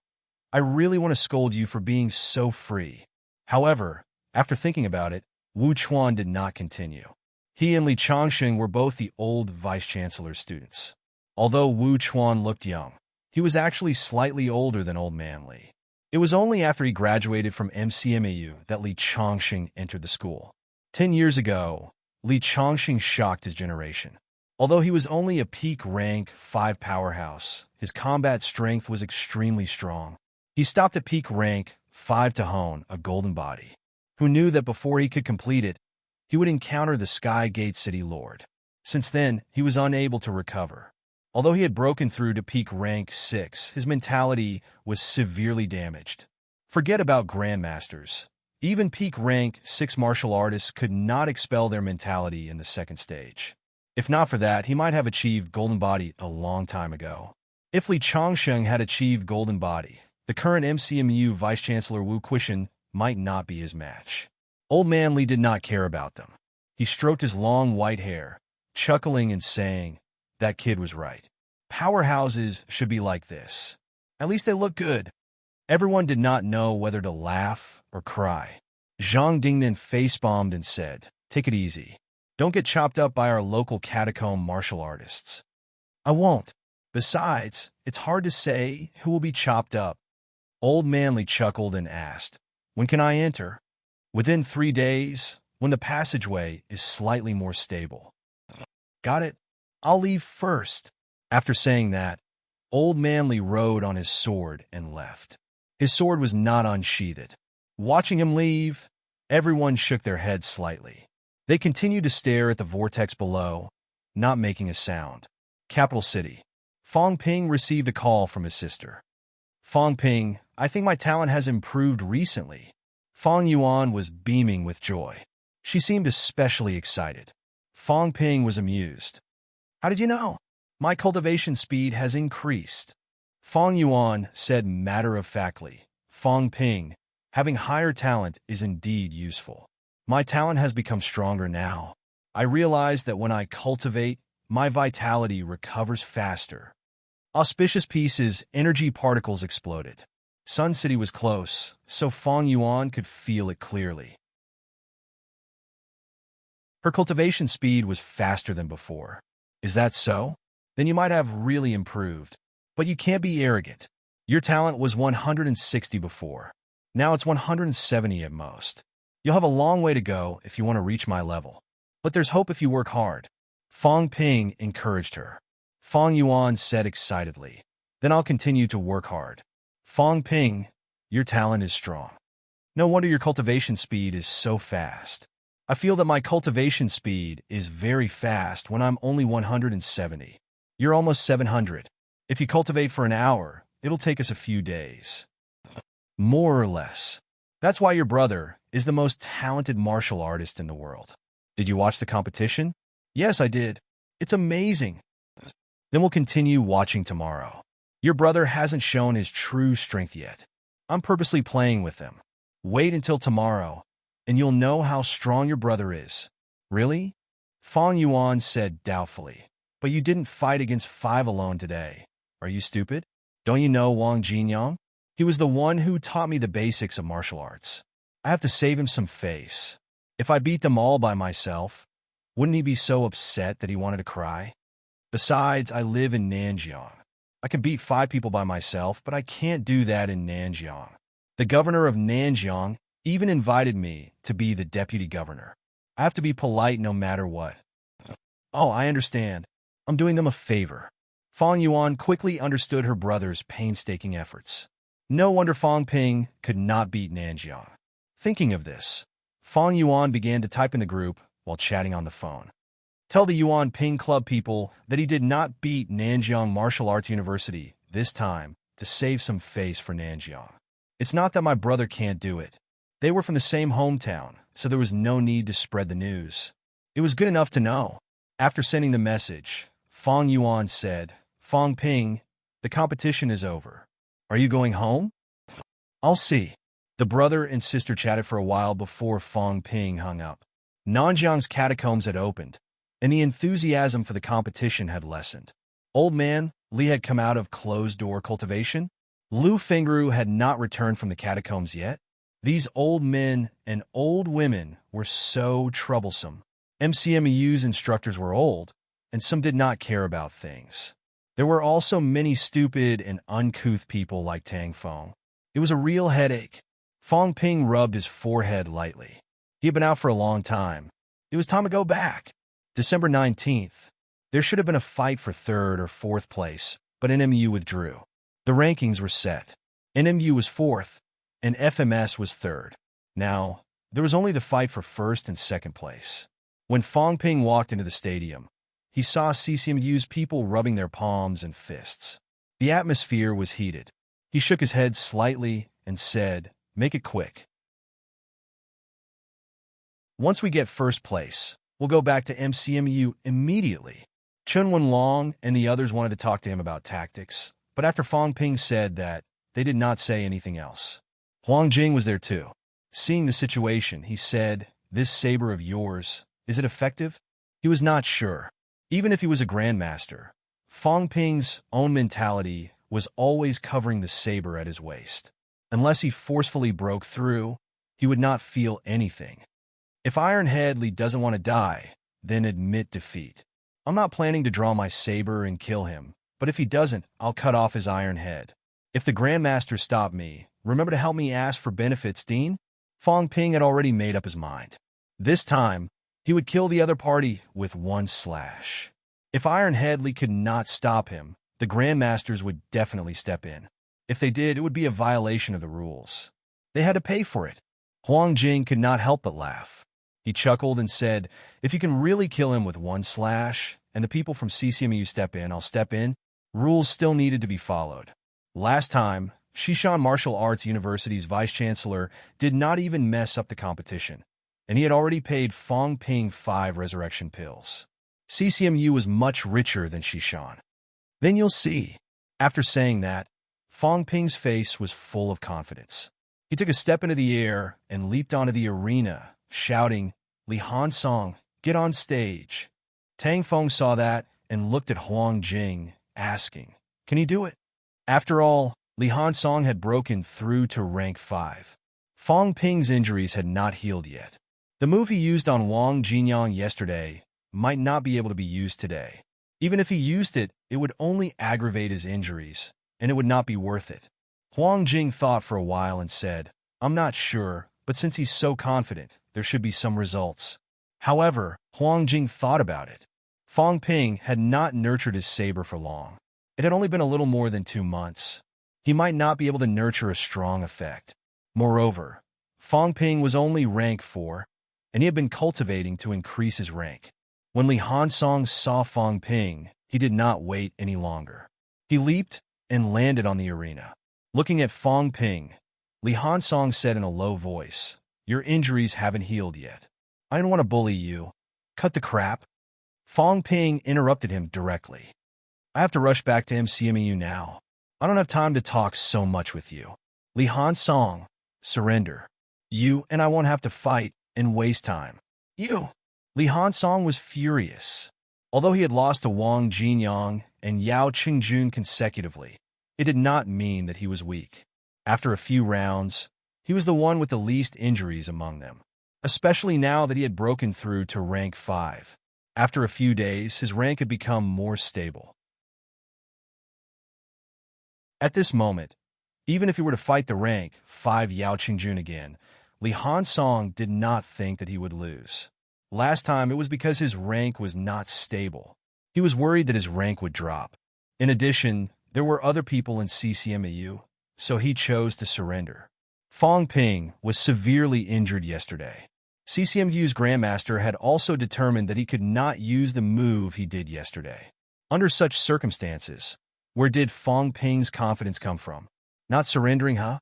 I really want to scold you for being so free. However, after thinking about it, Wu Chuan did not continue. He and Li Chongqing were both the old vice-chancellor's students. Although Wu Chuan looked young, he was actually slightly older than Old Man Li. It was only after he graduated from MCMAU that Li Chongqing entered the school. 10 years ago, Li Chongqing shocked his generation. Although he was only a peak rank 5 powerhouse, his combat strength was extremely strong. He stopped at peak rank 5 to hone a golden body. Who knew that before he could complete it, he would encounter the Sky Gate City Lord. Since then, he was unable to recover. Although he had broken through to peak rank 6, his mentality was severely damaged. Forget about grandmasters. Even peak rank 6 martial artists could not expel their mentality in the second stage. If not for that, he might have achieved Golden Body a long time ago. If Li Chongqing had achieved Golden Body, the current MCMU Vice-Chancellor Wu Quishan might not be his match. Old Man Li did not care about them. He stroked his long white hair, chuckling and saying, That kid was right. Powerhouses should be like this. At least they look good. Everyone did not know whether to laugh or cry. Zhang Dingnan face-bombed and said, Take it easy. Don't get chopped up by our local catacomb martial artists. I won't. Besides, it's hard to say who will be chopped up. Old Man Li chuckled and asked, When can I enter? Within 3 days, when the passageway is slightly more stable. Got it? I'll leave first. After saying that, Old Man Li rode on his sword and left. His sword was not unsheathed. Watching him leave, everyone shook their heads slightly. They continued to stare at the vortex below, not making a sound. Capital City. Fong Ping received a call from his sister. Fong Ping, I think my talent has improved recently. Fong Yuan was beaming with joy. She seemed especially excited. Fong Ping was amused. How did you know? My cultivation speed has increased. Fong Yuan said matter-of-factly. Fong Ping, having higher talent is indeed useful. My talent has become stronger now. I realize that when I cultivate, my vitality recovers faster. Auspicious Pieces, energy particles exploded. Sun City was close, so Fong Yuan could feel it clearly. Her cultivation speed was faster than before. Is that so? Then you might have really improved. But you can't be arrogant. Your talent was 160 before. Now it's 170 at most. You'll have a long way to go if you want to reach my level. But there's hope if you work hard. Fong Ping encouraged her. Fong Yuan said excitedly, Then I'll continue to work hard. Fong Ping, your talent is strong. No wonder your cultivation speed is so fast. I feel that my cultivation speed is very fast when I'm only 170. You're almost 700. If you cultivate for an hour, it'll take us a few days. More or less. That's why your brother is the most talented martial artist in the world. Did you watch the competition? Yes, I did. It's amazing. Then we'll continue watching tomorrow. Your brother hasn't shown his true strength yet. I'm purposely playing with them. Wait until tomorrow, and you'll know how strong your brother is. Really? Fang Yuan said doubtfully. But you didn't fight against 5 alone today. Are you stupid? Don't you know Wang Jinyang? He was the one who taught me the basics of martial arts. I have to save him some face. If I beat them all by myself, wouldn't he be so upset that he wanted to cry? Besides, I live in Nanjiang. I can beat 5 people by myself, but I can't do that in Nanjiang. The governor of Nanjiang even invited me to be the deputy governor. I have to be polite no matter what. Oh, I understand. I'm doing them a favor. Fang Yuan quickly understood her brother's painstaking efforts. No wonder Fang Ping could not beat Nanjiang. Thinking of this, Fang Yuan began to type in the group while chatting on the phone. Tell the Yuan Ping Club people that he did not beat Nanjiang Martial Arts University this time to save some face for Nanjiang. It's not that my brother can't do it. They were from the same hometown, so there was no need to spread the news. It was good enough to know. After sending the message, Fang Yuan said, Fang Ping, the competition is over. Are you going home? I'll see. The brother and sister chatted for a while before Fang Ping hung up. Nanjiang's catacombs had opened, and the enthusiasm for the competition had lessened. Old man Li had come out of closed-door cultivation. Lu Fengru had not returned from the catacombs yet. These old men and old women were so troublesome. MCMEU's instructors were old, and some did not care about things. There were also many stupid and uncouth people like Tang Feng. It was a real headache. Fang Ping rubbed his forehead lightly. He had been out for a long time. It was time to go back. December 19th. There should have been a fight for 3rd or 4th place, but NMU withdrew. The rankings were set. NMU was 4th, and FMS was 3rd. Now, there was only the fight for 1st and 2nd place. When Fang Ping walked into the stadium, he saw CCMU's people rubbing their palms and fists. The atmosphere was heated. He shook his head slightly and said, "Make it quick. Once we get 1st place, we'll go back to MCMU immediately." Chun Wenlong and the others wanted to talk to him about tactics, but after Fang Ping said that, they did not say anything else. Huang Jing was there too. Seeing the situation, he said, "This saber of yours, is it effective?" He was not sure. Even if he was a grandmaster, Fang Ping's own mentality was always covering the saber at his waist. Unless he forcefully broke through, he would not feel anything. If Iron Headley doesn't want to die, then admit defeat. I'm not planning to draw my saber and kill him, but if he doesn't, I'll cut off his iron head. If the Grandmaster stopped me, remember to help me ask for benefits, Dean? Fang Ping had already made up his mind. This time, he would kill the other party with 1 slash. If Iron Headley could not stop him, the Grandmasters would definitely step in. If they did, it would be a violation of the rules. They had to pay for it. Huang Jing could not help but laugh. He chuckled and said, "If you can really kill him with 1 slash, and the people from CCMU step in, I'll step in." Rules still needed to be followed. Last time, Shishan Martial Arts University's vice-chancellor did not even mess up the competition, and he had already paid Fang Ping 5 resurrection pills. CCMU was much richer than Shishan. Then you'll see. After saying that, Fang Ping's face was full of confidence. He took a step into the air and leaped onto the arena, shouting, "Li Hansong, get on stage." Tang Feng saw that and looked at Huang Jing, asking, "Can he do it?" After all, Li Hansong had broken through to rank 5. Fang Ping's injuries had not healed yet. The move he used on Wang Jinyang yesterday might not be able to be used today. Even if he used it, it would only aggravate his injuries, and it would not be worth it. Huang Jing thought for a while and said, "I'm not sure, but since he's so confident, there should be some results." However, Huang Jing thought about it. Fang Ping had not nurtured his saber for long. It had only been a little more than 2 months. He might not be able to nurture a strong effect. Moreover, Fang Ping was only rank 4. and he had been cultivating to increase his rank. When Li Hansong saw Fong Ping, he did not wait any longer. He leaped and landed on the arena. Looking at Fong Ping, Li Hansong said in a low voice, "Your injuries haven't healed yet. I don't want to bully you. Cut the crap." Fong Ping interrupted him directly. "I have to rush back to MCMU now. I don't have time to talk so much with you. Li Hansong, surrender. You and I won't have to fight and waste time." "You!" Li Hansong was furious. Although he had lost to Wang Jinyang and Yao Qingjun consecutively, it did not mean that he was weak. After a few rounds, he was the one with the least injuries among them, especially now that he had broken through to rank 5. After a few days, his rank had become more stable. At this moment, even if he were to fight the rank 5 Yao Qingjun again, Li Hansong did not think that he would lose. Last time, it was because his rank was not stable. He was worried that his rank would drop. In addition, there were other people in CCMAU, so he chose to surrender. Fong Ping was severely injured yesterday. CCMU's Grandmaster had also determined that he could not use the move he did yesterday. Under such circumstances, where did Fong Ping's confidence come from? Not surrendering, huh?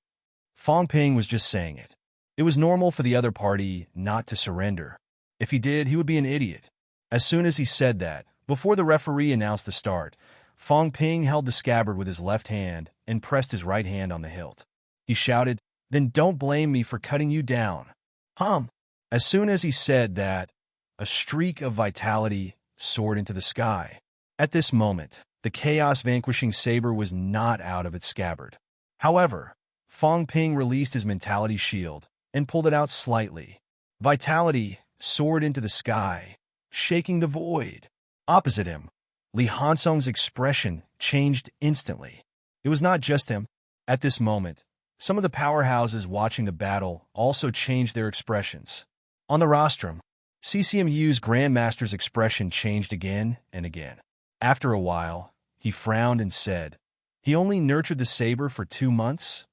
Fong Ping was just saying it. It was normal for the other party not to surrender. If he did, he would be an idiot. As soon as he said that, before the referee announced the start, Fong Ping held the scabbard with his left hand and pressed his right hand on the hilt. He shouted, "Then don't blame me for cutting you down." As soon as he said that, a streak of vitality soared into the sky. At this moment, the chaos-vanquishing saber was not out of its scabbard. However, Fong Ping released his mentality shield and pulled it out slightly. Vitality soared into the sky, shaking the void. Opposite him, Li Hansong's expression changed instantly. It was not just him. At this moment, some of the powerhouses watching the battle also changed their expressions. On the rostrum, CCMU's Grandmaster's expression changed again and again. After a while, he frowned and said, "He only nurtured the saber for 2 months?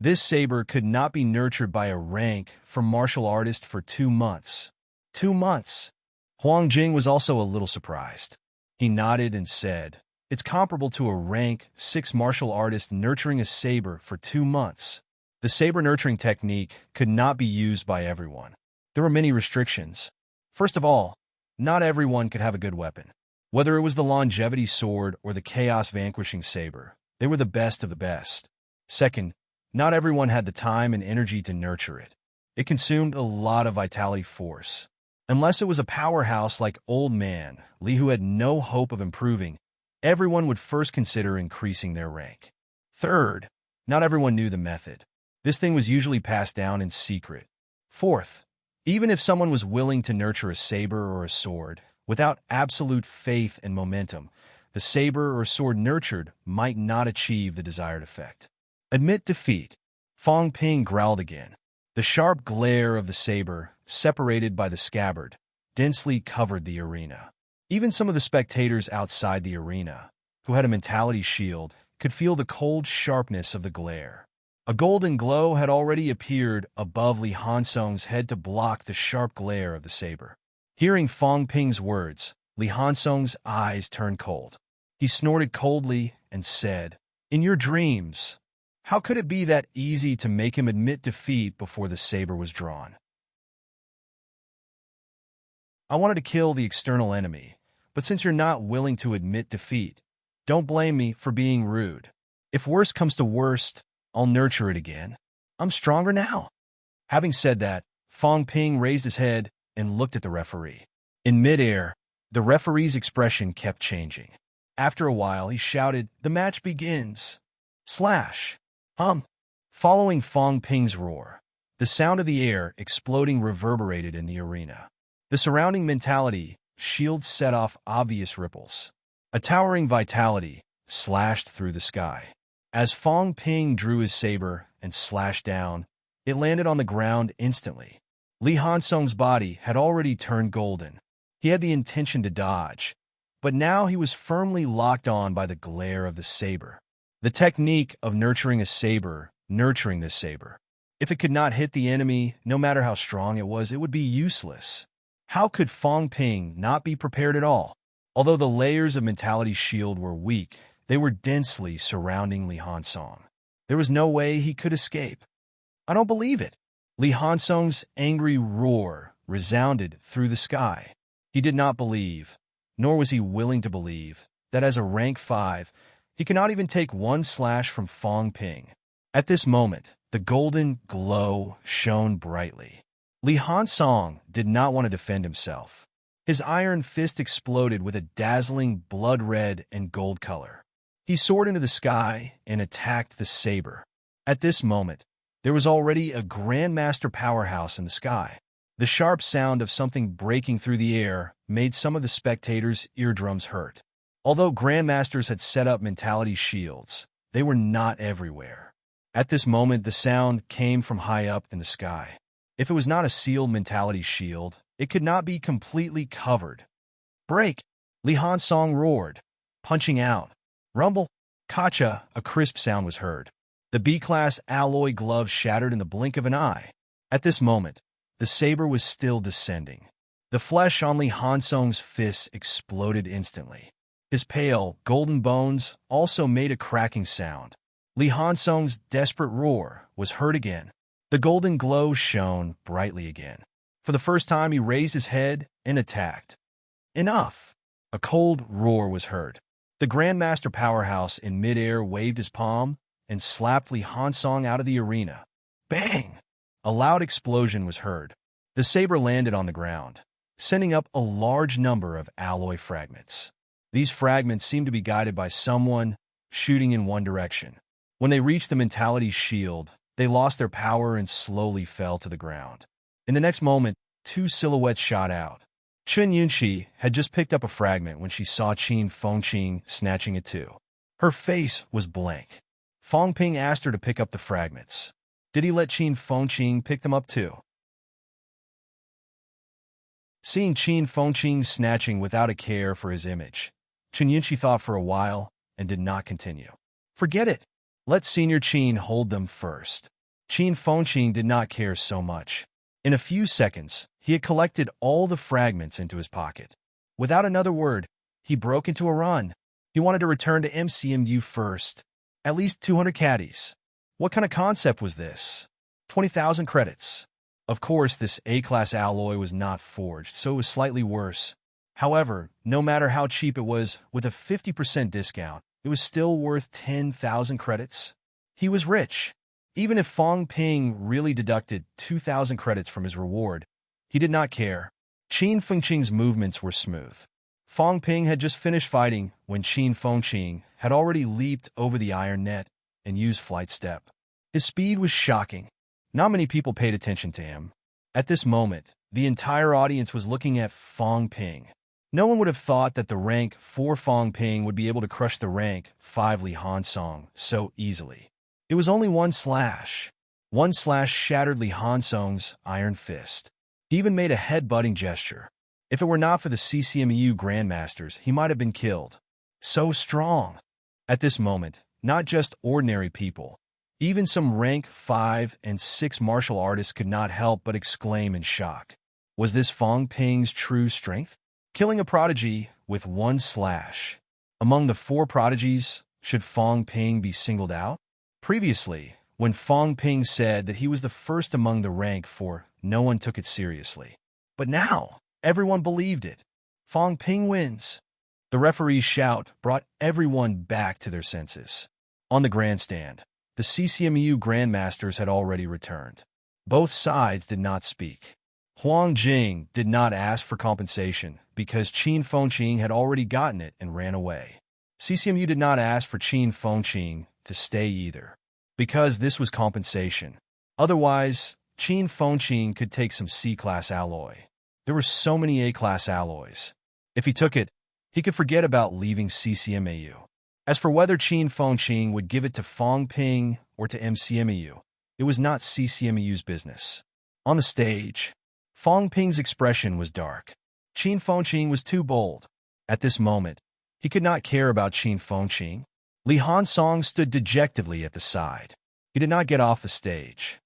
This saber could not be nurtured by a rank from martial artist for 2 months. 2 months. Huang Jing was also a little surprised. He nodded and said, "It's comparable to a rank 6 martial artist nurturing a saber for 2 months. The saber nurturing technique could not be used by everyone. There were many restrictions. First of all, not everyone could have a good weapon. Whether it was the longevity sword or the chaos vanquishing saber, they were the best of the best. Second, not everyone had the time and energy to nurture it. It consumed a lot of vitality force. Unless it was a powerhouse like Old Man Li who had no hope of improving, everyone would first consider increasing their rank. Third, not everyone knew the method. This thing was usually passed down in secret. Fourth, even if someone was willing to nurture a saber or a sword, without absolute faith and momentum, the saber or sword nurtured might not achieve the desired effect. Admit defeat. Fong Ping growled again. The sharp glare of the saber, separated by the scabbard, densely covered the arena. Even some of the spectators outside the arena, who had a mentality shield, could feel the cold sharpness of the glare. A golden glow had already appeared above Li Hansong's head to block the sharp glare of the saber. Hearing Fong Ping's words, Li Hansong's eyes turned cold. He snorted coldly and said, "In your dreams, how could it be that easy to make him admit defeat before the saber was drawn? I wanted to kill the external enemy, but since you're not willing to admit defeat, don't blame me for being rude. If worst comes to worst, I'll nurture it again. I'm stronger now." Having said that, Fong Ping raised his head and looked at the referee. In midair, the referee's expression kept changing. After a while, he shouted, "The match begins!" Slash. Following Fong Ping's roar, the sound of the air exploding reverberated in the arena. The surrounding mentality shield set off obvious ripples. A towering vitality slashed through the sky. As Fong Ping drew his saber and slashed down, it landed on the ground instantly. Li Hansong's body had already turned golden. He had the intention to dodge, but now he was firmly locked on by the glare of the saber. The technique of nurturing this saber If it could not hit the enemy, no matter how strong it would be useless. How could Fong Ping not be prepared at all? Although the layers of Mentality's shield were weak, they were densely surrounding Li Hansong. There was no way he could escape. I don't believe it. Li Hansong's angry roar resounded through the sky. He did not believe, nor was he willing to believe, that as a rank 5, he could not even take one slash from Fong Ping. At this moment, the golden glow shone brightly. Li Hansong did not want to defend himself. His iron fist exploded with a dazzling blood red and gold color. He soared into the sky and attacked the saber. At this moment, there was already a Grandmaster powerhouse in the sky. The sharp sound of something breaking through the air made some of the spectators' eardrums hurt. Although Grandmasters had set up Mentality shields, they were not everywhere. At this moment, the sound came from high up in the sky. If it was not a sealed Mentality shield, it could not be completely covered. Break! Li Hansong roared, punching out. Rumble! Kacha! A crisp sound was heard. The B-class alloy glove shattered in the blink of an eye. At this moment, the saber was still descending. The flesh on Li Hansong's fists exploded instantly. His pale, golden bones also made a cracking sound. Li Hansong's desperate roar was heard again. The golden glow shone brightly again. For the first time, he raised his head and attacked. Enough! A cold roar was heard. The Grandmaster powerhouse in midair waved his palm and slapped Li Hansong out of the arena. Bang! A loud explosion was heard. The saber landed on the ground, sending up a large number of alloy fragments. These fragments seemed to be guided by someone shooting in one direction. When they reached the Mentality shield, they lost their power and slowly fell to the ground. In the next moment, two silhouettes shot out. Chun Yunxi had just picked up a fragment when she saw Qin Fengqing snatching it too. Her face was blank. Fong Ping asked her to pick up the fragments. Did he let Qin Fengqing pick them up too? Seeing Qin Fengqing snatching without a care for his image, Chun Yunxi thought for a while and did not continue. Forget it. Let Senior Qin hold them first. Qin Fengqing did not care so much. In a few seconds, he had collected all the fragments into his pocket. Without another word, he broke into a run. He wanted to return to MCMU first. At least 200 caddies. What kind of concept was this? 20,000 credits. Of course, this A-class alloy was not forged, so it was slightly worse. However, no matter how cheap it was, with a 50% discount, it was still worth 10,000 credits. He was rich. Even if Fong Ping really deducted 2,000 credits from his reward, he did not care. Qin Fengqing's movements were smooth. Fong Ping had just finished fighting when Qin Fengqing had already leaped over the iron net and used flight step. His speed was shocking. Not many people paid attention to him. At this moment, the entire audience was looking at Fong Ping. No one would have thought that the rank 4 Fong Ping would be able to crush the rank 5 Li Hansong so easily. It was only one slash. One slash shattered Li Hansong's iron fist. He even made a head-butting gesture. If it were not for the CCMU Grandmasters, he might have been killed. So strong. At this moment, not just ordinary people, even some rank 5 and 6 martial artists could not help but exclaim in shock. Was this Fong Ping's true strength? Killing a prodigy with one slash. Among the 4 prodigies, should Fong Ping be singled out? Previously, when Fong Ping said that he was the first among the rank 4, no one took it seriously. But now, everyone believed it. Fong Ping wins. The referee's shout brought everyone back to their senses. On the grandstand, the CCMU Grandmasters had already returned. Both sides did not speak. Huang Jing did not ask for compensation because Qin Fengqing had already gotten it and ran away. CCMU did not ask for Qin Fengqing to stay either, because this was compensation. Otherwise, Qin Fengqing could take some C-class alloy. There were so many A-class alloys. If he took it, he could forget about leaving CCMAU. As for whether Qin Fengqing would give it to Fong Ping or to MCMAU, it was not CCMAU's business. On the stage, Fong Ping's expression was dark. Qin Fengqing was too bold. At this moment, he could not care about Qin Fengqing. Li Hansong stood dejectedly at the side. He did not get off the stage.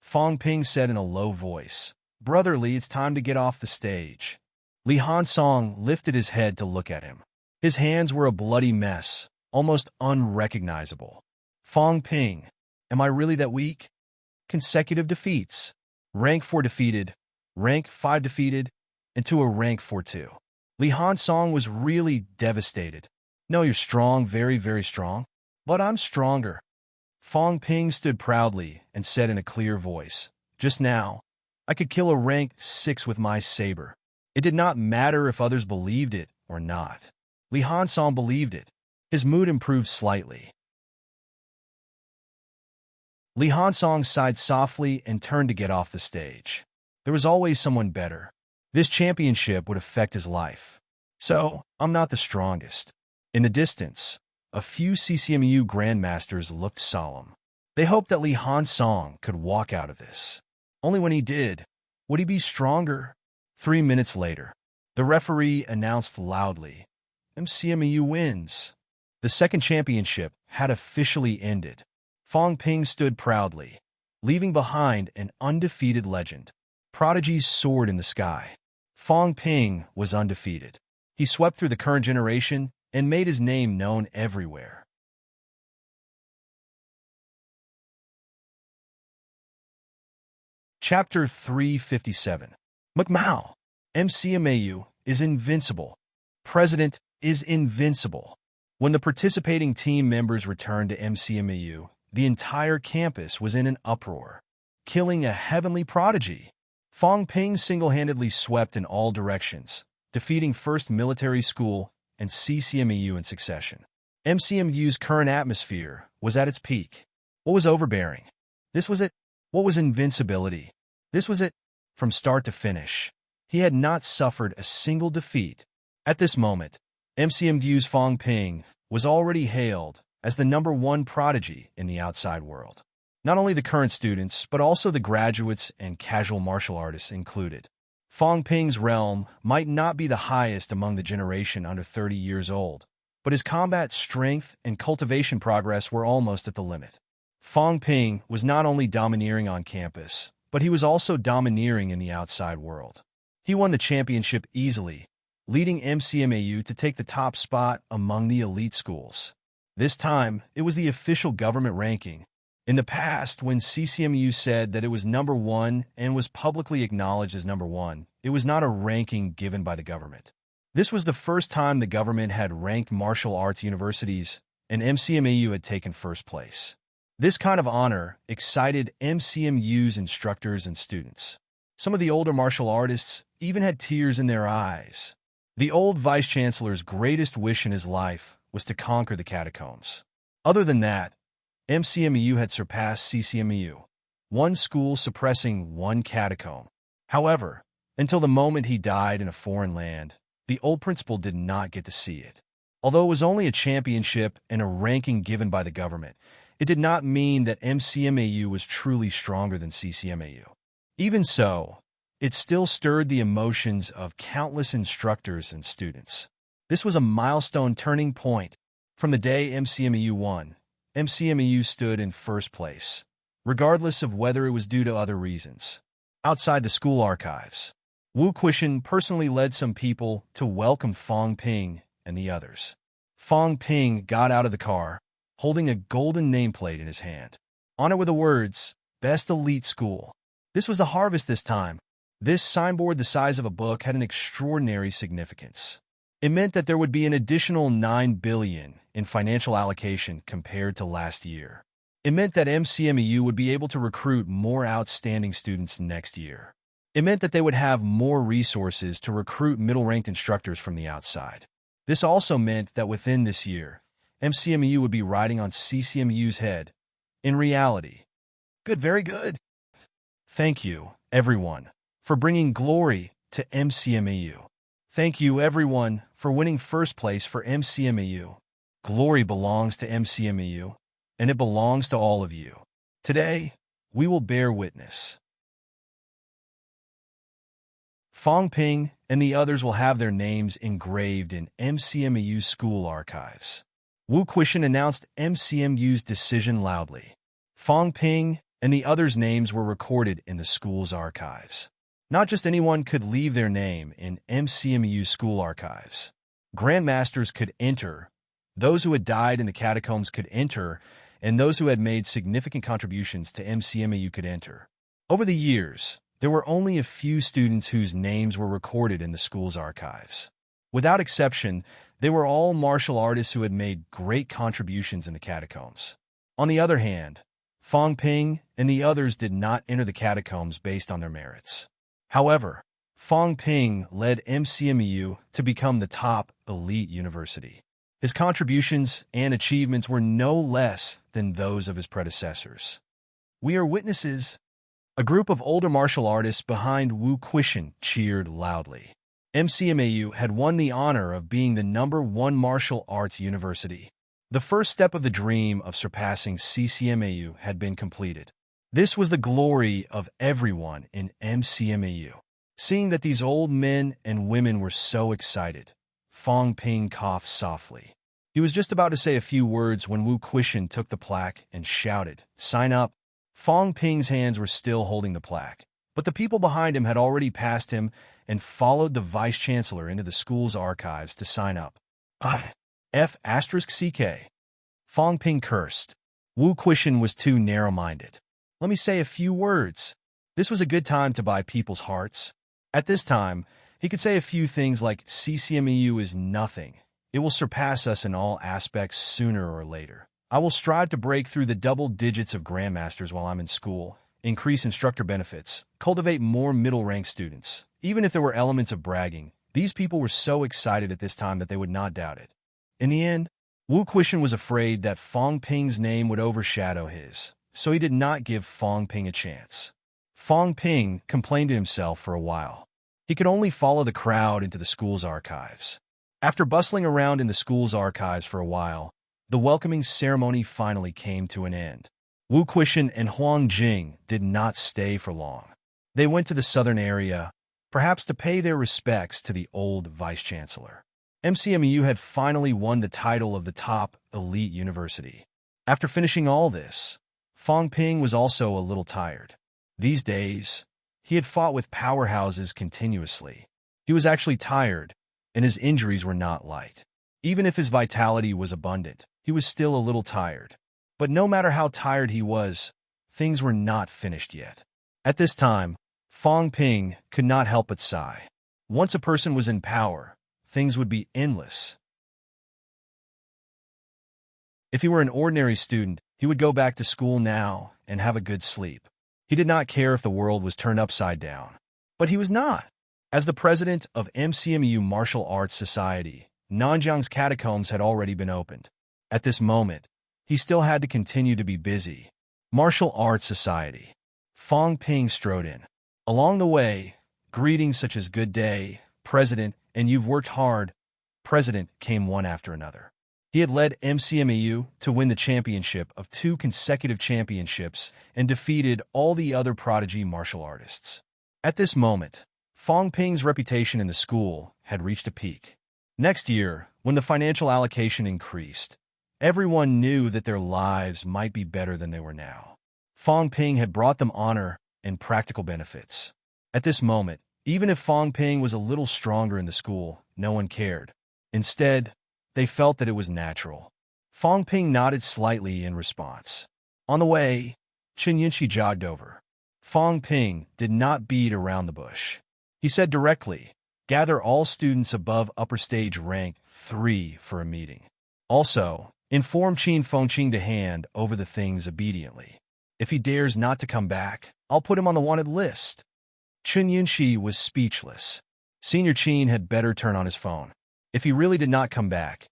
Fong Ping said in a low voice. "Brother Li, it's time to get off the stage." Li Hansong lifted his head to look at him. His hands were a bloody mess, almost unrecognizable. "Fong Ping, am I really that weak?" Consecutive defeats. Rank 4 defeated, rank 5 defeated, and to a rank 4-2. Li Hansong was really devastated. "No, you're strong, very, very strong. But I'm stronger." Fong Ping stood proudly and said in a clear voice, "Just now, I could kill a rank 6 with my saber. It did not matter if others believed it or not." Li Hansong believed it. His mood improved slightly. Li Hansong sighed softly and turned to get off the stage. There was always someone better. This championship would affect his life. "So, I'm not the strongest." In the distance, a few CCMU grandmasters looked solemn. They hoped that Li Hansong could walk out of this. Only when he did, would he be stronger. 3 minutes later, the referee announced loudly, "MCMU wins." The second championship had officially ended. Fong Ping stood proudly, leaving behind an undefeated legend. Prodigies soared in the sky. Fong Ping was undefeated. He swept through the current generation and made his name known everywhere. Chapter 357. McMahon. MCMAU is invincible. President is invincible. When the participating team members returned to MCMAU, the entire campus was in an uproar. Killing a heavenly prodigy. Fong Ping single-handedly swept in all directions, defeating First Military School and CCMEU in succession. MCMU's current atmosphere was at its peak. What was overbearing? This was it. What was invincibility? This was it. From start to finish, he had not suffered a single defeat. At this moment, MCMU's Fong Ping was already hailed as the #1 prodigy in the outside world. Not only the current students, but also the graduates and casual martial artists included. Fong Ping's realm might not be the highest among the generation under 30 years old, but his combat strength and cultivation progress were almost at the limit. Fong Ping was not only domineering on campus, but he was also domineering in the outside world. He won the championship easily, leading MCMAU to take the top spot among the elite schools. This time, it was the official government ranking. In the past, when CCMU said that it was #1 and was publicly acknowledged as #1, it was not a ranking given by the government. This was the first time the government had ranked martial arts universities, and MCMAU had taken first place. This kind of honor excited MCMU's instructors and students. Some of the older martial artists even had tears in their eyes. The old vice-chancellor's greatest wish in his life was to conquer the catacombs. Other than that, MCMU had surpassed CCMU, one school suppressing one catacomb. However, until the moment he died in a foreign land, the old principal did not get to see it. Although it was only a championship and a ranking given by the government, it did not mean that MCMAU was truly stronger than CCMAU. Even so, it still stirred the emotions of countless instructors and students. This was a milestone turning point. From the day MCMAU won, MCMAU stood in first place, regardless of whether it was due to other reasons. Outside the school archives, Wu Quishan personally led some people to welcome Fong Ping and the others. Fong Ping got out of the car, holding a golden nameplate in his hand. On it were the words, "Best Elite School." This was the harvest this time. This signboard the size of a book had an extraordinary significance. It meant that there would be an additional 9 billion in financial allocation compared to last year. It meant that MCMEU would be able to recruit more outstanding students next year. It meant that they would have more resources to recruit middle-ranked instructors from the outside. This also meant that within this year, MCMEU would be riding on CCMU's head. In reality, good, very good. Thank you, everyone, for bringing glory to MCMAU. Thank you, everyone, for winning first place for MCMAU. Glory belongs to MCMAU, and it belongs to all of you. Today, we will bear witness. Fong Ping and the others will have their names engraved in MCMAU school archives. Wu Quishan announced MCMU's decision loudly. Fong Ping and the others' names were recorded in the school's archives. Not just anyone could leave their name in MCMU school archives. Grandmasters could enter, those who had died in the catacombs could enter, and those who had made significant contributions to MCMU could enter. Over the years, there were only a few students whose names were recorded in the school's archives. Without exception, they were all martial artists who had made great contributions in the catacombs. On the other hand, Fong Ping and the others did not enter the catacombs based on their merits. However, Fong Ping led MCMU to become the top elite university. His contributions and achievements were no less than those of his predecessors. We are witnesses. A group of older martial artists behind Wu Quishan cheered loudly. MCMAU had won the honor of being the #1 martial arts university. The first step of the dream of surpassing CCMAU had been completed. This was the glory of everyone in MCMAU. Seeing that these old men and women were so excited, Fong Ping coughed softly. He was just about to say a few words when Wu Quishan took the plaque and shouted, "Sign up." Fong Ping's hands were still holding the plaque, but the people behind him had already passed him and followed the vice-chancellor into the school's archives to sign up. F***CK. Fong Ping cursed. Wu Quishan was too narrow-minded. Let me say a few words. This was a good time to buy people's hearts. At this time, he could say a few things like, CCMEU is nothing. It will surpass us in all aspects sooner or later. I will strive to break through the double digits of grandmasters while I'm in school, increase instructor benefits, cultivate more middle-rank students. Even if there were elements of bragging, these people were so excited at this time that they would not doubt it. In the end, Wu Quishan was afraid that Fong Ping's name would overshadow his, so he did not give Fong Ping a chance. Fong Ping complained to himself for a while. He could only follow the crowd into the school's archives. After bustling around in the school's archives for a while, the welcoming ceremony finally came to an end. Wu Quishan and Huang Jing did not stay for long. They went to the southern area, perhaps to pay their respects to the old vice-chancellor. MCMU had finally won the title of the top elite university. After finishing all this, Fong Ping was also a little tired. These days, he had fought with powerhouses continuously. He was actually tired, and his injuries were not light. Even if his vitality was abundant, he was still a little tired. But no matter how tired he was, things were not finished yet. At this time, Fong Ping could not help but sigh. Once a person was in power, things would be endless. If he were an ordinary student, he would go back to school now and have a good sleep. He did not care if the world was turned upside down. But he was not. As the president of MCMU Martial Arts Society, Nanjiang's catacombs had already been opened. At this moment, he still had to continue to be busy. Martial Arts Society. Fong Ping strode in. Along the way, greetings such as "Good day, President," and "You've worked hard," President, came one after another. He had led MCMAU to win the championship of 2 consecutive championships and defeated all the other prodigy martial artists. At this moment, Fong Ping's reputation in the school had reached a peak. Next year, when the financial allocation increased, everyone knew that their lives might be better than they were now. Fong Ping had brought them honor and practical benefits. At this moment, even if Fong Ping was a little stronger in the school, no one cared. Instead, they felt that it was natural. Fong Ping nodded slightly in response. On the way, Chen Yinshi jogged over. Fong Ping did not beat around the bush. He said directly, "Gather all students above upper stage rank 3 for a meeting. Also, inform Qin Fengqing to hand over the things obediently. If he dares not to come back, I'll put him on the wanted list." Chen Yinshi was speechless. Senior Qin had better turn on his phone. If he really did not come back,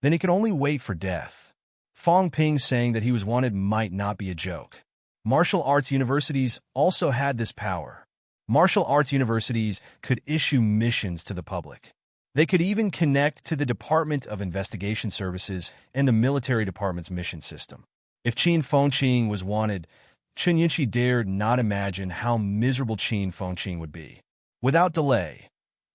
then he could only wait for death. Fong Ping saying that he was wanted might not be a joke. Martial arts universities also had this power. Martial arts universities could issue missions to the public. They could even connect to the Department of Investigation Services and the military department's mission system. If Qin Fengqing was wanted, Chen Yinshi dared not imagine how miserable Qin Fengqing would be. Without delay,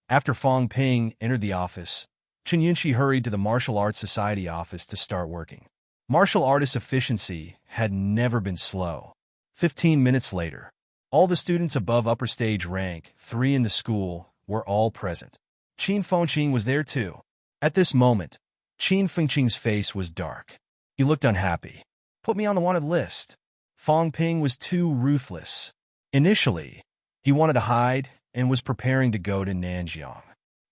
after Fong Ping entered the office, Chen Yinshi hurried to the Martial Arts Society office to start working. Martial artists' efficiency had never been slow. 15 minutes later, all the students above upper stage rank 3 in the school were all present. Qin Fengqing was there too. At this moment, Qin Fengqing's face was dark. He looked unhappy. Put me on the wanted list. Fang Ping was too ruthless. Initially, he wanted to hide and was preparing to go to Nanjiang.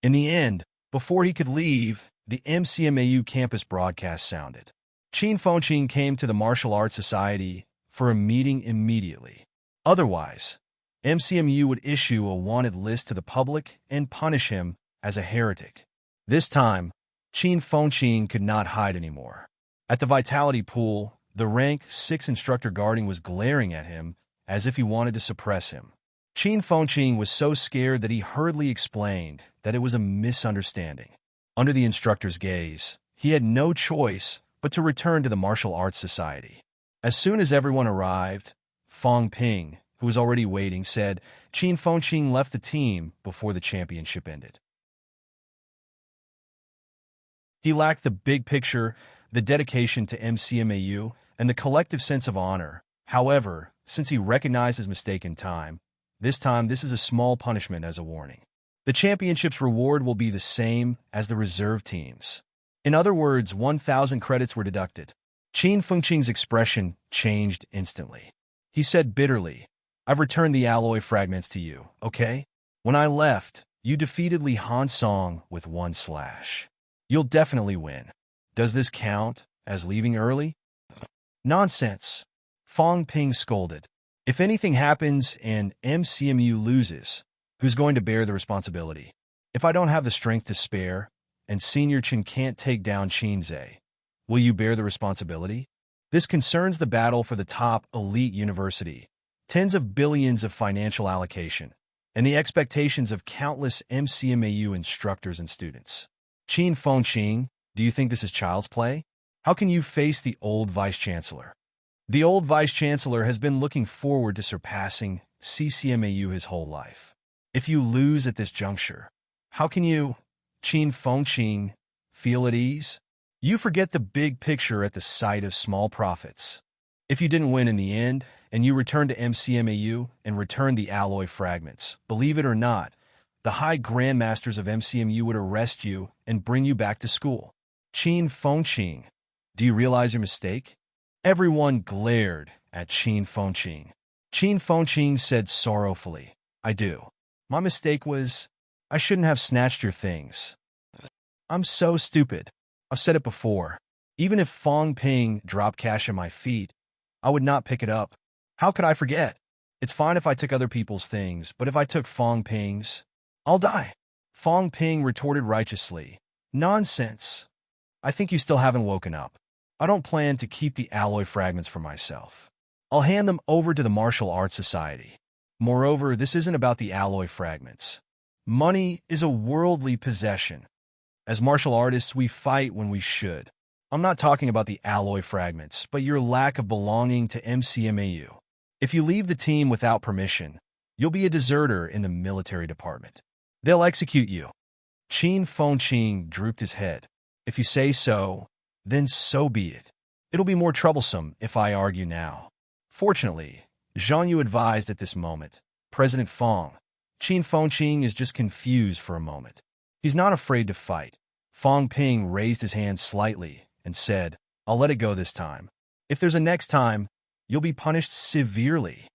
In the end, before he could leave, the MCMAU campus broadcast sounded. Qin Fengqing came to the Martial Arts Society for a meeting immediately. Otherwise, MCMU would issue a wanted list to the public and punish him as a heretic. This time, Qin Fengqing could not hide anymore. At the Vitality Pool, the rank 6 instructor guarding was glaring at him as if he wanted to suppress him. Qin Fengqing was so scared that he hurriedly explained that it was a misunderstanding. Under the instructor's gaze, he had no choice but to return to the Martial Arts Society. As soon as everyone arrived, Fang Ping, who was already waiting, said Qin Fengqing left the team before the championship ended. He lacked the big picture, the dedication to MCMAU, and the collective sense of honor. However, since he recognized his mistake in time this is a small punishment as a warning. The championship's reward will be the same as the reserve teams. In other words, 1,000 credits were deducted. Qin Fengqing's expression changed instantly. He said bitterly, I've returned the alloy fragments to you, okay? When I left, you defeated Li Hansong with 1 slash. You'll definitely win. Does this count as leaving early? Nonsense. Fang Ping scolded. If anything happens and MCMU loses, who's going to bear the responsibility? If I don't have the strength to spare, and Senior Chen can't take down Qinze, will you bear the responsibility? This concerns the battle for the top elite university, tens of billions of financial allocation, and the expectations of countless MCMAU instructors and students. Qin Fengqing, do you think this is child's play? How can you face the old vice-chancellor? The old vice-chancellor has been looking forward to surpassing CCMAU his whole life. If you lose at this juncture, how can you, Qin Fengqing, feel at ease? You forget the big picture at the sight of small profits. If you didn't win in the end, and you return to MCMAU and return the alloy fragments, believe it or not, the high grandmasters of MCMU would arrest you and bring you back to school. Qin Fengqing, do you realize your mistake? Everyone glared at Qin Fengqing. Qin Fengqing said sorrowfully, I do. My mistake was, I shouldn't have snatched your things. I'm so stupid. I've said it before. Even if Fang Ping dropped cash at my feet, I would not pick it up. How could I forget? It's fine if I took other people's things, but if I took Fang Ping's, I'll die. Fang Ping retorted righteously. Nonsense. I think you still haven't woken up. I don't plan to keep the alloy fragments for myself. I'll hand them over to the Martial Arts Society. Moreover, this isn't about the alloy fragments. Money is a worldly possession. As martial artists, we fight when we should. I'm not talking about the alloy fragments, but your lack of belonging to MCMAU. If you leave the team without permission, you'll be a deserter in the military department. They'll execute you. Qin Fengqing drooped his head. If you say so, then so be it. It'll be more troublesome if I argue now. Fortunately, Zhang Yu advised at this moment, President Fang, Qin Fengqing is just confused for a moment. He's not afraid to fight. Fang Ping raised his hand slightly and said, I'll let it go this time. If there's a next time, you'll be punished severely.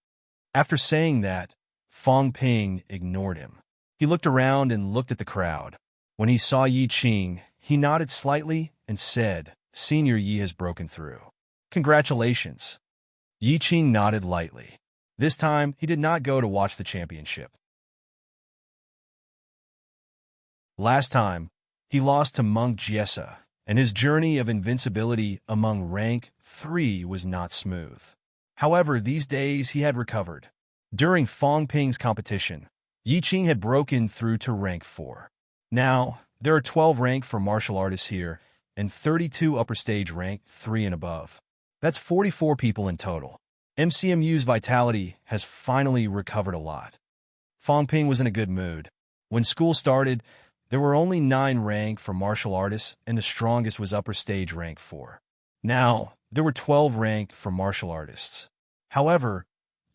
After saying that, Fang Ping ignored him. He looked around and looked at the crowd. When he saw Yi Qing, he nodded slightly and said, Senior Yi has broken through. Congratulations. Yi Qing nodded lightly. This time, he did not go to watch the championship. Last time, he lost to Monk Jiesa, and his journey of invincibility among rank 3 was not smooth. However, these days he had recovered. During Fang Ping's competition, Yi Qing had broken through to rank 4. Now, there are 12 rank for martial artists here, and 32 upper stage rank 3 and above. That's 44 people in total. MCMU's vitality has finally recovered a lot. Fang Ping was in a good mood. When school started, there were only 9 rank for martial artists, and the strongest was upper stage rank 4. Now, there were 12 rank for martial artists. However,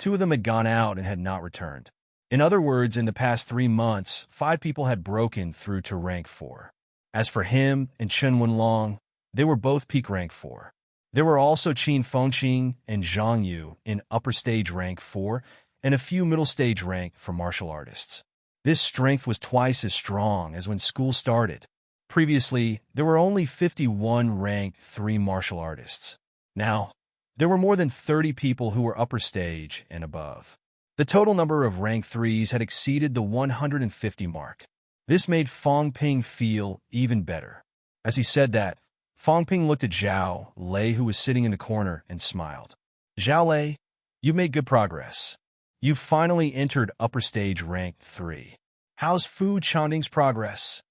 2 of them had gone out and had not returned. In other words, in the past 3 months, 5 people had broken through to rank 4. As for him and Chen Wenlong, they were both peak rank 4. There were also Qin Fengqing and Zhang Yu in upper stage rank 4 and a few middle stage rank for martial artists. This strength was twice as strong as when school started. Previously, there were only 51 rank 3 martial artists. Now, there were more than 30 people who were upper stage and above. The total number of rank 3s had exceeded the 150 mark. This made Fong Ping feel even better. As he said that, Fong Ping looked at Zhao Lei, who was sitting in the corner, and smiled. Zhao Lei, you've made good progress. You've finally entered upper stage rank 3. How's Fu Chanding's progress?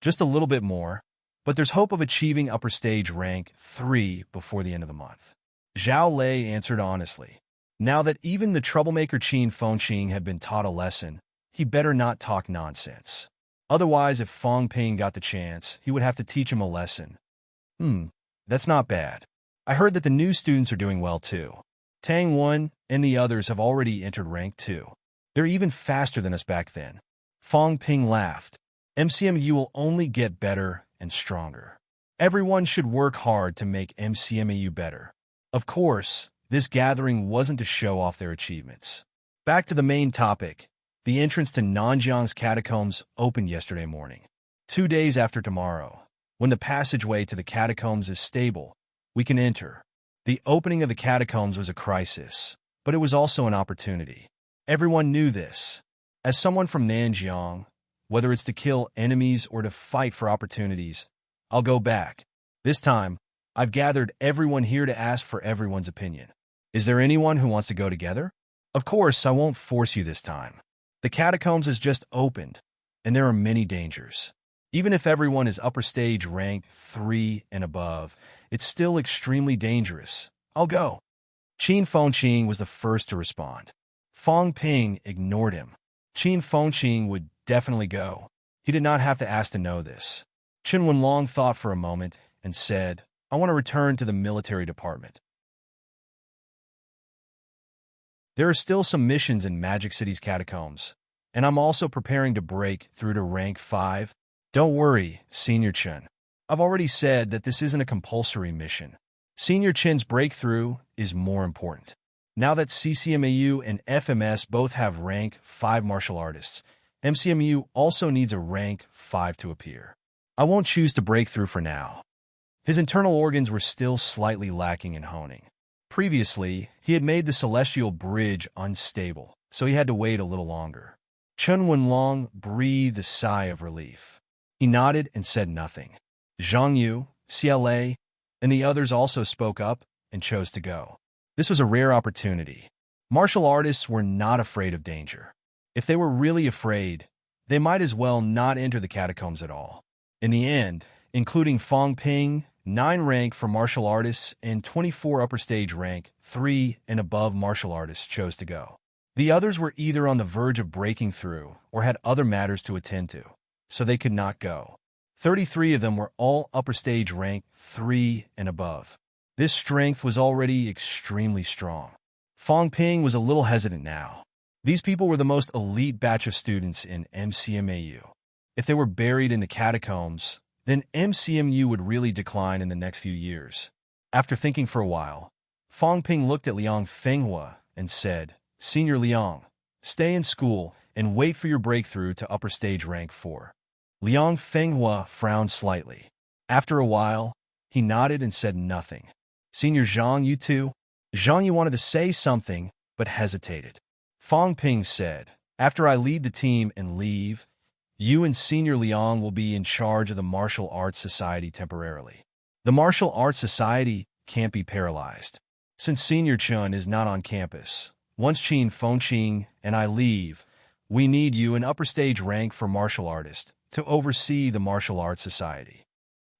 Just a little bit more, but there's hope of achieving upper stage rank 3 before the end of the month. Zhao Lei answered honestly. Now that even the troublemaker Qin Fengqing had been taught a lesson, he better not talk nonsense. Otherwise, if Fong Ping got the chance, he would have to teach him a lesson. That's not bad. I heard that the new students are doing well too. Tang Wen and the others have already entered rank 2. They're even faster than us back then. Fong Ping laughed. MCMU will only get better and stronger. Everyone should work hard to make MCMAU better. Of course, this gathering wasn't to show off their achievements. Back to the main topic. The entrance to Nanjiang's catacombs opened yesterday morning. 2 days after tomorrow, when the passageway to the catacombs is stable, we can enter. The opening of the catacombs was a crisis, but it was also an opportunity. Everyone knew this. As someone from Nanjiang, whether it's to kill enemies or to fight for opportunities, I'll go back. This time, I've gathered everyone here to ask for everyone's opinion. Is there anyone who wants to go together? Of course, I won't force you this time. The catacombs has just opened, and there are many dangers. Even if everyone is upper stage rank 3 and above, it's still extremely dangerous. I'll go. Qin Fengqing was the first to respond. Fong Ping ignored him. Qin Fengqing would definitely go. He did not have to ask to know this. Chen Wenlong thought for a moment and said, I want to return to the military department. There are still some missions in Magic City's catacombs, and I'm also preparing to break through to rank 5. Don't worry, Senior Chen. I've already said that this isn't a compulsory mission. Senior Chen's breakthrough is more important. Now that CCMAU and FMS both have rank 5 martial artists, MCMU also needs a rank 5 to appear. I won't choose to break through for now. His internal organs were still slightly lacking in honing. Previously, he had made the celestial bridge unstable, so he had to wait a little longer. Chen Wenlong breathed a sigh of relief. He nodded and said nothing. Zhang Yu, CLA, and the others also spoke up and chose to go. This was a rare opportunity. Martial artists were not afraid of danger. If they were really afraid, they might as well not enter the catacombs at all. In the end, including Fong Ping, 9 rank for martial artists and 24 upper stage rank 3 and above martial artists chose to go. The others were either on the verge of breaking through or had other matters to attend to, so they could not go. 33 of them were all upper stage rank 3 and above. This strength was already extremely strong. Fong Ping was a little hesitant now. These people were the most elite batch of students in MCMAU. If they were buried in the catacombs, then MCMU would really decline in the next few years. After thinking for a while, Fong Ping looked at Liang Fenghua and said, Senior Liang, stay in school and wait for your breakthrough to upper stage rank 4. Liang Fenghua frowned slightly. After a while, he nodded and said nothing. Senior Zhang, you too? Zhang Yu wanted to say something, but hesitated. Fong Ping said, after I lead the team and leave, you and Senior Liang will be in charge of the Martial Arts Society temporarily. The Martial Arts Society can't be paralyzed. Since Senior Chun is not on campus, once Qin Fengqing and I leave, we need you in upper stage rank for martial artist to oversee the Martial Arts Society.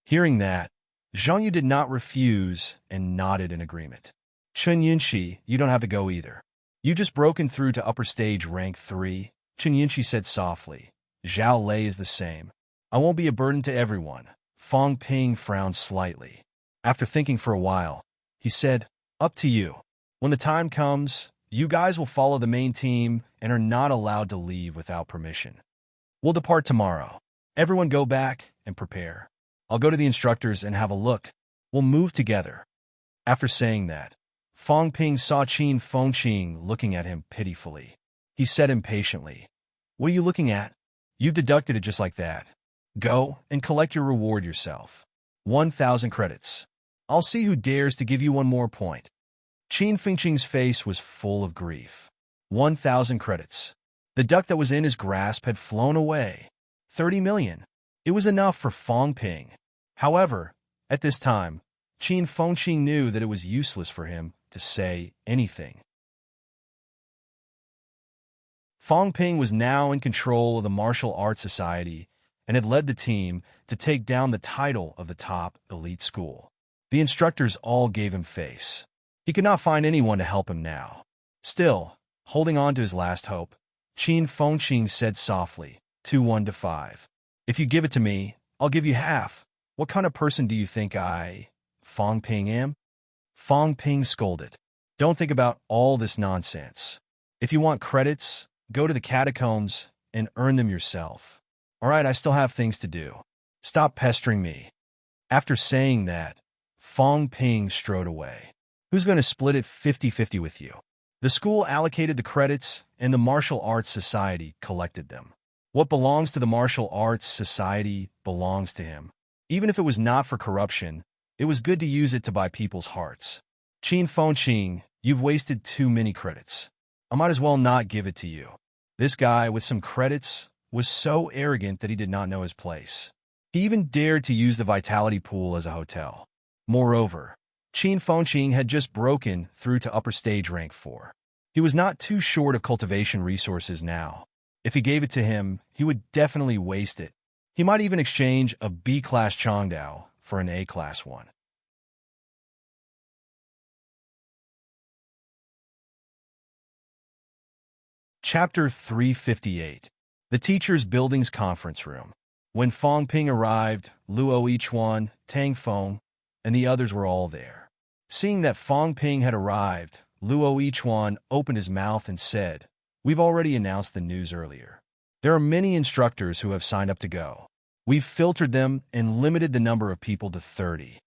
Hearing that, Zhang Yu did not refuse and nodded in agreement. Chen Yinshi, you don't have to go either. You just broken through to upper stage rank 3, Chen Yinshi said softly. Zhao Lei is the same. I won't be a burden to everyone. Fong Ping frowned slightly. After thinking for a while, he said, up to you. When the time comes, You guys will follow the main team and are not allowed to leave without permission. We'll depart tomorrow. Everyone go back and prepare. I'll go to the instructors and have a look. We'll move together." After saying that, Fong Ping saw Qin Fengqing looking at him pitifully. He said impatiently, "What are you looking at? You've deducted it just like that. Go and collect your reward yourself. 1,000 credits. I'll see who dares to give you one more point." Qin Fengqing's face was full of grief. 1,000 credits. The duck that was in his grasp had flown away. 30 million. It was enough for Fong Ping. However, at this time, Qin Fengqing knew that it was useless for him to say anything. Fong Ping was now in control of the martial arts society and had led the team to take down the title of the top elite school. The instructors all gave him face. He could not find anyone to help him now. Still, holding on to his last hope, Qin Fengqing said softly, 2-1 to 5. "If you give it to me, I'll give you half. What kind of person do you think I, Fong Ping, am?" Fong Ping scolded. "Don't think about all this nonsense. If you want credits, go to the catacombs and earn them yourself. All right, I still have things to do. Stop pestering me." After saying that, Fong Ping strode away. "Who's going to split it 50-50 with you?" The school allocated the credits, and the Martial Arts Society collected them. What belongs to the Martial Arts Society belongs to him. Even if it was not for corruption, it was good to use it to buy people's hearts. "Qin Fengqing, you've wasted too many credits. I might as well not give it to you." This guy with some credits was so arrogant that he did not know his place. He even dared to use the vitality pool as a hotel. Moreover, Qin Fengqing had just broken through to upper stage rank 4. He was not too short of cultivation resources now. If he gave it to him, he would definitely waste it. He might even exchange a B-class Chongdao for an A-class one. Chapter 358. The Teachers' Building's Conference Room. When Fong Ping arrived, Luo Yichuan, Tang Feng, and the others were all there. Seeing that Fong Ping had arrived, Luo Yichuan opened his mouth and said, "We've already announced the news earlier. There are many instructors who have signed up to go. We've filtered them and limited the number of people to 30.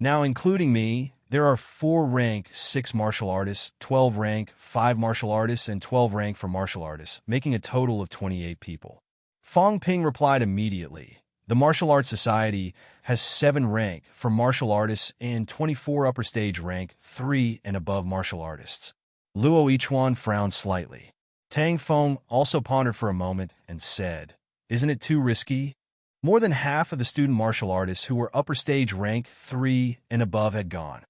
Now, including me, there are 4 rank 6 martial artists, 12 rank 5 martial artists, and 12 rank for martial artists, making a total of 28 people." Fong Ping replied immediately, "The Martial Arts Society has 7 rank for martial artists and 24 upper stage rank 3 and above martial artists." Luo Yichuan frowned slightly. Tang Feng also pondered for a moment and said, "Isn't it too risky?" More than half of the student martial artists who were upper stage rank 3 and above had gone.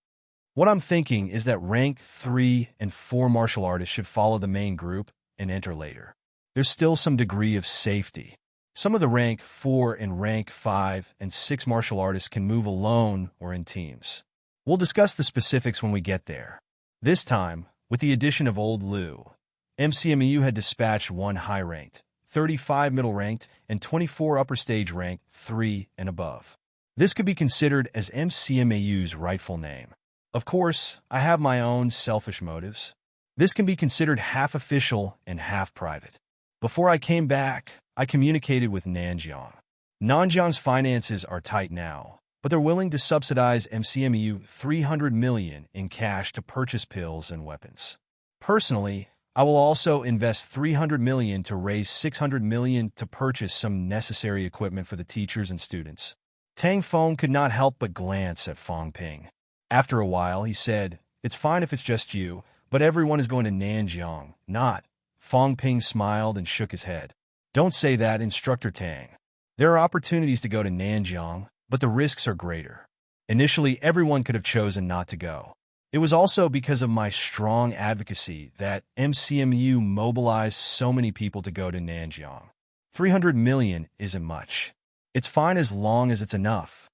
What I'm thinking is that rank 3 and 4 martial artists should follow the main group and enter later. There's still some degree of safety. Some of the rank 4 and rank 5 and 6 martial artists can move alone or in teams. We'll discuss the specifics when we get there. This time, with the addition of Old Liu, MCMEU had dispatched 1 high-ranked, 35 middle-ranked, and 24 upper-stage rank 3 and above. This could be considered as MCMAU's rightful name. Of course, I have my own selfish motives. This can be considered half official and half private. Before I came back, I communicated with Nanjiang. Nanjiang's finances are tight now, but they're willing to subsidize MCMEU 300 million in cash to purchase pills and weapons. Personally, I will also invest 300 million to raise 600 million to purchase some necessary equipment for the teachers and students. Tang Feng could not help but glance at Fong Ping. After a while, he said, "It's fine if it's just you, but everyone is going to Nanjiang, not." Fong Ping smiled and shook his head. "Don't say that, Instructor Tang. There are opportunities to go to Nanjiang, but the risks are greater. Initially, everyone could have chosen not to go. It was also because of my strong advocacy that MCMU mobilized so many people to go to Nanjiang. 300 million isn't much. It's fine as long as it's enough."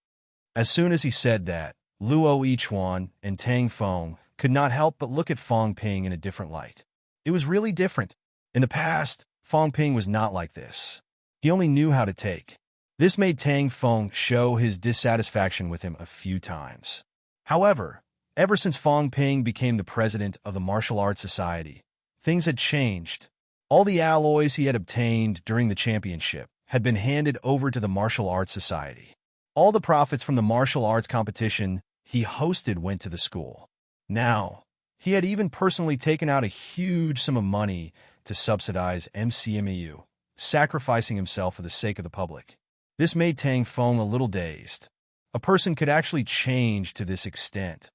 As soon as he said that, Luo Yichuan and Tang Feng could not help but look at Fong Ping in a different light. It was really different. In the past, Fong Ping was not like this. He only knew how to take. This made Tang Feng show his dissatisfaction with him a few times. However, Ever since Fong Ping became the president of the Martial Arts Society, things had changed. All the alloys he had obtained during the championship had been handed over to the Martial Arts Society. All the profits from the martial arts competition he hosted went to the school. Now, he had even personally taken out a huge sum of money to subsidize MCMEU, sacrificing himself for the sake of the public. This made Tang Feng a little dazed. A person could actually change to this extent.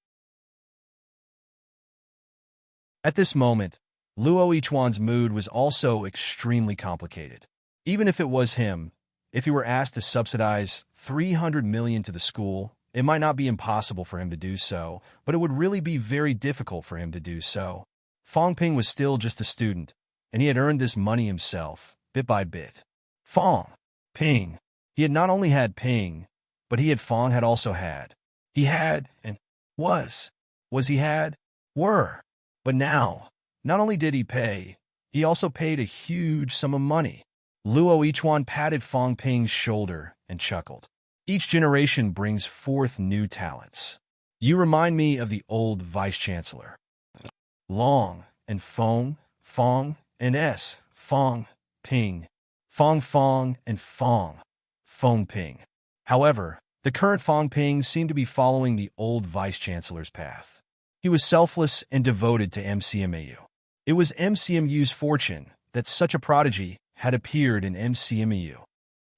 At this moment, Luo Yichuan's mood was also extremely complicated. Even if it was him, if he were asked to subsidize 300 million to the school, it might not be impossible for him to do so, but it would really be very difficult for him to do so. Fong Ping was still just a student, and he had earned this money himself, bit by bit. Fong Ping. He had not only had Ping, but Fong had also had. He had, and was he had, were. But now, not only did he pay, he also paid a huge sum of money. Luo Yichuan patted Fong Ping's shoulder and chuckled. Each generation brings forth new talents. You remind me of the old vice-chancellor. Long and Fong and S. Fong Ping. Fong and Fong Ping. However, the current Fong Ping seemed to be following the old vice-chancellor's path. He was selfless and devoted to MCMEU. It was MCMU's fortune that such a prodigy had appeared in MCMEU.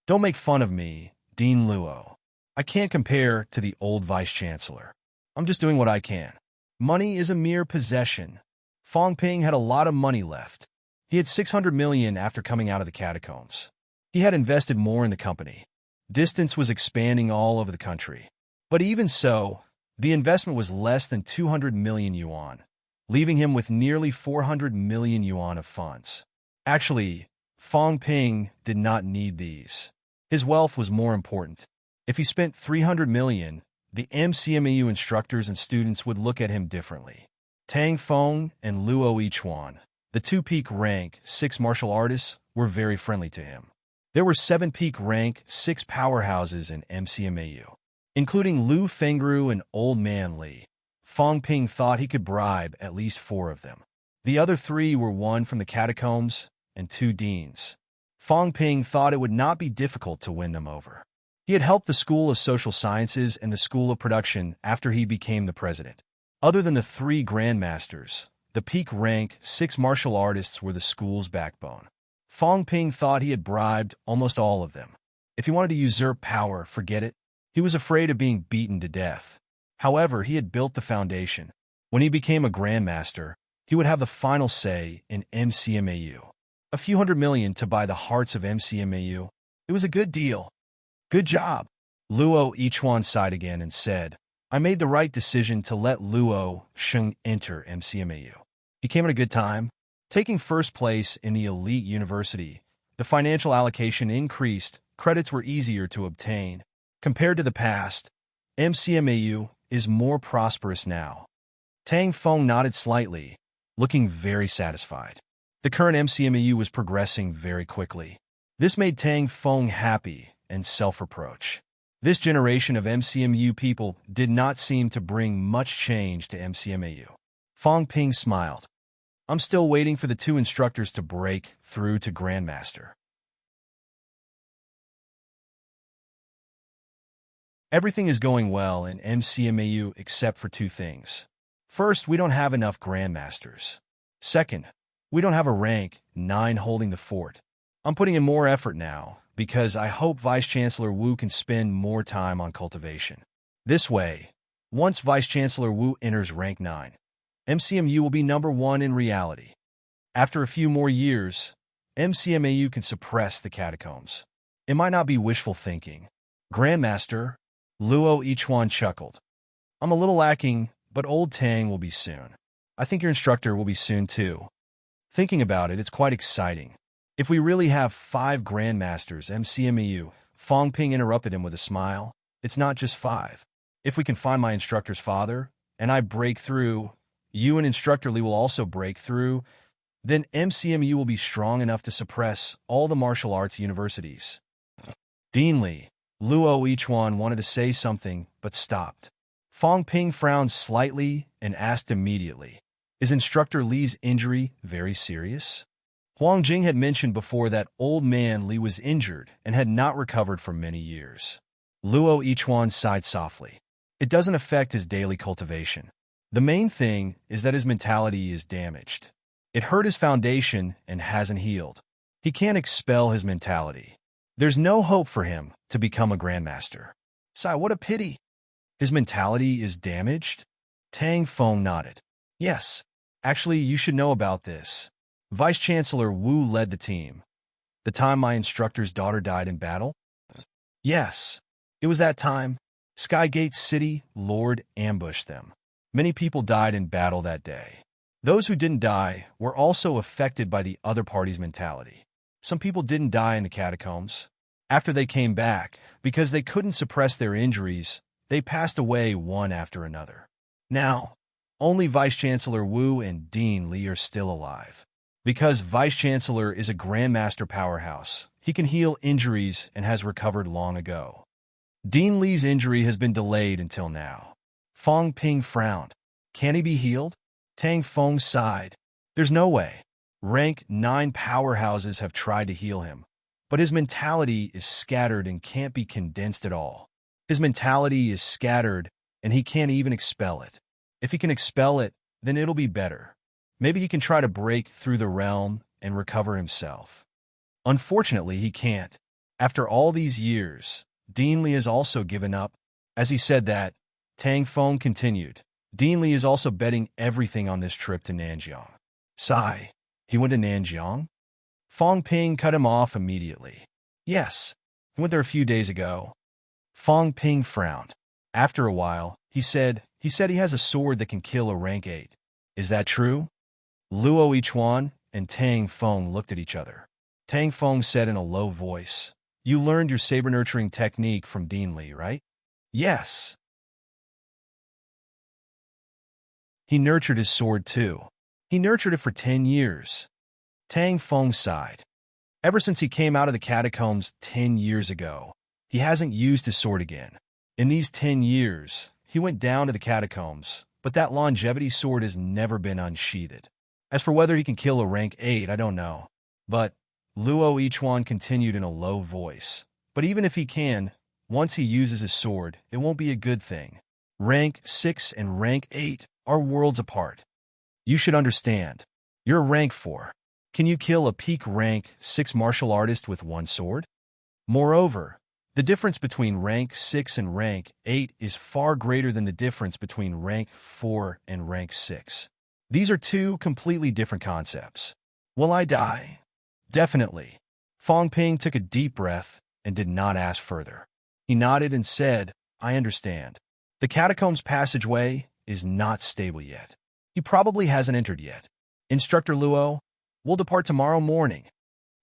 Don't make fun of me, Dean Luo. I can't compare to the old vice-chancellor. I'm just doing what I can. Money is a mere possession. Fong Ping had a lot of money left. He had 600 million after coming out of the catacombs. He had invested more in the company. Distance was expanding all over the country. But even so, the investment was less than 200 million yuan, leaving him with nearly 400 million yuan of funds. Actually, Fong Ping did not need these. His wealth was more important. If he spent 300 million, the MCMEU instructors and students would look at him differently. Tang Feng and Luo Yichuan, the two peak rank 6 martial artists, were very friendly to him. There were 7 peak rank 6 powerhouses in MCMEU, including Lu Fengru and Old Man Li. Fong Ping thought he could bribe at least 4 of them. The other 3 were 1 from the catacombs and 2 deans. Fong Ping thought it would not be difficult to win them over. He had helped the School of Social Sciences and the School of Production after he became the president. Other than the 3 grandmasters, the peak rank 6 martial artists were the school's backbone. Fong Ping thought he had bribed almost all of them. If he wanted to usurp power, forget it. He was afraid of being beaten to death. However, he had built the foundation. When he became a grandmaster, he would have the final say in MCMEU. A few hundred million to buy the hearts of MCMEU. It was a good deal. Good job. Luo Yichuan sighed again and said, I made the right decision to let Luo Sheng enter MCMEU. He came at a good time. Taking first place in the elite university, the financial allocation increased, credits were easier to obtain. Compared to the past, MCMEU is more prosperous now. Tang Feng nodded slightly, looking very satisfied. The current MCMEU was progressing very quickly. This made Tang Feng happy and self-reproach. This generation of MCMU people did not seem to bring much change to MCMEU. Fong Ping smiled. I'm still waiting for the 2 instructors to break through to Grandmaster. Everything is going well in MCMEU except for 2 things. First, we don't have enough Grandmasters. Second, we don't have a rank 9 holding the fort. I'm putting in more effort now, because I hope Vice-Chancellor Wu can spend more time on cultivation. This way, once Vice-Chancellor Wu enters rank 9, MCMU will be number 1 in reality. After a few more years, MCMAU can suppress the catacombs. It might not be wishful thinking. Grandmaster, Luo Yichuan chuckled. I'm a little lacking, but old Tang will be soon. I think your instructor will be soon too. Thinking about it, it's quite exciting. If we really have 5 Grandmasters, MCMEU, Fong Ping interrupted him with a smile. It's not just 5. If we can find my instructor's father, and I break through, you and Instructor Li will also break through, then MCMU will be strong enough to suppress all the martial arts universities. Dean Li, Luo Yichuan wanted to say something, but stopped. Fong Ping frowned slightly and asked immediately, "Is Instructor Li's injury very serious?" Huang Jing had mentioned before that old man Li was injured and had not recovered for many years. Luo Yichuan sighed softly. It doesn't affect his daily cultivation. The main thing is that his mentality is damaged. It hurt his foundation and hasn't healed. He can't expel his mentality. There's no hope for him to become a grandmaster. Sai, what a pity. His mentality is damaged? Tang Feng nodded. Yes. Actually, you should know about this. Vice-Chancellor Wu led the team. The time my instructor's daughter died in battle? Yes. It was that time. Skygate City Lord ambushed them. Many people died in battle that day. Those who didn't die were also affected by the other party's mentality. Some people didn't die in the catacombs. After they came back, because they couldn't suppress their injuries, they passed away one after another. Now, only Vice-Chancellor Wu and Dean Li are still alive. Because Vice-Chancellor is a Grandmaster powerhouse, he can heal injuries and has recovered long ago. Dean Li's injury has been delayed until now. Fong Ping frowned. Can he be healed? Tang Feng sighed. There's no way. Rank 9 powerhouses have tried to heal him, but his mentality is scattered and can't be condensed at all. His mentality is scattered, and he can't even expel it. If he can expel it, then it'll be better. Maybe he can try to break through the realm and recover himself. Unfortunately, he can't. After all these years, Dean Li has also given up. As he said that, Tang Feng continued. Dean Li is also betting everything on this trip to Nanjiang. Sigh. He went to Nanjiang? Fong Ping cut him off immediately. Yes, he went there a few days ago. Fong Ping frowned. After a while, he said he has a sword that can kill a rank 8. Is that true? Luo Yichuan and Tang Feng looked at each other. Tang Feng said in a low voice, "You learned your saber-nurturing technique from Dean Li, right?" Yes. He nurtured his sword too. He nurtured it for 10 years. Tang Feng sighed. Ever since he came out of the catacombs 10 years ago, he hasn't used his sword again. In these 10 years, he went down to the catacombs, but that longevity sword has never been unsheathed. As for whether he can kill a rank 8, I don't know. But, Luo Yichuan continued in a low voice, but even if he can, once he uses his sword, it won't be a good thing. Rank 6 and rank 8 are worlds apart. You should understand. You're a rank 4. Can you kill a peak rank 6 martial artist with one sword? Moreover, the difference between rank 6 and rank 8 is far greater than the difference between rank 4 and rank 6. These are two completely different concepts. Will I die? Definitely. Fong Ping took a deep breath and did not ask further. He nodded and said, I understand. The catacombs passageway is not stable yet. He probably hasn't entered yet. Instructor Luo, we'll depart tomorrow morning.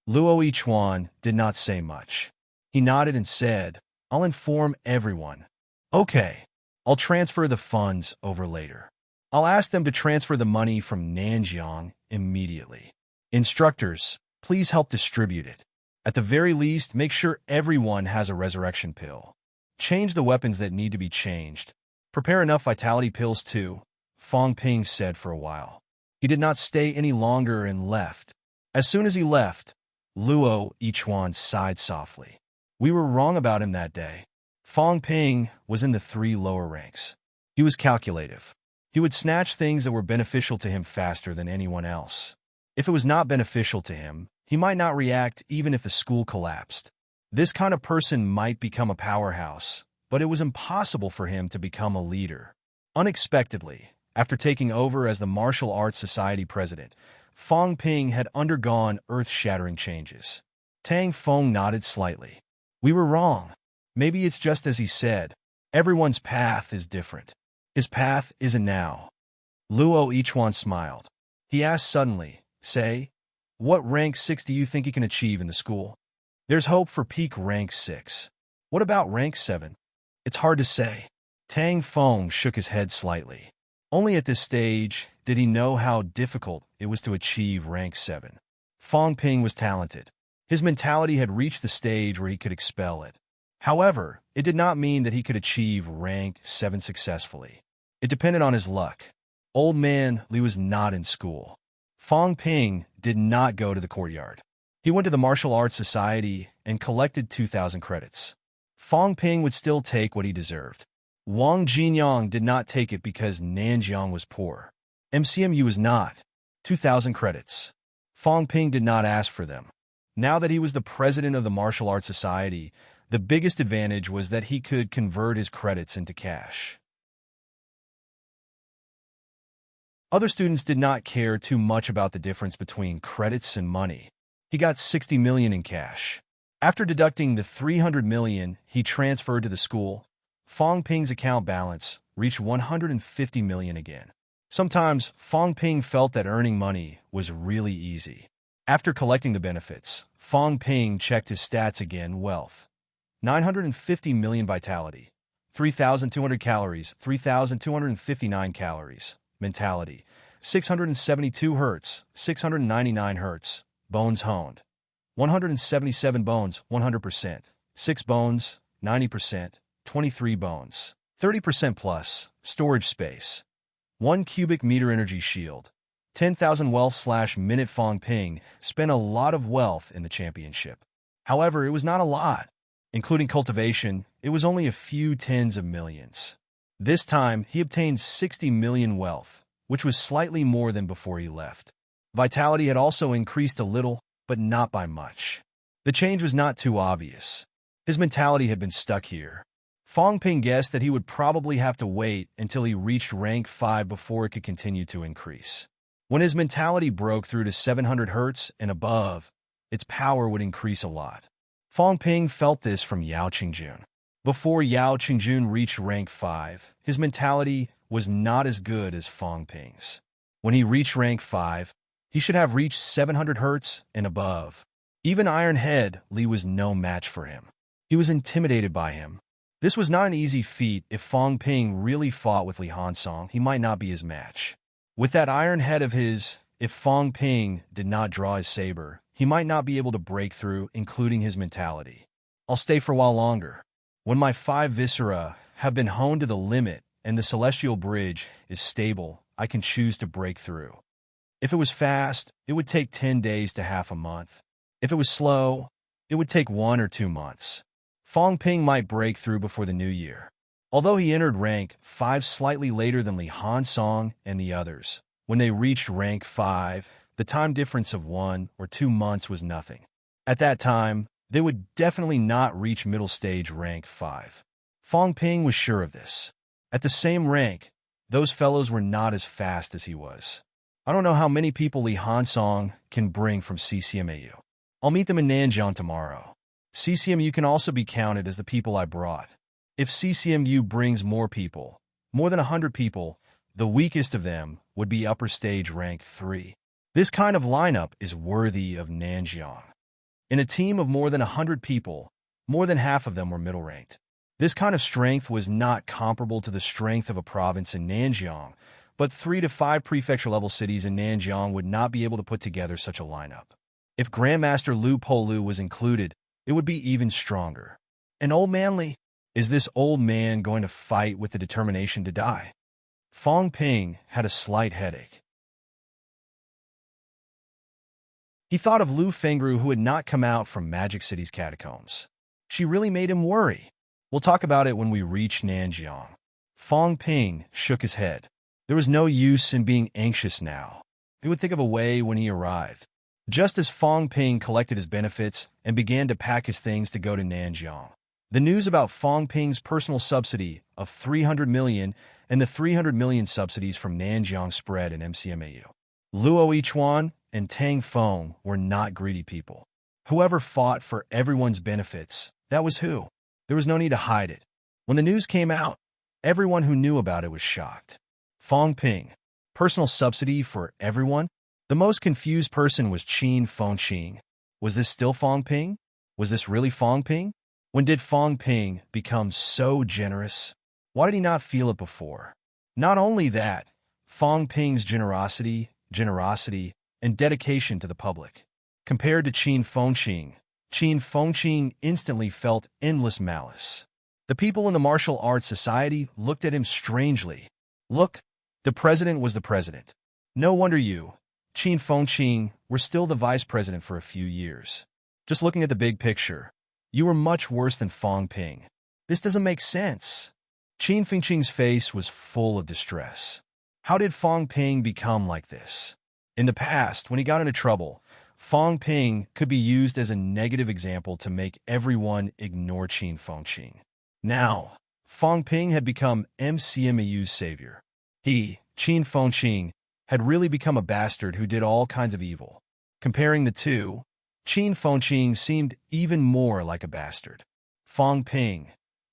Luo Yichuan did not say much. He nodded and said, I'll inform everyone. Okay, I'll transfer the funds over later. I'll ask them to transfer the money from Nanjiang immediately. Instructors, please help distribute it. At the very least, make sure everyone has a resurrection pill. Change the weapons that need to be changed. Prepare enough vitality pills too, Fong Ping said for a while. He did not stay any longer and left. As soon as he left, Luo Yichuan sighed softly. We were wrong about him that day. Fong Ping was in the 3 lower ranks. He was calculative. He would snatch things that were beneficial to him faster than anyone else. If it was not beneficial to him, he might not react even if the school collapsed. This kind of person might become a powerhouse, but it was impossible for him to become a leader. Unexpectedly, after taking over as the Martial Arts Society president, Fong Ping had undergone earth-shattering changes. Tang Feng nodded slightly. We were wrong. Maybe it's just as he said. Everyone's path is different. His path isn't now. Luo Yichuan smiled. He asked suddenly, Say, what rank 6 do you think he can achieve in the school? There's hope for peak rank 6. What about rank 7? It's hard to say. Tang Feng shook his head slightly. Only at this stage did he know how difficult it was to achieve rank 7. Fong Ping was talented. His mentality had reached the stage where he could expel it. However, it did not mean that he could achieve rank 7 successfully. It depended on his luck. Old man Li was not in school. Fong Ping did not go to the courtyard. He went to the martial arts society and collected 2,000 credits. Fong Ping would still take what he deserved. Wang Jinyang did not take it because Nanjiang was poor. MCMU was not. 2,000 credits. Fong Ping did not ask for them. Now that he was the president of the martial arts society, the biggest advantage was that he could convert his credits into cash. Other students did not care too much about the difference between credits and money. He got 60 million in cash. After deducting the 300 million he transferred to the school, Fong Ping's account balance reached 150 million again. Sometimes, Fong Ping felt that earning money was really easy. After collecting the benefits, Fong Ping checked his stats again. Wealth: 950 million vitality, 3,200 calories, 3,259 calories. Mentality: 672 hertz, 699 hertz. Bones honed: 177 bones, 100%. 6 bones, 90%. 23 bones, 30% plus. Storage space: 1 cubic meter. Energy shield: 10,000 wealth/minute. Fong Ping spent a lot of wealth in the championship. However, it was not a lot. Including cultivation, it was only a few tens of millions. This time, he obtained 60 million wealth, which was slightly more than before he left. Vitality had also increased a little, but not by much. The change was not too obvious. His mentality had been stuck here. Fong Ping guessed that he would probably have to wait until he reached rank 5 before it could continue to increase. When his mentality broke through to 700 hertz and above, its power would increase a lot. Fong Ping felt this from Yao Qingjun. Before Yao Qingjun reached rank 5, his mentality was not as good as Fong Ping's. When he reached rank 5, he should have reached 700 hertz and above. Even Iron Head Li was no match for him. He was intimidated by him. This was not an easy feat. If Fong Ping really fought with Li Hansong, he might not be his match. With that iron head of his, if Fong Ping did not draw his saber, he might not be able to break through, including his mentality. I'll stay for a while longer. When my 5 viscera have been honed to the limit and the celestial bridge is stable, I can choose to break through. If it was fast, it would take 10 days to half a month. If it was slow, it would take 1 or 2 months. Fong Ping might break through before the new year. Although he entered rank 5 slightly later than Li Hansong and the others, when they reached rank 5, the time difference of 1 or 2 months was nothing. At that time, they would definitely not reach middle stage rank 5. Fong Ping was sure of this. At the same rank, those fellows were not as fast as he was. I don't know how many people Li Hansong can bring from CCMAU. I'll meet them in Nanjiang tomorrow. CCMU can also be counted as the people I brought. If CCMU brings more people, more than 100 people, the weakest of them would be upper stage rank 3. This kind of lineup is worthy of Nanjiang. In a team of more than 100 people, more than half of them were middle-ranked. This kind of strength was not comparable to the strength of a province in Nanjiang, but 3 to 5 prefecture-level cities in Nanjiang would not be able to put together such a lineup. If Grandmaster Lu Polu was included, it would be even stronger. And old man Li? Is this old man going to fight with the determination to die? Fong Ping had a slight headache. He thought of Lu Fengru, who had not come out from Magic City's catacombs. She really made him worry. We'll talk about it when we reach Nanjiang. Fong Ping shook his head. There was no use in being anxious now. He would think of a way when he arrived. Just as Fong Ping collected his benefits and began to pack his things to go to Nanjiang, the news about Fong Ping's personal subsidy of 300 million and the 300 million subsidies from Nanjiang spread in MCMAU. Luo Yichuan and Tang Feng were not greedy people. Whoever fought for everyone's benefits, that was who. There was no need to hide it. When the news came out, everyone who knew about it was shocked. Fong Ping, personal subsidy for everyone? The most confused person was Qin Fengqing. Was this still Fong Ping? Was this really Fong Ping? When did Fong Ping become so generous? Why did he not feel it before? Not only that, Fong Ping's generosity, and dedication to the public. Compared to Qin Fengqing instantly felt endless malice. The people in the martial arts society looked at him strangely. Look, the president was the president. No wonder you, Qin Fengqing, were still the vice president for a few years. Just looking at the big picture, you were much worse than Feng Ping. This doesn't make sense. Qin Fengqing's face was full of distress. How did Feng Ping become like this? In the past, when he got into trouble, Feng Ping could be used as a negative example to make everyone ignore Qin Fengqing. Now, Feng Ping had become MCMAU's savior. He, Qin Fengqing, had really become a bastard who did all kinds of evil. Comparing the two, Qin Fengqing seemed even more like a bastard. Feng Ping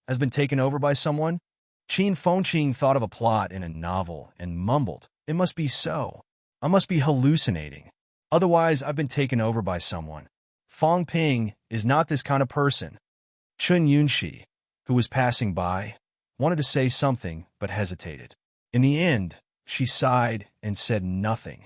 has been taken over by someone? Qin Fengqing thought of a plot in a novel and mumbled, "It must be so. I must be hallucinating. Otherwise, I've been taken over by someone." Feng Ping is not this kind of person. Chun Yunxi, who was passing by, wanted to say something but hesitated. In the end, she sighed and said nothing.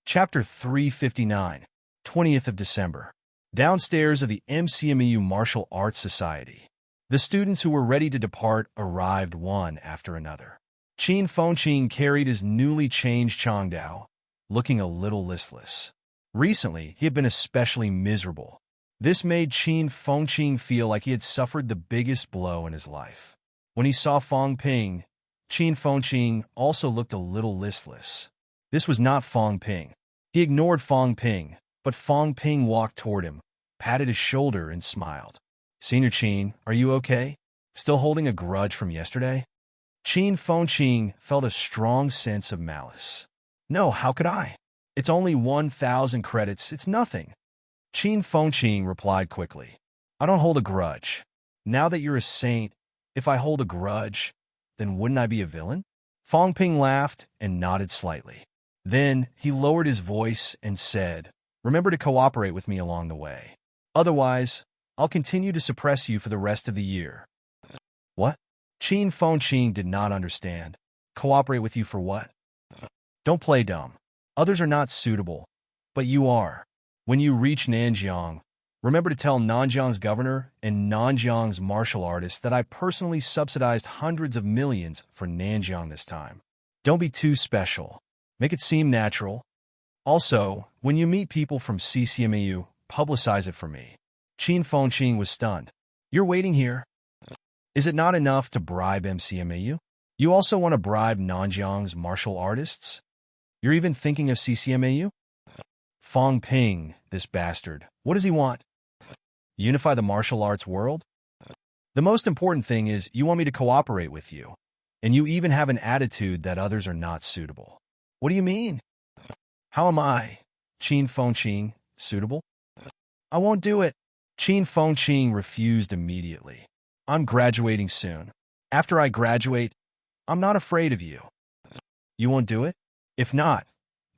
Chapter 359, 20th of December. Downstairs of the MCMEU Martial Arts Society. The students who were ready to depart arrived one after another. Qin Fengqing carried his newly changed Changdao, looking a little listless. Recently, he had been especially miserable. This made Qin Fengqing feel like he had suffered the biggest blow in his life. When he saw Feng Ping, Qin Fengqing also looked a little listless. This was not Feng Ping. He ignored Feng Ping, but Feng Ping walked toward him, patted his shoulder, and smiled. "Senior Qin, are you okay? Still holding a grudge from yesterday?" Qin Fengqing felt a strong sense of malice. "No, how could I? It's only 1,000 credits, it's nothing." Qin Fengqing replied quickly. "I don't hold a grudge. Now that you're a saint, if I hold a grudge, then wouldn't I be a villain?" Feng Ping laughed and nodded slightly. Then he lowered his voice and said, "Remember to cooperate with me along the way. Otherwise, I'll continue to suppress you for the rest of the year." "What?" Qin Fengqing did not understand. "Cooperate with you for what?" "Don't play dumb. Others are not suitable, but you are. When you reach Nanjiang, remember to tell Nanjiang's governor and Nanjiang's martial artists that I personally subsidized hundreds of millions for Nanjiang this time. Don't be too special. Make it seem natural. Also, when you meet people from CCMAU, publicize it for me." Qin Fengqing was stunned. "You're waiting here? Is it not enough to bribe MCMAU? You also want to bribe Nanjiang's martial artists? You're even thinking of CCMAU?" Feng Ping, this bastard. What does he want? Unify the martial arts world? The most important thing is you want me to cooperate with you. And you even have an attitude that others are not suitable. What do you mean? How am I, Qin Fengqing, suitable? I won't do it. Qin Fengqing refused immediately. I'm graduating soon. After I graduate, I'm not afraid of you. You won't do it? If not,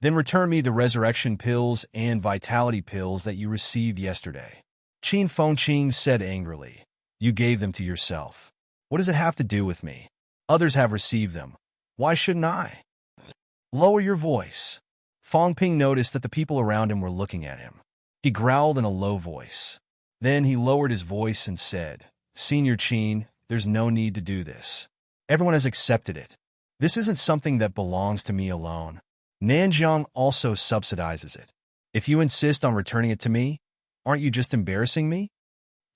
then return me the resurrection pills and vitality pills that you received yesterday. Qin Fengqing said angrily. You gave them to yourself. What does it have to do with me? Others have received them. Why shouldn't I? Lower your voice. Feng Ping noticed that the people around him were looking at him. He growled in a low voice. Then he lowered his voice and said, Senior Qin, there's no need to do this. Everyone has accepted it. This isn't something that belongs to me alone. Nanjiang also subsidizes it. If you insist on returning it to me, aren't you just embarrassing me?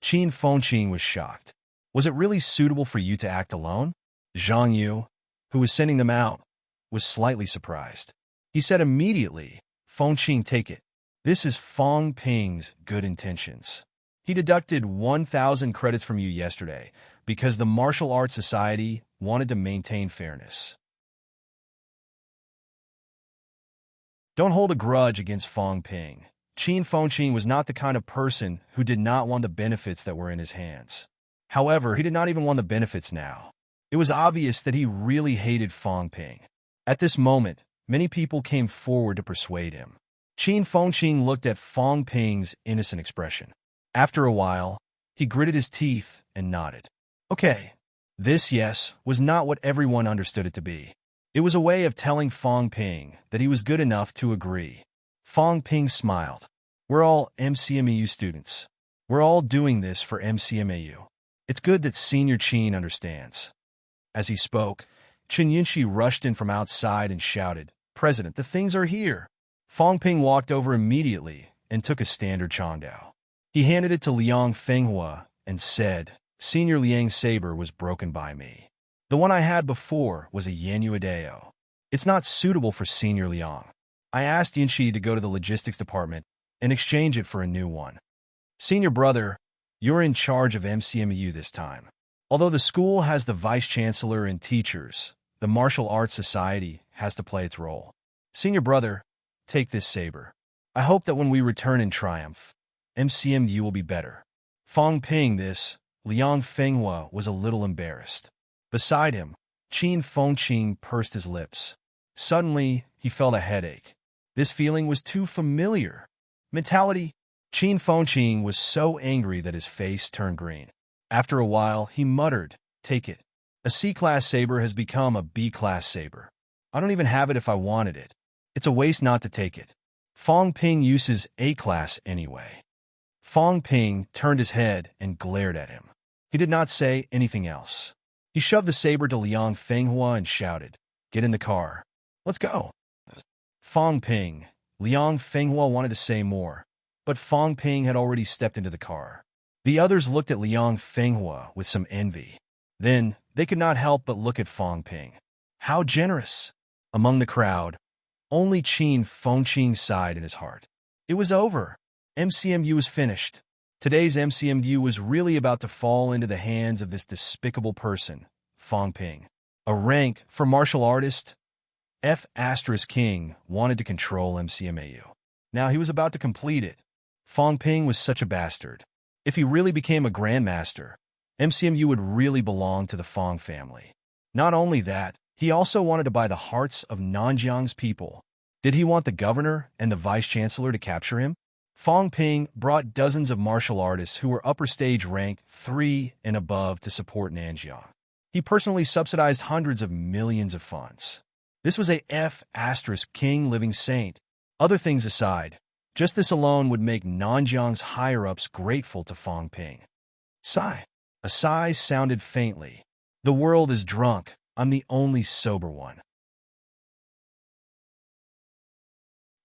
Qin Fengqing was shocked. Was it really suitable for you to act alone? Zhang Yu, who was sending them out, was slightly surprised. He said immediately, Fengqing, take it. This is Feng Ping's good intentions. He deducted 1,000 credits from you yesterday because the Martial Arts Society wanted to maintain fairness. Don't hold a grudge against Feng Ping. Qin Fengqing was not the kind of person who did not want the benefits that were in his hands. However, he did not even want the benefits now. It was obvious that he really hated Feng Ping. At this moment, many people came forward to persuade him. Qin Fengqing looked at Feng Ping's innocent expression. After a while, he gritted his teeth and nodded. Okay, this yes was not what everyone understood it to be. It was a way of telling Feng Ping that he was good enough to agree. Fong Ping smiled. We're all MCMEU students. We're all doing this for MCMAU. It's good that Senior Qin understands. As he spoke, Chen Yunxi rushed in from outside and shouted, President, the things are here. Fong Ping walked over immediately and took a standard Changdao. He handed it to Liang Fenghua and said, Senior Liang's saber was broken by me. The one I had before was a Yanuadeo. It's not suitable for Senior Liang. I asked Yunxi to go to the logistics department and exchange it for a new one. Senior brother, you're in charge of MCMU this time. Although the school has the vice-chancellor and teachers, the Martial Arts Society has to play its role. Senior brother, take this saber. I hope that when we return in triumph, MCMU will be better. Fong Ping this, Liang Fenghua was a little embarrassed. Beside him, Qin Fengqing pursed his lips. Suddenly, he felt a headache. This feeling was too familiar. Mentality. Qin Fengqing was so angry that his face turned green. After a while, he muttered, Take it. A C-class saber has become a B-class saber. I don't even have it if I wanted it. It's a waste not to take it. Fong Ping uses A-class anyway. Fong Ping turned his head and glared at him. He did not say anything else. He shoved the saber to Liang Fenghua and shouted, Get in the car. Let's go. Fong Ping. Liang Fenghua wanted to say more, but Fong Ping had already stepped into the car. The others looked at Liang Fenghua with some envy. Then, they could not help but look at Fong Ping. How generous! Among the crowd, only Qin Fengqing sighed in his heart. It was over. MCMU was finished. Today's MCMU was really about to fall into the hands of this despicable person, Fong Ping. A rank for martial artist? King wanted to control MCMAU. Now he was about to complete it. Fong Ping was such a bastard. If he really became a grandmaster, MCMU would really belong to the Fong family. Not only that, he also wanted to buy the hearts of Nanjiang's people. Did he want the governor and the vice-chancellor to capture him? Fong Ping brought dozens of martial artists who were upper stage rank 3 and above to support Nanjiang. He personally subsidized hundreds of millions of funds. This was a King living saint. Other things aside, just this alone would make Nanjiang's higher-ups grateful to Fong Ping. Sigh. A sigh sounded faintly. The world is drunk. I'm the only sober one.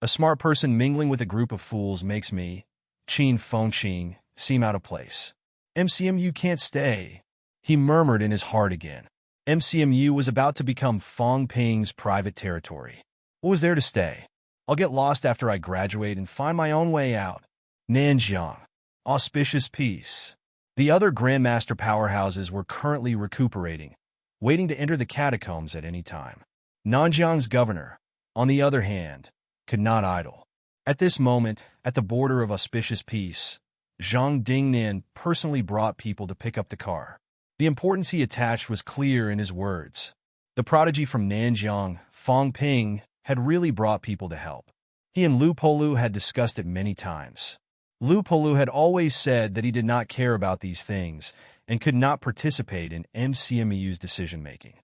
A smart person mingling with a group of fools makes me, Qin Fengqing, seem out of place. MCMU can't stay, he murmured in his heart again. MCMU was about to become Fong Ping's private territory. What was there to stay? I'll get lost after I graduate and find my own way out. Nanjiang. Auspicious peace. The other Grandmaster powerhouses were currently recuperating, waiting to enter the catacombs at any time. Nanjiang's governor, on the other hand, could not idle. At this moment, at the border of auspicious peace, Zhang Dingnan personally brought people to pick up the car. The importance he attached was clear in his words. The prodigy from Nanjiang, Fong Ping, had really brought people to help. He and Lu Polu had discussed it many times. Lu Polu had always said that he did not care about these things and could not participate in MCMEU's decision-making.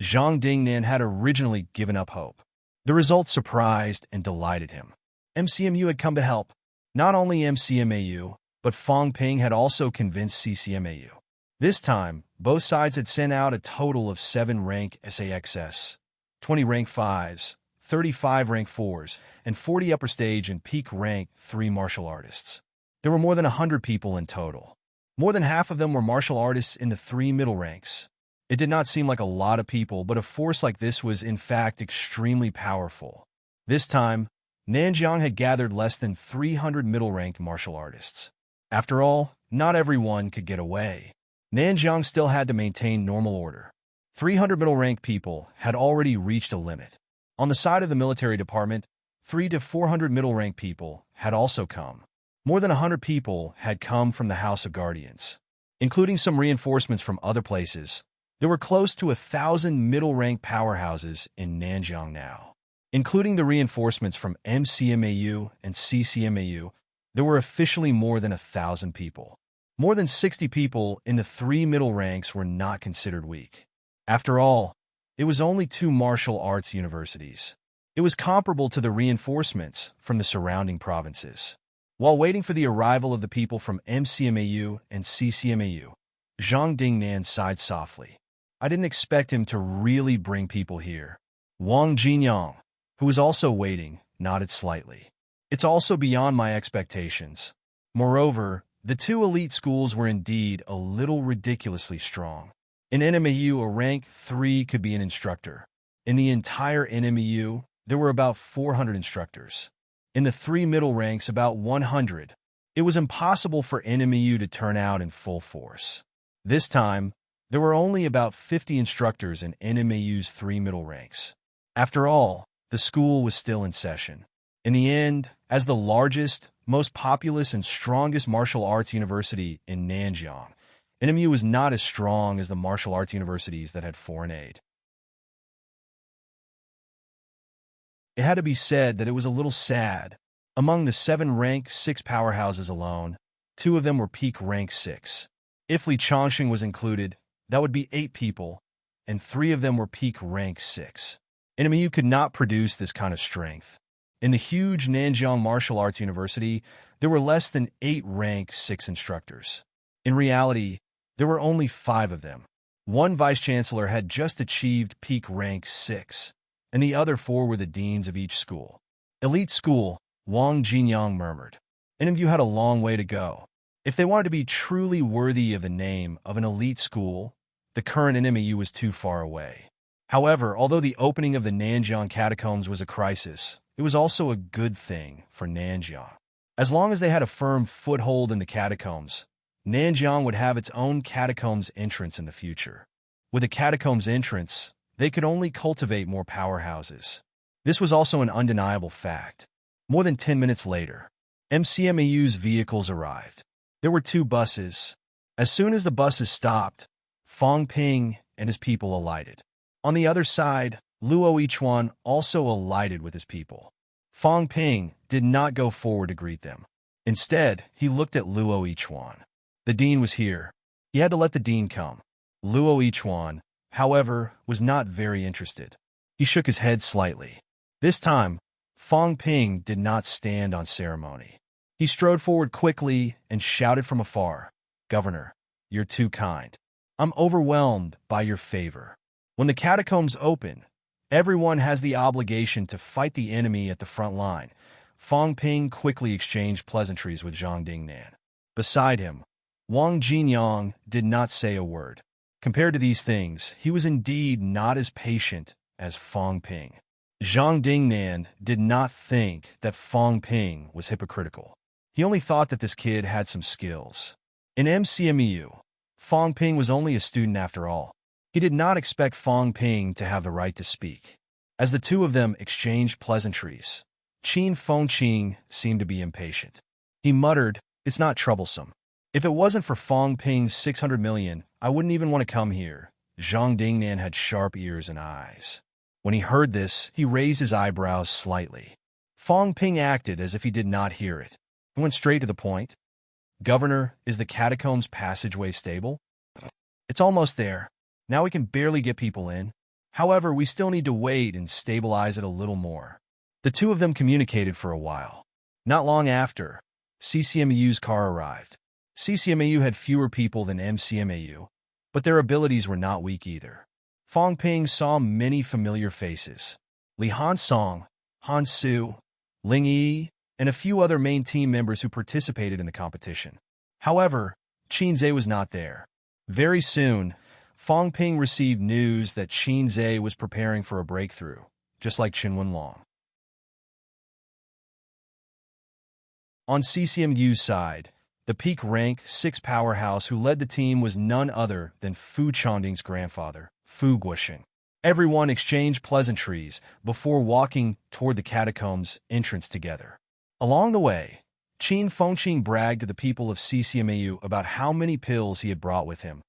Zhang Dingnan had originally given up hope. The results surprised and delighted him. MCMU had come to help. Not only MCMAU, but Fong Ping had also convinced CCMAU. This time, both sides had sent out a total of 7 rank SAXS, 20 rank 5s, 35 rank 4s, and 40 upper stage and peak rank 3 martial artists. There were more than 100 people in total. More than half of them were martial artists in the 3 middle ranks. It did not seem like a lot of people, but a force like this was in fact extremely powerful. This time, Nanjiang had gathered less than 300 middle-ranked martial artists. After all, not everyone could get away. Nanjiang still had to maintain normal order. 300 middle-ranked people had already reached a limit. On the side of the military department, 300 to 400 middle-ranked people had also come. More than 100 people had come from the House of Guardians. Including some reinforcements from other places, there were close to 1,000 middle-ranked powerhouses in Nanjiang now. Including the reinforcements from MCMAU and CCMAU, there were officially more than 1,000 people. More than 60 people in the 3 middle ranks were not considered weak. After all, it was only 2 martial arts universities. It was comparable to the reinforcements from the surrounding provinces. While waiting for the arrival of the people from MCMAU and CCMAU, Zhang Dingnan sighed softly. I didn't expect him to really bring people here. Wang Jinyang, who was also waiting, nodded slightly. It's also beyond my expectations. Moreover, the two elite schools were indeed a little ridiculously strong. In NMAU, a rank 3 could be an instructor. In the entire NMAU, there were about 400 instructors. In the 3 middle ranks, about 100. It was impossible for NMAU to turn out in full force. This time, there were only about 50 instructors in NMAU's 3 middle ranks. After all, the school was still in session. In the end, as the largest, most populous, and strongest martial arts university in Nanjiang, NMU was not as strong as the martial arts universities that had foreign aid. It had to be said that it was a little sad. Among the 7 rank 6 powerhouses alone, 2 of them were peak rank 6. If Li Chongqing was included, that would be 8 people, and 3 of them were peak rank 6. NMU could not produce this kind of strength. In the huge Nanjiang Martial Arts University, there were less than 8 rank 6 instructors. In reality, there were only 5 of them. One vice-chancellor had just achieved peak rank 6, and the other 4 were the deans of each school. Elite school, Wang Jinyang murmured. NMU had a long way to go. If they wanted to be truly worthy of the name of an elite school, the current NMU was too far away. However, although the opening of the Nanjiang catacombs was a crisis, it was also a good thing for Nanjiang. As long as they had a firm foothold in the catacombs, Nanjiang would have its own catacombs entrance in the future. With a catacombs entrance, they could only cultivate more powerhouses. This was also an undeniable fact. More than 10 minutes later, MCMAU's vehicles arrived. There were 2 buses. As soon as the buses stopped, Fong Ping and his people alighted. On the other side, Luo Yichuan also alighted with his people. Fong Ping did not go forward to greet them. Instead, he looked at Luo Yichuan. The dean was here. He had to let the dean come. Luo Yichuan, however, was not very interested. He shook his head slightly. This time, Fong Ping did not stand on ceremony. He strode forward quickly and shouted from afar, "Governor, you're too kind. I'm overwhelmed by your favor. When the catacombs open, everyone has the obligation to fight the enemy at the front line." Fong Ping quickly exchanged pleasantries with Zhang Dingnan. Beside him, Wang Jinyang did not say a word. Compared to these things, he was indeed not as patient as Fong Ping. Zhang Dingnan did not think that Fong Ping was hypocritical. He only thought that this kid had some skills. In MCMEU, Fong Ping was only a student after all. He did not expect Fong Ping to have the right to speak. As the 2 of them exchanged pleasantries, Qin Fengqing seemed to be impatient. He muttered, "It's not troublesome. If it wasn't for Fong Ping's 600 million, I wouldn't even want to come here." Zhang Dingnan had sharp ears and eyes. When he heard this, he raised his eyebrows slightly. Fong Ping acted as if he did not hear it. He went straight to the point. "Governor, is the catacombs passageway stable?" "It's almost there. Now we can barely get people in. However, we still need to wait and stabilize it a little more." The 2 of them communicated for a while. Not long after, CCMAU's car arrived. CCMAU had fewer people than MCMAU, but their abilities were not weak either. Fong Ping saw many familiar faces. Li Hansong, Han Su, Ling Yi, and a few other main team members who participated in the competition. However, Qin Zhe was not there. Very soon, Fong Ping received news that Qin Zhe was preparing for a breakthrough, just like Qin Wenlong. On CCMU's side, the peak rank 6 powerhouse who led the team was none other than Fu Chongding's grandfather, Fu Guoxing. Everyone exchanged pleasantries before walking toward the catacombs entrance together. Along the way, Qin Fengqing bragged to the people of CCMAU about how many pills he had brought with him,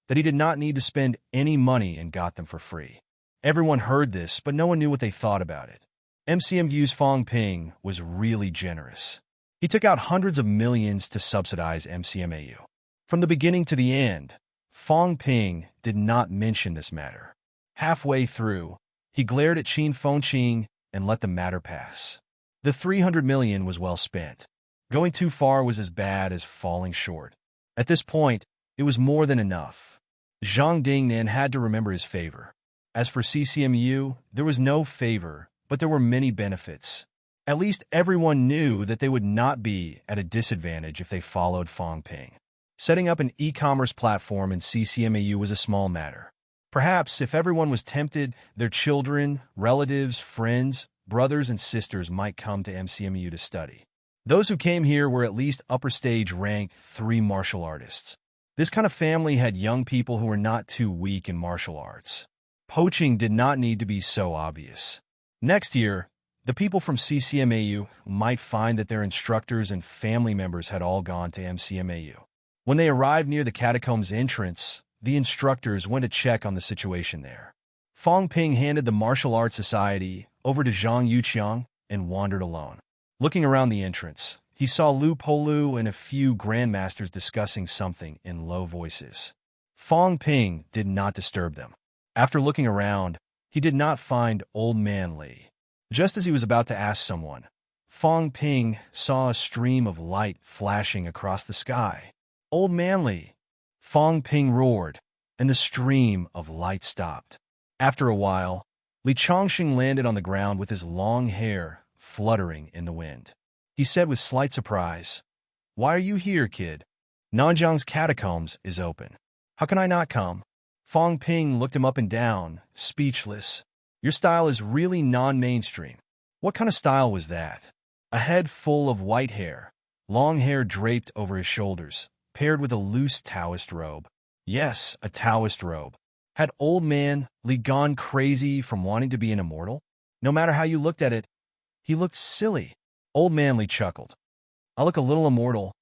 that he did not need to spend any money and got them for free. Everyone heard this, but no one knew what they thought about it. MCMU's Fong Ping was really generous. He took out hundreds of millions to subsidize MCMAU. From the beginning to the end, Fong Ping did not mention this matter. Halfway through, he glared at Qin Fengqing and let the matter pass. The 300 million was well spent. Going too far was as bad as falling short. At this point, it was more than enough. Zhang Dingnan had to remember his favor. As for CCMU, there was no favor, but there were many benefits. At least everyone knew that they would not be at a disadvantage if they followed Fang Ping. Setting up an e-commerce platform in CCMAU was a small matter. Perhaps if everyone was tempted, their children, relatives, friends, brothers, and sisters might come to MCMU to study. Those who came here were at least upper stage rank 3 martial artists. This kind of family had young people who were not too weak in martial arts. Poaching did not need to be so obvious. Next year, the people from CCMAU might find that their instructors and family members had all gone to MCMAU. When they arrived near the catacombs entrance, the instructors went to check on the situation there. Fang Ping handed the Martial Arts Society over to Zhang Yuqiang and wandered alone. Looking around the entrance, he saw Lu Polu and a few grandmasters discussing something in low voices. Fang Ping did not disturb them. After looking around, he did not find Old Man Li. Just as he was about to ask someone, Fang Ping saw a stream of light flashing across the sky. Old Man Li! Fang Ping roared, and the stream of light stopped. After a while, Li Chongqing landed on the ground with his long hair fluttering in the wind. He said with slight surprise, "Why are you here, kid? Nanjiang's catacombs is open. How can I not come?" Fang Ping looked him up and down, speechless. "Your style is really non-mainstream." What kind of style was that? A head full of white hair, long hair draped over his shoulders, paired with a loose Taoist robe. Yes, a Taoist robe. Had Old Man Li gone crazy from wanting to be an immortal? No matter how you looked at it, he looked silly. Old Man Li chuckled. "I look a little immortal,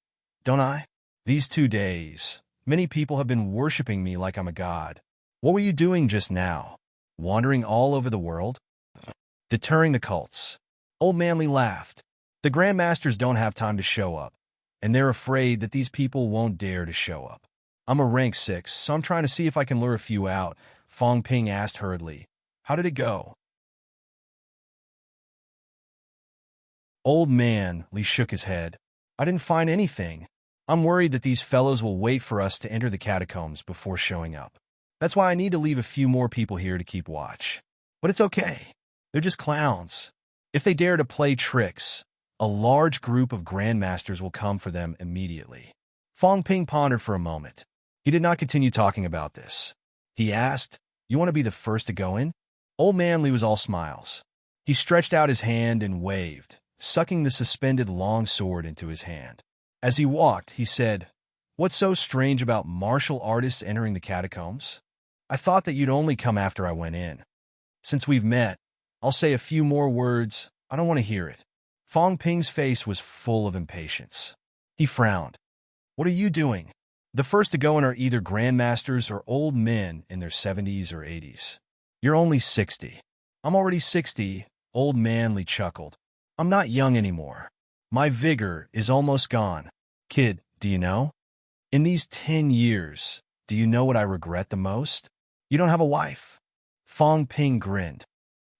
don't I? These 2 days, many people have been worshipping me like I'm a god. What were you doing just now? Wandering all over the world? Deterring the cults." Old Man Li laughed. "The Grandmasters don't have time to show up, and they're afraid that these people won't dare to show up. I'm a rank 6, so I'm trying to see if I can lure a few out." Fang Ping asked hurriedly, "How did it go?" Old Man Li shook his head. "I didn't find anything. I'm worried that these fellows will wait for us to enter the catacombs before showing up. That's why I need to leave a few more people here to keep watch. But it's okay. They're just clowns. If they dare to play tricks, a large group of grandmasters will come for them immediately." Fang Ping pondered for a moment. He did not continue talking about this. He asked, "You want to be the first to go in?" Old Man Li was all smiles. He stretched out his hand and waved, sucking the suspended long sword into his hand. As he walked, he said, "What's so strange about martial artists entering the catacombs? I thought that you'd only come after I went in. Since we've met, I'll say a few more words. I don't want to hear it." Fang Ping's face was full of impatience. He frowned. "What are you doing? The first to go in are either grandmasters or old men in their 70s or 80s. You're only 60. I'm already 60, Old Man Li chuckled. "I'm not young anymore. My vigor is almost gone. Kid, do you know? In these 10 years, do you know what I regret the most? You don't have a wife." Fang Ping grinned.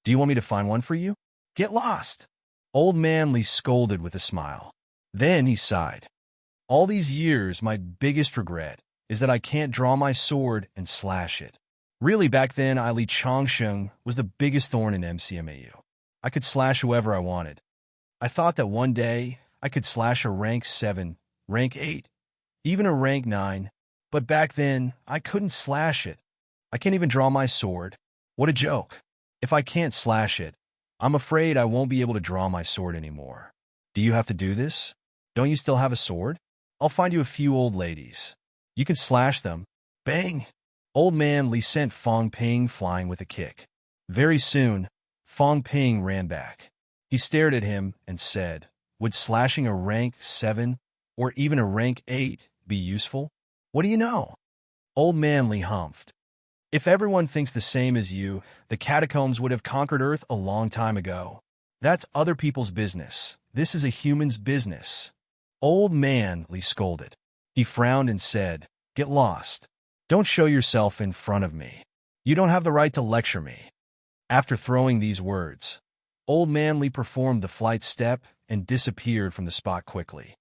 "Do you want me to find one for you? Get lost." Old Man Li scolded with a smile. Then he sighed. "All these years, my biggest regret is that I can't draw my sword and slash it. Really, back then, Li Chongsheng was the biggest thorn in MCMAU. I could slash whoever I wanted. I thought that one day I could slash a rank 7, rank 8, even a rank 9, but back then I couldn't slash it. I can't even draw my sword. What a joke. If I can't slash it, I'm afraid I won't be able to draw my sword anymore. Do you have to do this? Don't you still have a sword? I'll find you a few old ladies. You can slash them." Bang! Old Man Li sent Fang Ping flying with a kick. Very soon, Fang Ping ran back. He stared at him and said, "Would slashing a rank 7 or even a rank 8 be useful? What do you know?" Old Man Li humphed. "If everyone thinks the same as you, the catacombs would have conquered Earth a long time ago. That's other people's business. This is a human's business." Old Man Li scolded. He frowned and said, "Get lost. Don't show yourself in front of me. You don't have the right to lecture me." After throwing these words, Old Man Li performed the flight step and disappeared from the spot quickly.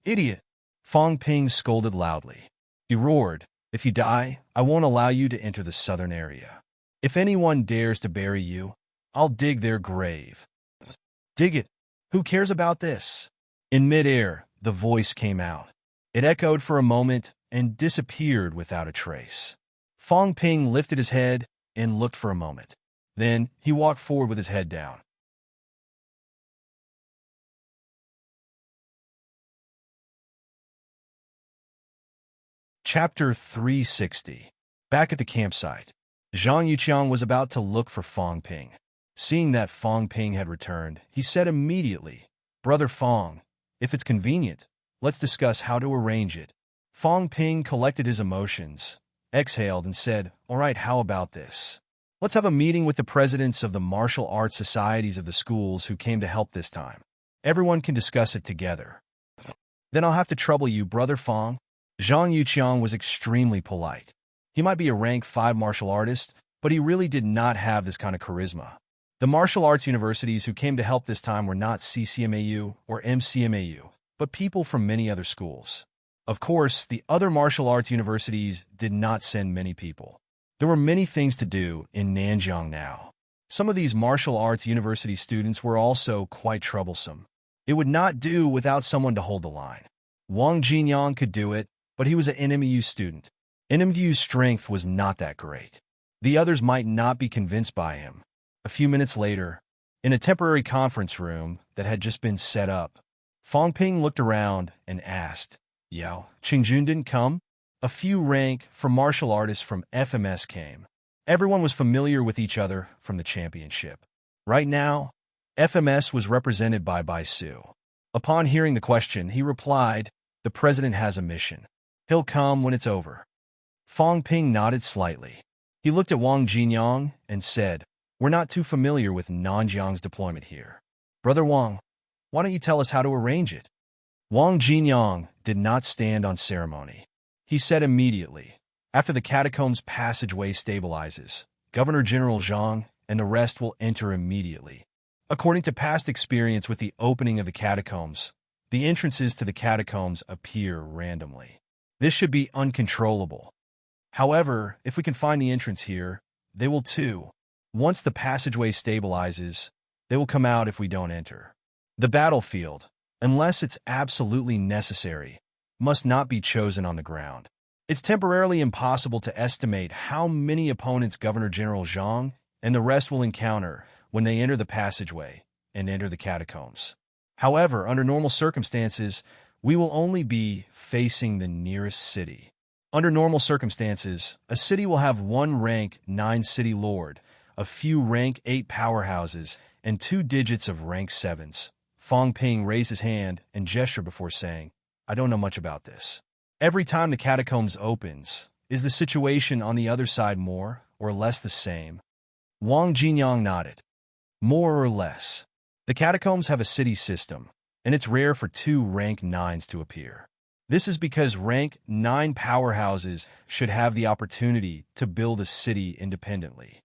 "Idiot!" Fong Ping scolded loudly. He roared, "If you die, I won't allow you to enter the southern area. If anyone dares to bury you, I'll dig their grave." "Dig it! Who cares about this?" In midair, the voice came out. It echoed for a moment and disappeared without a trace. Fong Ping lifted his head and looked for a moment. Then he walked forward with his head down. Chapter 360. Back at the campsite, Zhang Yuqiang was about to look for Fong Ping. Seeing that Fong Ping had returned, he said immediately, "Brother Fong, if it's convenient, let's discuss how to arrange it." Fong Ping collected his emotions, exhaled, and said, "All right, how about this? Let's have a meeting with the presidents of the martial arts societies of the schools who came to help this time. Everyone can discuss it together. Then I'll have to trouble you, Brother Fong." Zhang Yuqiang was extremely polite. He might be a rank 5 martial artist, but he really did not have this kind of charisma. The martial arts universities who came to help this time were not CCMAU or MCMAU, but people from many other schools. Of course, the other martial arts universities did not send many people. There were many things to do in Nanjiang now. Some of these martial arts university students were also quite troublesome. It would not do without someone to hold the line. Wang Jinyang could do it, but he was an NMU student. NMU's strength was not that great. The others might not be convinced by him. A few minutes later, in a temporary conference room that had just been set up, Fong Ping looked around and asked, "Yao, Qingjun didn't come?" A few rank for martial artists from FMS came. Everyone was familiar with each other from the championship. Right now, FMS was represented by Bai Su. Upon hearing the question, he replied, "The president has a mission. He'll come when it's over." Fong Ping nodded slightly. He looked at Wang Jinyang and said, "We're not too familiar with Nanjiang's deployment here. Brother Wang, why don't you tell us how to arrange it?" Wang Jinyang did not stand on ceremony. He said immediately, "After the catacombs passageway stabilizes, Governor General Zhang and the rest will enter immediately. According to past experience with the opening of the catacombs, the entrances to the catacombs appear randomly. This should be uncontrollable. However, if we can find the entrance here, they will too. Once the passageway stabilizes, they will come out if we don't enter. The battlefield, unless it's absolutely necessary, must not be chosen on the ground. It's temporarily impossible to estimate how many opponents Governor General Zhang and the rest will encounter when they enter the passageway and enter the catacombs. However, under normal circumstances, we will only be facing the nearest city. Under normal circumstances, a city will have one rank 9 city lord, a few rank 8 powerhouses, and 2 digits of rank 7s. Fong Ping raised his hand and gestured before saying, "I don't know much about this. Every time the catacombs opens, is the situation on the other side more or less the same?" Wang Jinyang nodded. "More or less. The catacombs have a city system, and it's rare for 2 rank 9s to appear. This is because rank 9 powerhouses should have the opportunity to build a city independently.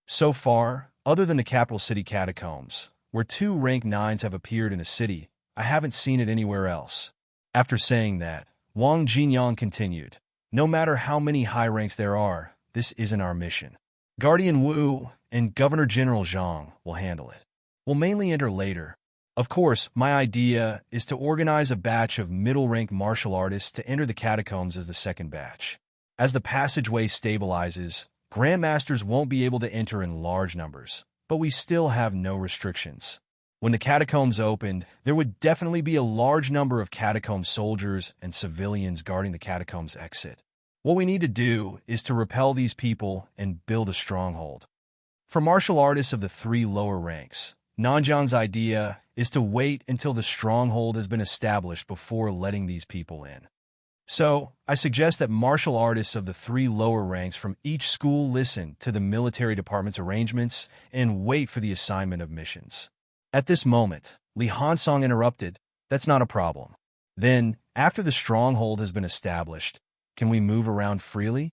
So far, other than the capital city catacombs, where 2 rank 9s have appeared in a city, I haven't seen it anywhere else." After saying that, Wang Jinyang continued, "No matter how many high ranks there are, this isn't our mission. Guardian Wu and Governor General Zhang will handle it. We'll mainly enter later. Of course, my idea is to organize a batch of middle-rank martial artists to enter the catacombs as the second batch. As the passageway stabilizes, Grandmasters won't be able to enter in large numbers, but we still have no restrictions. When the catacombs opened, there would definitely be a large number of catacomb soldiers and civilians guarding the catacombs exit. What we need to do is to repel these people and build a stronghold. For martial artists of the 3 lower ranks, Nanjiang's idea is to wait until the stronghold has been established before letting these people in. So, I suggest that martial artists of the 3 lower ranks from each school listen to the military department's arrangements and wait for the assignment of missions." At this moment, Li Hansong interrupted, "That's not a problem. Then, after the stronghold has been established, can we move around freely?"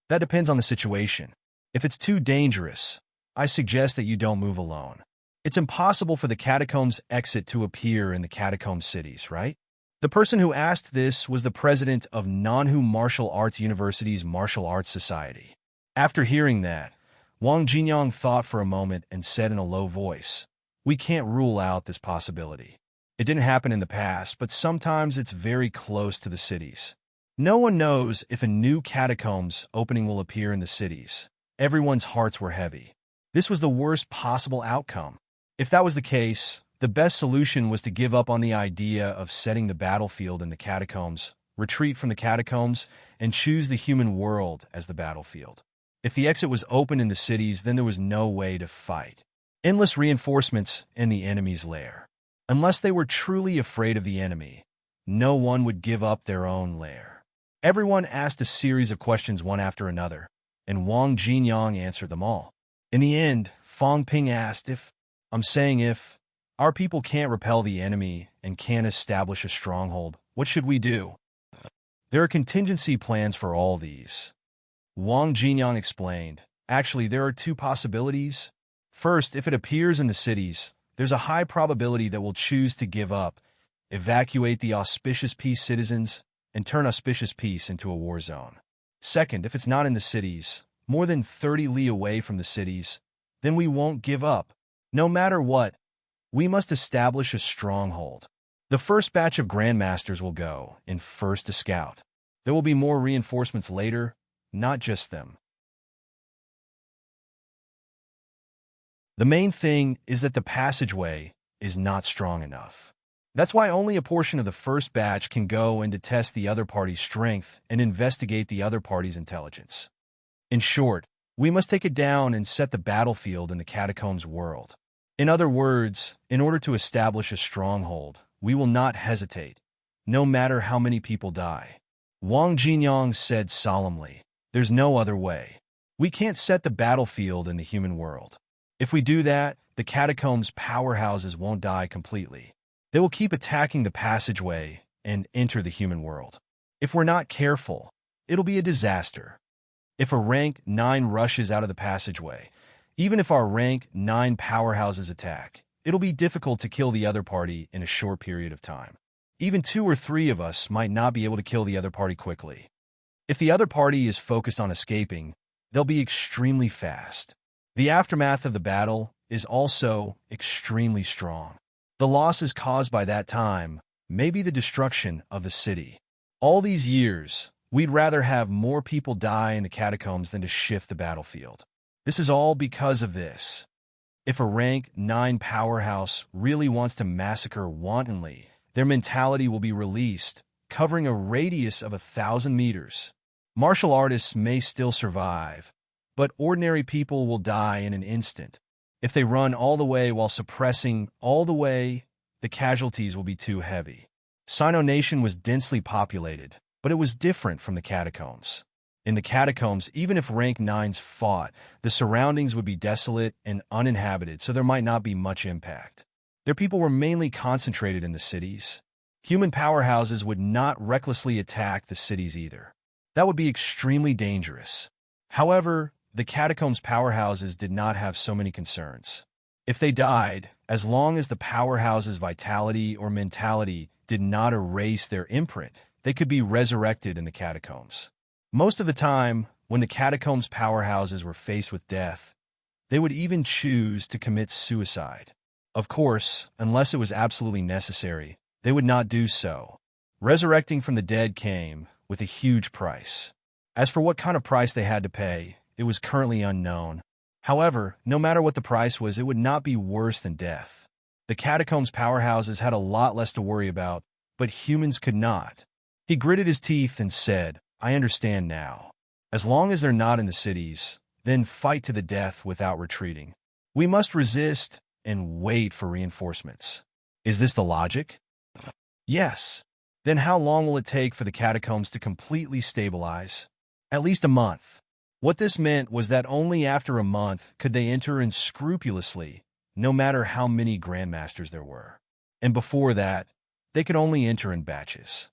"That depends on the situation. If it's too dangerous, I suggest that you don't move alone. It's impossible for the catacombs exit to appear in the catacomb cities, right? The person who asked this was the president of Nanhu Martial Arts University's Martial Arts Society. After hearing that, Wang Jinyang thought for a moment and said in a low voice, "We can't rule out this possibility. It didn't happen in the past, but sometimes it's very close to the cities. No one knows if a new catacombs opening will appear in the cities." Everyone's hearts were heavy. This was the worst possible outcome. If that was the case, the best solution was to give up on the idea of setting the battlefield in the catacombs, retreat from the catacombs, and choose the human world as the battlefield. If the exit was open in the cities, then there was no way to fight. Endless reinforcements in the enemy's lair. Unless they were truly afraid of the enemy, no one would give up their own lair. Everyone asked a series of questions one after another, and Wang Jinyang answered them all. In the end, Fang Ping asked if our people can't repel the enemy and can't establish a stronghold, what should we do? There are contingency plans for all these. Wang Jinyang explained, actually, there are two possibilities. First, if it appears in the cities, there's a high probability that we'll choose to give up, evacuate the auspicious peace citizens, and turn auspicious peace into a war zone. Second, if it's not in the cities, more than 30 li away from the cities, then we won't give up. No matter what, we must establish a stronghold. The first batch of grandmasters will go in first to scout. There will be more reinforcements later, not just them. The main thing is that the passageway is not strong enough. That's why only a portion of the first batch can go in to test the other party's strength and investigate the other party's intelligence. In short, we must take it down and set the battlefield in the catacombs world. In other words, in order to establish a stronghold, we will not hesitate, no matter how many people die. Wang Jinyang said solemnly, "There's no other way. We can't set the battlefield in the human world. If we do that, the catacombs powerhouses won't die completely. They will keep attacking the passageway and enter the human world. If we're not careful, it'll be a disaster. If a rank 9 rushes out of the passageway, even if our rank 9 powerhouses attack, it'll be difficult to kill the other party in a short period of time. Even 2 or 3 of us might not be able to kill the other party quickly. If the other party is focused on escaping, they'll be extremely fast. The aftermath of the battle is also extremely strong. The losses caused by that time may be the destruction of the city. All these years, we'd rather have more people die in the catacombs than to shift the battlefield. This is all because of this. If a rank 9 powerhouse really wants to massacre wantonly, their mentality will be released, covering a radius of 1,000 meters. Martial artists may still survive, but ordinary people will die in an instant. If they run all the way while suppressing all the way, the casualties will be too heavy. Sino Nation was densely populated, but it was different from the catacombs. In the catacombs, even if rank 9s fought, the surroundings would be desolate and uninhabited, so there might not be much impact. Their people were mainly concentrated in the cities. Human powerhouses would not recklessly attack the cities either. That would be extremely dangerous. However, the catacombs powerhouses did not have so many concerns. If they died, as long as the powerhouses' vitality or mentality did not erase their imprint, they could be resurrected in the catacombs. Most of the time, when the catacombs powerhouses were faced with death, they would even choose to commit suicide. Of course, unless it was absolutely necessary, they would not do so. Resurrecting from the dead came with a huge price. As for what kind of price they had to pay, it was currently unknown. However, no matter what the price was, it would not be worse than death. The catacombs powerhouses had a lot less to worry about, but humans could not. He gritted his teeth and said, "I understand now. As long as they're not in the cities, then fight to the death without retreating. We must resist and wait for reinforcements." Is this the logic? Yes. Then how long will it take for the catacombs to completely stabilize? At least a month. What this meant was that only after a month could they enter in scrupulously, no matter how many grandmasters there were. And before that, they could only enter in batches.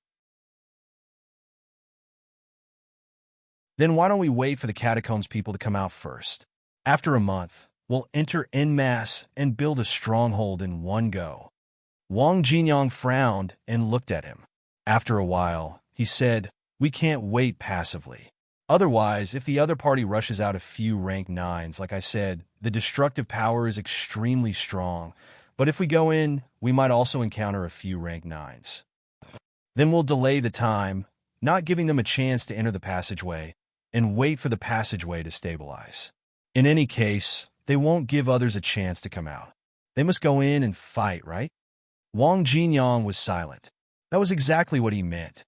Then why don't we wait for the catacombs people to come out first? After a month, we'll enter en masse and build a stronghold in one go." Wang Jinyang frowned and looked at him. After a while, he said, "We can't wait passively. Otherwise, if the other party rushes out a few rank 9s, like I said, the destructive power is extremely strong. But if we go in, we might also encounter a few rank 9s. Then we'll delay the time, not giving them a chance to enter the passageway, and wait for the passageway to stabilize. In any case, they won't give others a chance to come out. They must go in and fight, right?" Wang Jinyang was silent. That was exactly what he meant.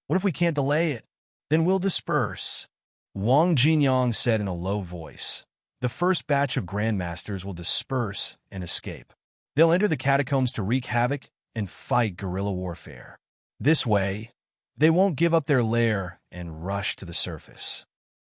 "What if we can't delay it? Then we'll disperse." Wang Jinyang said in a low voice. "The first batch of grandmasters will disperse and escape. They'll enter the catacombs to wreak havoc and fight guerrilla warfare. This way, they won't give up their lair and rush to the surface."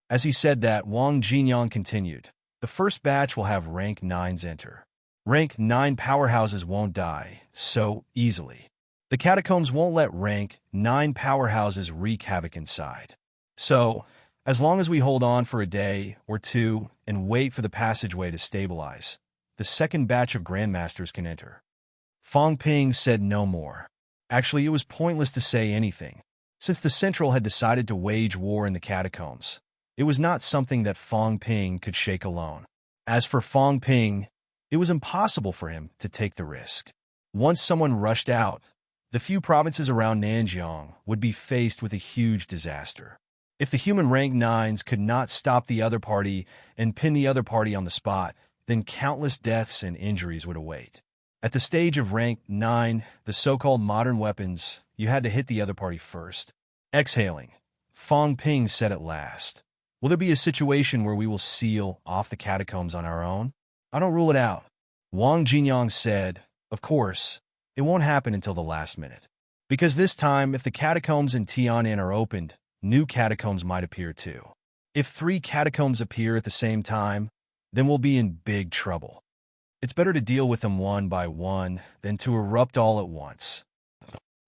As he said that, Wang Jinyang continued, "The first batch will have rank 9s enter. Rank 9 powerhouses won't die so easily. The catacombs won't let rank 9 powerhouses wreak havoc inside. So, as long as we hold on for a day or two and wait for the passageway to stabilize, the second batch of grandmasters can enter." Fang Ping said no more. Actually, it was pointless to say anything. Since the Central had decided to wage war in the catacombs, it was not something that Fang Ping could shake alone. As for Fang Ping, it was impossible for him to take the risk. Once someone rushed out, the few provinces around Nanjiang would be faced with a huge disaster. If the human rank 9s could not stop the other party and pin the other party on the spot, then countless deaths and injuries would await. At the stage of rank 9, the so-called modern weapons, you had to hit the other party first. Exhaling, Fang Ping said at last, "Will there be a situation where we will seal off the catacombs on our own? I don't rule it out." Wang Jinyang said, "Of course, it won't happen until the last minute. Because this time, if the catacombs in Tianan are opened, new catacombs might appear too. If 3 catacombs appear at the same time, then we'll be in big trouble. It's better to deal with them one by one than to erupt all at once."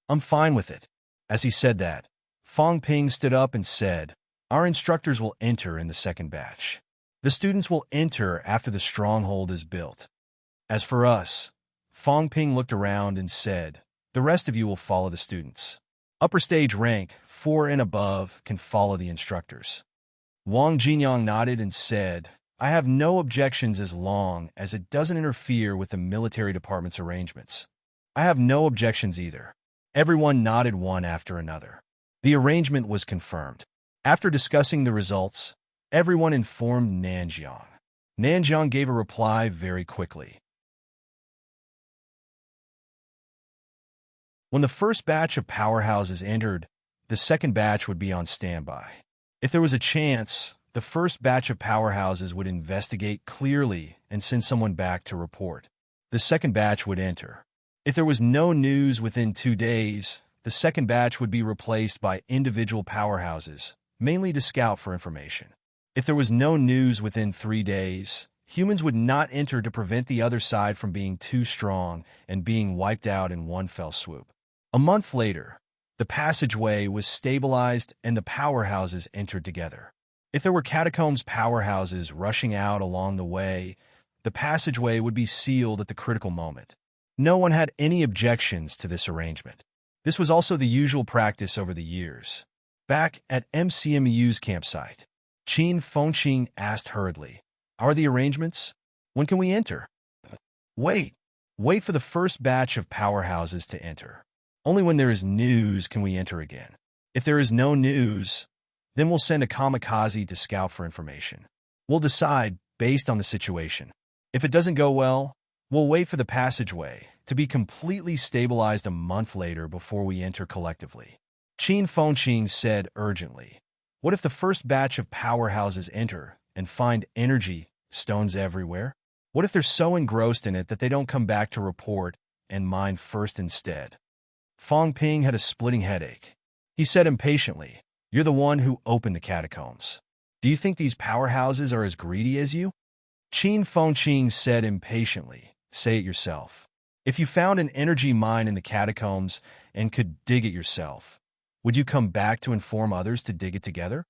"I'm fine with it." As he said that, Fang Ping stood up and said, "Our instructors will enter in the second batch. The students will enter after the stronghold is built. As for us," Fang Ping looked around and said, "the rest of you will follow the students. Upper stage rank 4 and above can follow the instructors." Wang Jinyang nodded and said, "I have no objections as long as it doesn't interfere with the military department's arrangements." "I have no objections either." Everyone nodded one after another. The arrangement was confirmed. After discussing the results, everyone informed Nanjiang. Nanjiang gave a reply very quickly. When the first batch of powerhouses entered, the second batch would be on standby. If there was a chance, the first batch of powerhouses would investigate clearly and send someone back to report. The second batch would enter. If there was no news within 2 days, the second batch would be replaced by individual powerhouses, mainly to scout for information. If there was no news within 3 days, humans would not enter to prevent the other side from being too strong and being wiped out in one fell swoop. A month later, the passageway was stabilized and the powerhouses entered together. If there were catacombs powerhouses rushing out along the way, the passageway would be sealed at the critical moment. No one had any objections to this arrangement. This was also the usual practice over the years. Back at MCMU's campsite, Qin Fengqing asked hurriedly, "Are the arrangements? When can we enter?" Wait for the first batch of powerhouses to enter. Only when there is news can we enter again. If there is no news, then we'll send a kamikaze to scout for information. We'll decide based on the situation. If it doesn't go well, we'll wait for the passageway to be completely stabilized a month later before we enter collectively. Qin Fengqing said urgently, "What if the first batch of powerhouses enter and find energy stones everywhere? What if they're so engrossed in it that they don't come back to report and mine first instead?" Fang Ping had a splitting headache. He said impatiently, "You're the one who opened the catacombs. Do you think these powerhouses are as greedy as you?" Qin Fengqing said impatiently, "Say it yourself. If you found an energy mine in the catacombs and could dig it yourself, would you come back to inform others to dig it together?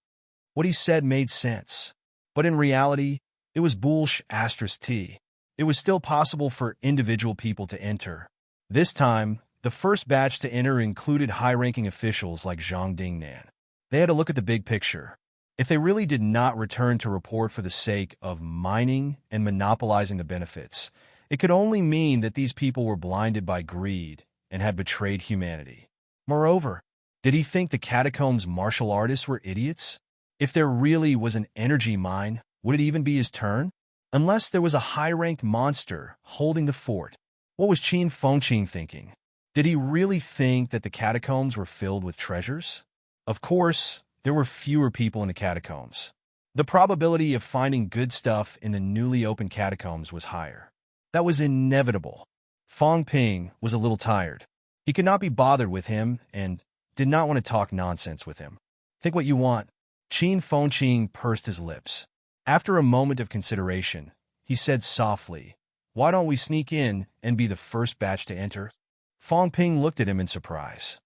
What he said made sense. But in reality, it was bullsh asterisk T. It was still possible for individual people to enter. This time, the first batch to enter included high-ranking officials like Zhang Dingnan. They had to look at the big picture. If they really did not return to report for the sake of mining and monopolizing the benefits, it could only mean that these people were blinded by greed and had betrayed humanity. Moreover, did he think the catacombs martial artists were idiots? If there really was an energy mine, would it even be his turn? Unless there was a high-ranked monster holding the fort. What was Qin Fengqing thinking? Did he really think that the catacombs were filled with treasures? Of course, there were fewer people in the catacombs. The probability of finding good stuff in the newly opened catacombs was higher. That was inevitable. Fang Ping was a little tired. He could not be bothered with him and did not want to talk nonsense with him. Think what you want. Qin Fengqing pursed his lips. After a moment of consideration, he said softly, "Why don't we sneak in and be the first batch to enter?" Fang Ping looked at him in surprise.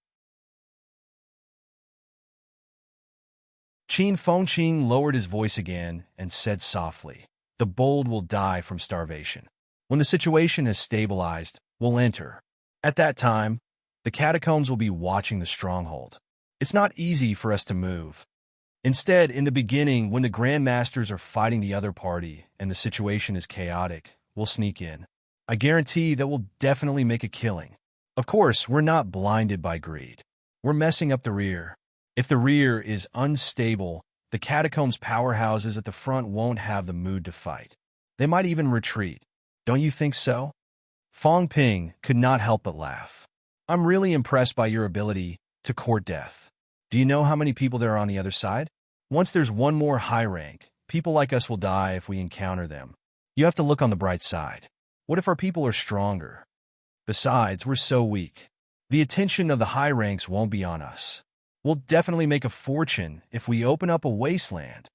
Qin Fengqing lowered his voice again and said softly, "The bold will die from starvation. When the situation has stabilized, we'll enter. At that time, the catacombs will be watching the stronghold. It's not easy for us to move. Instead, in the beginning, when the Grandmasters are fighting the other party and the situation is chaotic, we'll sneak in. I guarantee that we'll definitely make a killing. Of course, we're not blinded by greed. We're messing up the rear. If the rear is unstable, the catacombs powerhouses at the front won't have the mood to fight. They might even retreat. Don't you think so?" Fang Ping could not help but laugh. "I'm really impressed by your ability to court death. Do you know how many people there are on the other side? Once there's one more high rank, people like us will die if we encounter them. You have to look on the bright side. What if our people are stronger? Besides, we're so weak. The attention of the high ranks won't be on us. We'll definitely make a fortune if we open up a wasteland."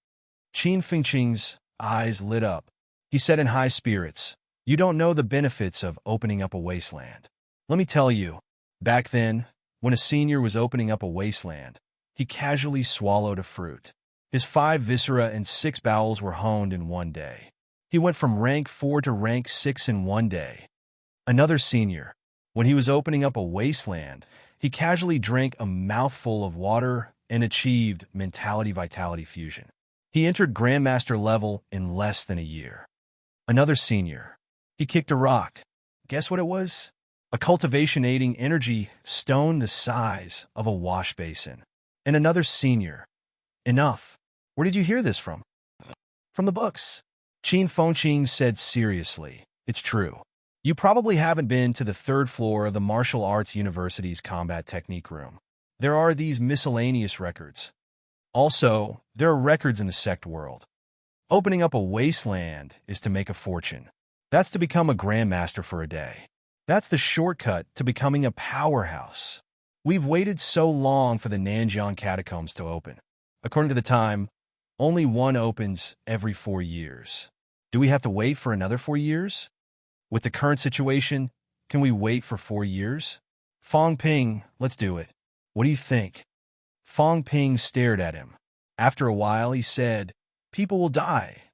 Qin Fengqing's eyes lit up. He said in high spirits, "You don't know the benefits of opening up a wasteland. Let me tell you, back then, when a senior was opening up a wasteland, he casually swallowed a fruit. His 5 viscera and 6 bowels were honed in one day. He went from rank 4 to rank 6 in one day. Another senior, when he was opening up a wasteland, he casually drank a mouthful of water and achieved mentality-vitality fusion. He entered Grandmaster level in less than a year. Another senior, he kicked a rock. Guess what it was? A cultivation-aiding energy stone the size of a wash basin. And another senior. Enough. Where did you hear this from? From the books. Qin Fengqing said seriously, "It's true. You probably haven't been to the 3rd floor of the Martial Arts University's combat technique room. There are these miscellaneous records. Also, there are records in the sect world. Opening up a wasteland is to make a fortune. That's to become a Grandmaster for a day. That's the shortcut to becoming a powerhouse. We've waited so long for the Nanjiang catacombs to open. According to the time, only one opens every 4 years. Do we have to wait for another 4 years? With the current situation, can we wait for 4 years? Fang Ping, let's do it. What do you think?" Fang Ping stared at him. After a while, he said, "People will die."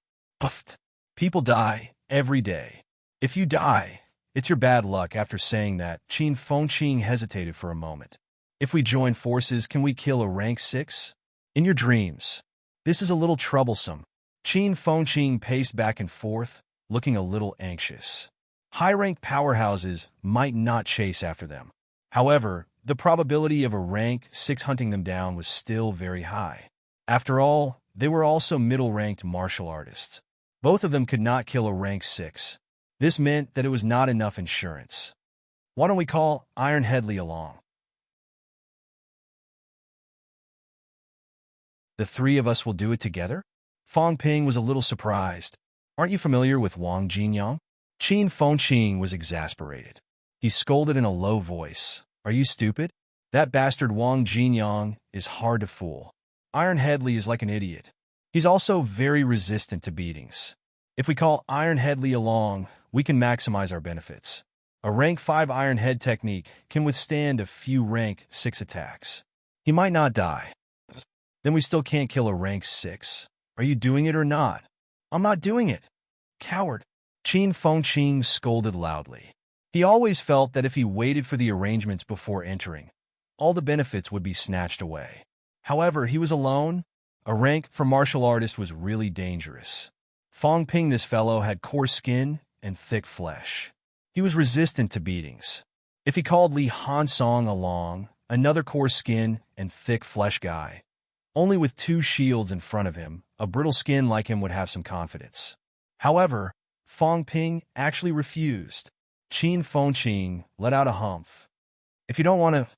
Puffed. "People die every day. If you die, it's your bad luck." After saying that, Qin Fengqing hesitated for a moment. "If we join forces, can we kill a rank 6? In your dreams. This is a little troublesome." Qin Fengqing paced back and forth, looking a little anxious. High-rank powerhouses might not chase after them. However, the probability of a rank 6 hunting them down was still very high. After all, they were also middle-ranked martial artists. Both of them could not kill a rank 6. This meant that it was not enough insurance. "Why don't we call Iron Headley along? The 3 of us will do it together?" Fang Ping was a little surprised. "Aren't you familiar with Wang Jinyang?" Qin Fengqing was exasperated. He scolded in a low voice. "Are you stupid? That bastard Wang Jinyang is hard to fool. Iron Headley is like an idiot. He's also very resistant to beatings. If we call Iron Headley along, we can maximize our benefits. A rank 5 Iron Head technique can withstand a few rank 6 attacks. He might not die." Then we still can't kill a rank 6. Are you doing it or not? I'm not doing it. Coward. Qin Fengqing scolded loudly. He always felt that if he waited for the arrangements before entering, all the benefits would be snatched away. However, he was alone. A rank for martial artist was really dangerous. Fong Ping, this fellow, had coarse skin and thick flesh. He was resistant to beatings. If he called Li Hansong along, another coarse skin and thick flesh guy, only with 2 shields in front of him, a brittle skin like him would have some confidence. However, Fong Ping actually refused. Qin Fengqing let out a humph. If you don't want to,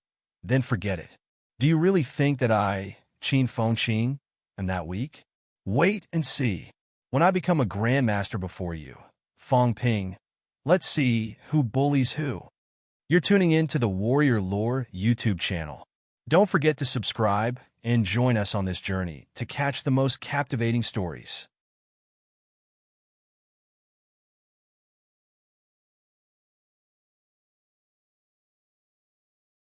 then forget it. Do you really think that I, Qin Fengqing, am that weak? Wait and see. When I become a grandmaster before you, Fong Ping, let's see who bullies who. You're tuning in to the Warrior Lore YouTube channel. Don't forget to subscribe and join us on this journey to catch the most captivating stories.